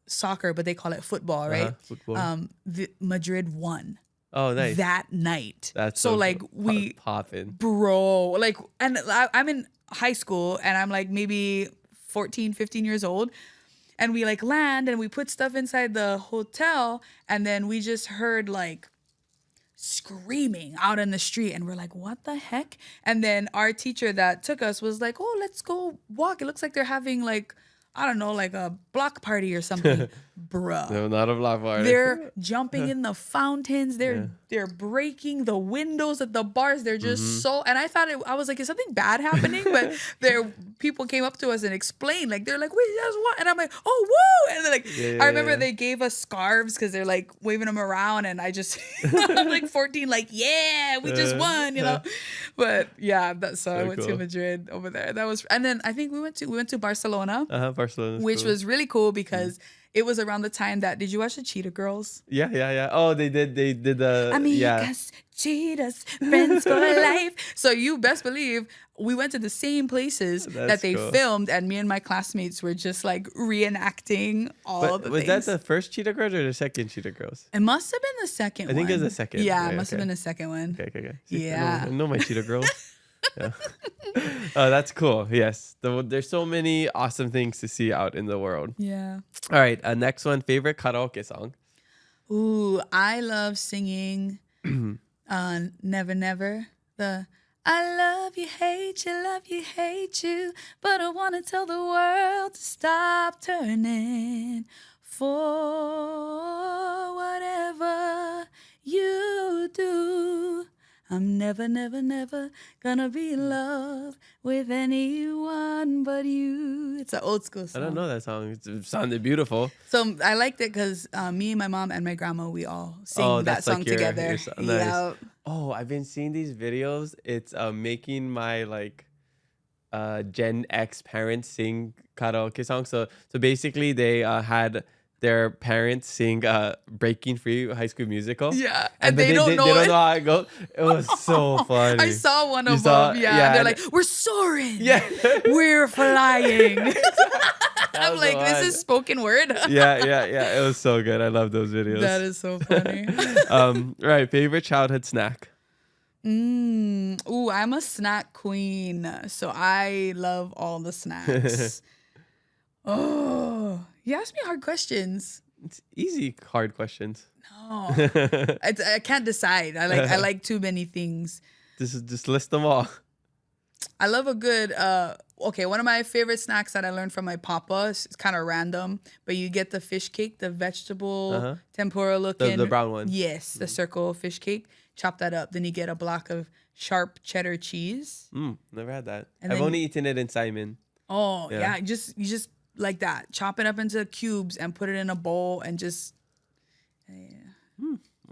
soccer, but they call it football, right? Football. Madrid won. Oh, nice. That night. That's so like we popping. Bro, like, and I'm in high school and I'm like maybe 14, 15 years old. And we like land and we put stuff inside the hotel. And then we just heard like screaming out in the street. And we're like, what the heck? And then our teacher that took us was like, oh, let's go walk. It looks like they're having like, I don't know, like a block party or something. Bruh. No, not a block party. They're jumping in the fountains. They're breaking the windows at the bars. They're just so. And I thought I was like, is something bad happening? But people came up to us and explained, like, they're like, we just won. And I'm like, oh, woo! And they're like, I remember they gave us scarves because they're like waving them around, and I just I'm like 14, like, yeah, we just won, you know. But yeah, so I went to Madrid over there. That was, and then I think we went to Barcelona. Barcelona, which was really cool because it was around the time that, did you watch the Cheetah Girls? Yeah. Oh, they did the Amigas, cheetahs, friends for life. So you best believe we went to the same places that they filmed, and me and my classmates were just like reenacting all the things. Was that the first Cheetah Girls or the second Cheetah Girls? It must have been the second one. I think it was the second. Yeah, it must have been the second one. Okay. Yeah. I know my Cheetah Girls. Yeah. Oh, that's cool. Yes. There's so many awesome things to see out in the world. Yeah. All right. Next one, favorite karaoke song. Ooh, I love singing Never Never. The I love you, hate you, but I want to tell the world to stop turning for whatever you do. I'm never, never, never gonna be in love with anyone but you. It's an old school song. I don't know that song. It sounded beautiful. So I liked it because me and my mom and my grandma, we all sing that song together. Nice. Yeah. Oh, I've been seeing these videos. It's making my like Gen X parents sing karaoke songs. So basically they had their parents sing Breaking Free, High School Musical. Yeah. And they don't know how it goes. It was so funny. I saw one of them. Yeah. They're like, we're soaring. Yeah. We're flying. I'm like, so this is spoken word. Yeah. It was so good. I love those videos. That is so funny. Right. Favorite childhood snack? Ooh, I'm a snack queen. So I love all the snacks. Oh, you ask me hard questions. It's easy, hard questions. No, I can't decide. I like too many things. Just list them all. I love a good. Okay, one of my favorite snacks that I learned from my papa. It's kind of random, but you get the fish cake, the vegetable tempura looking, the brown one. Yes, the circle fish cake. Chop that up, then you get a block of sharp cheddar cheese. Never had that. And I've only eaten it in Simon. Oh yeah, you just like that. Chop it up into cubes and put it in a bowl and just.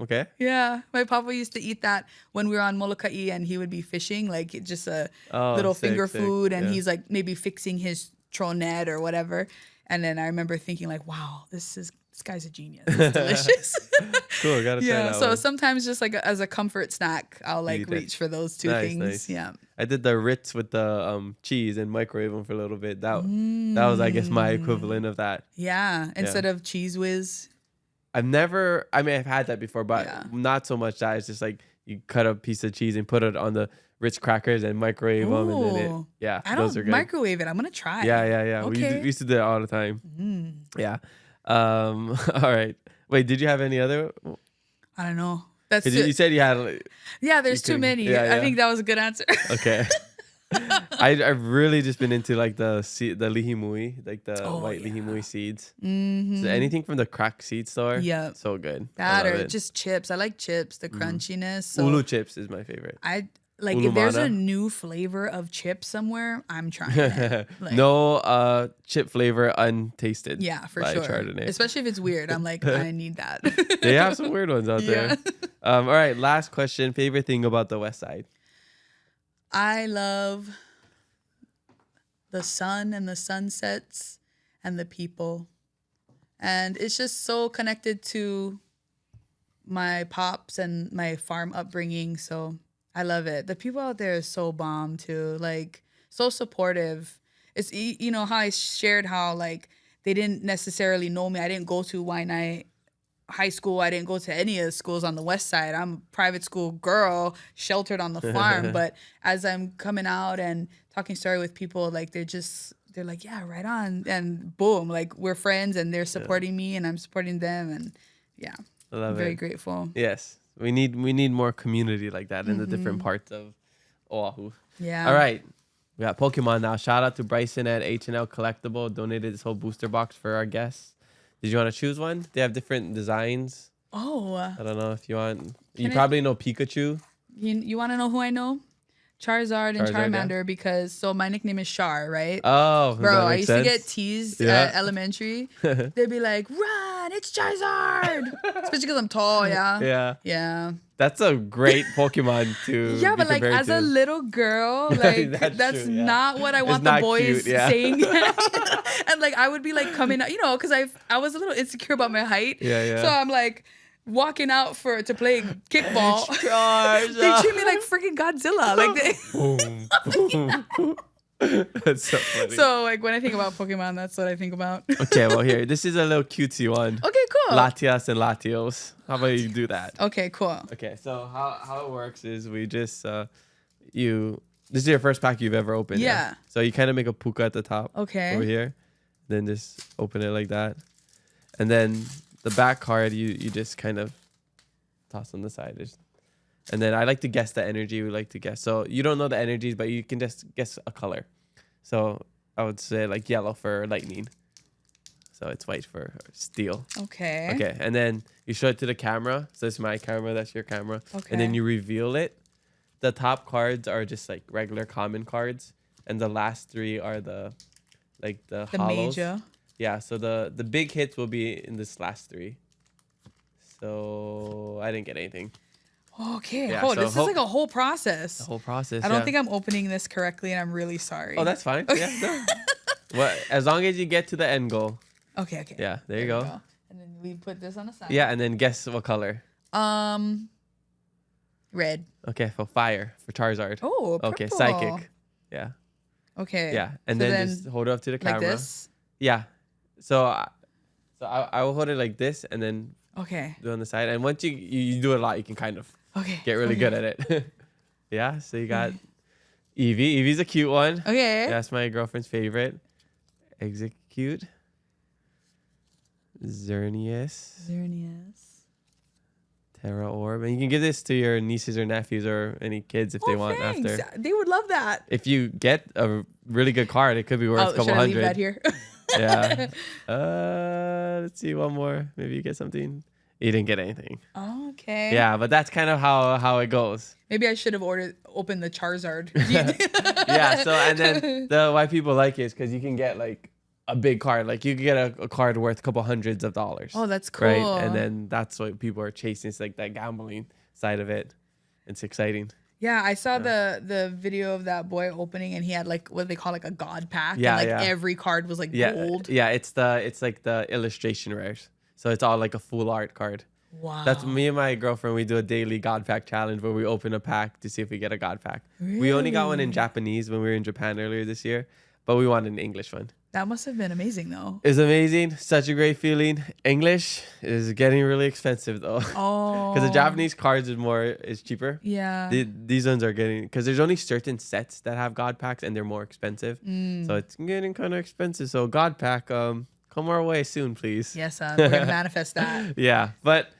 Okay. Yeah, my papa used to eat that when we were on Molokai, and he would be fishing, like just a little finger food, and he's like maybe fixing his troll net or whatever. And then I remember thinking like, wow, this guy's a genius. It's delicious. Cool, gotta try that so one. sometimes just like as a comfort snack, I'll like reach for those two things. Nice. Yeah. I did the Ritz with the cheese and microwave them for a little bit. That was, I guess, my equivalent of that. Yeah, instead of Cheese Whiz. I've had that before, but not so much that. It's just like you cut a piece of cheese and put it on the Ritz crackers and microwave them, and then I those don't are good. microwave it. I'm gonna try. Yeah. Okay. We used to do that all the time. Yeah. All right. Wait, did you have any other? I don't know. That's You said you had. there's too many. Yeah. I think that was a good answer. Okay. I've really just been into like the lihimui, like the white lihimui seeds. So anything from the crack seed store. Yeah. So good. That I love or it. just chips. I like chips, the crunchiness. So Ulu chips is my favorite. like if there's a Ulumana. new flavor of chips somewhere, I'm trying it. Like, No chip flavor untasted. yeah, for by sure. Chardonnay. Especially if it's weird. I'm like, I need that. They have some weird ones out Yeah. there. All right, last question. Favorite thing about the West Side? I love the sun and the sunsets and the people. And it's just so connected to my pops and my farm upbringing. So I love it. The people out there are so bomb too. Like so supportive. It's, you know, how I shared how like they didn't necessarily know me. I didn't go to Waianae High School. I didn't go to any of the schools on the West Side. I'm a private school girl, sheltered on the farm. But as I'm coming out and talking story with people, like they're like, yeah, right on. And boom, like we're friends and they're supporting me and I'm supporting them. And yeah, I love I'm very it. grateful. Yes, we need more community like that in the different parts of Oahu. Yeah. All right, we got Pokemon now. Shout out to Bryson at H&L Collectible. Donated this whole booster box for our guests. Did you want to choose one? They have different designs. Oh, I don't know if you want. You I- probably know Pikachu. you want to know who I know? Charizard and Charizard, yeah. Charmander, because so my nickname is Char, right? Oh, Bro, that I makes used sense. to get teased Yeah. at elementary. They'd be like, "Run, it's Charizard!" Especially because I'm tall, yeah. Yeah, Yeah. that's a great Pokemon to. Yeah, be but like compared as to. a little girl, like That's that's true, yeah. not what I want not the boys cute, yeah. saying. And like I would be like coming out, you know, because I was a little insecure about my height. Yeah, yeah. So I'm like walking out to play kickball. Charge. They treat me like freaking Godzilla. Like they Boom, boom. That's so funny. So like when I think about Pokemon, that's what I think about. Okay, well here, this is a little cutesy one. Okay, cool. Latias and Latios. How about you do that? Okay, cool. Okay, so how it works is we just this is your first pack you've ever opened. Yeah. So you kind of make a puka at the top. Okay. Over here, then just open it like that, and then the back card you just kind of toss on the side. And then I like to guess the energy. We like to guess. So you don't know the energies, but you can just guess a color. So I would say like yellow for lightning. So it's white for steel. Okay. Okay, and then you show it to the camera. So it's my camera, that's your camera. Okay. And then you reveal it. The top cards are just like regular common cards, and the last three are the hollows. major. Yeah, so the big hits will be in this last three. So I didn't get anything. Okay. Yeah, Oh, so this is like a whole process. The whole process. I don't yeah. think I'm opening this correctly, and I'm really sorry. Oh, that's fine. Yeah. No. Well, as long as you get to the end goal. Okay. Okay. Yeah, there you we go. And then we put this on the side. Yeah, and then guess what color. Red. Okay, for fire for Charizard. Oh, purple. Okay, psychic. Yeah. Okay. Yeah, and So then just hold it up to the camera. like this. Yeah. So I will hold it like this and then Okay. do it on the side. And once you do it a lot, you can kind of Okay. get really good at it. Yeah. So you got Eevee. Eevee's a cute one. Okay. That's my girlfriend's favorite. Execute. Xerneas. Terra Orb. And you can give this to your nieces or nephews or any kids if they want thanks. after. They would love that. If you get a really good card, it could be worth a couple should I leave hundred. that here? Yeah. Let's see one more. Maybe you get something. You didn't get anything. Okay. Yeah, but that's kind of how it goes. Maybe I should have opened the Charizard. Yeah. So and then why people like it is because you can get like a big card. Like you can get a card worth a couple hundreds of dollars. Oh, that's cool. Right. And then that's what people are chasing. It's like that gambling side of it. It's exciting. Yeah, I saw the video of that boy opening, and he had like what they call like a god pack. Yeah, and like yeah. every card was like Yeah. gold. Yeah. It's like the illustration rares. So it's all like a full art card. Wow. That's me and my girlfriend. We do a daily God Pack challenge where we open a pack to see if we get a God Pack. We only got one in Japanese when we were in Japan earlier this year, but we wanted an English one. That must have been amazing though. It's amazing. Such a great feeling. English is getting really expensive though. Oh. Because the Japanese cards is cheaper. Yeah. These ones are getting, because there's only certain sets that have God Packs and they're more expensive. Mm. So it's getting kind of expensive. So God Pack, come our way soon, please. Yes, we're gonna manifest that. Yeah, but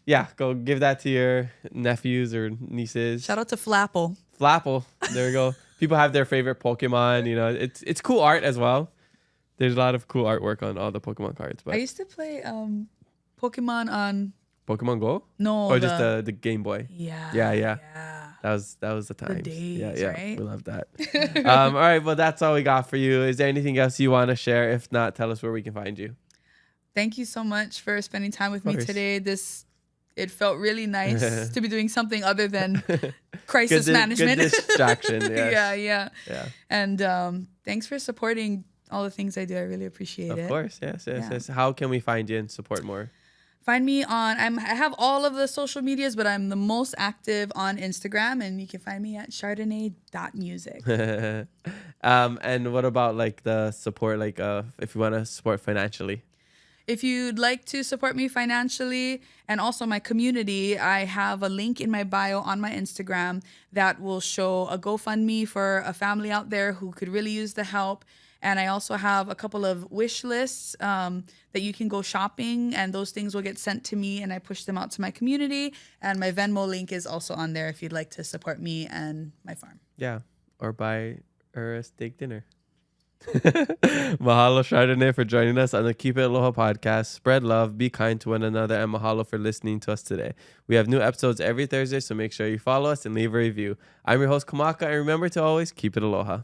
yeah, go give that to your nephews or nieces. Shout out to Flapple. Flapple. There we go. People have their favorite Pokemon. You know, it's cool art as well. There's a lot of cool artwork on all the Pokemon cards. But I used to play Pokemon on Pokemon Go? no Or just the Game Boy? yeah Yeah. yeah That was the times. days, right? We love that. All right, well, that's all we got for you. Is there anything else you want to share? If not, tell us where we can find you. Thank you so much for spending time with me course. today. It felt really nice to be doing something other than crisis management. Good distraction. Yes. Yeah. And thanks for supporting all the things I do. I really appreciate it. Of course. Yes. How can we find you and support more? Find me on, I have all of the social medias, but I'm the most active on Instagram, and you can find me at chardonnay.music. And what about like the support, like if you want to support financially? If you'd like to support me financially and also my community, I have a link in my bio on my Instagram that will show a GoFundMe for a family out there who could really use the help. And I also have a couple of wish lists that you can go shopping, and those things will get sent to me, and I push them out to my community. And my Venmo link is also on there if you'd like to support me and my farm. Yeah, or buy her a steak dinner. Mahalo, Chardonnay, for joining us on the Keep It Aloha podcast. Spread love, be kind to one another, and mahalo for listening to us today. We have new episodes every Thursday, so make sure you follow us and leave a review. I'm your host, Kamaka, and remember to always keep it aloha.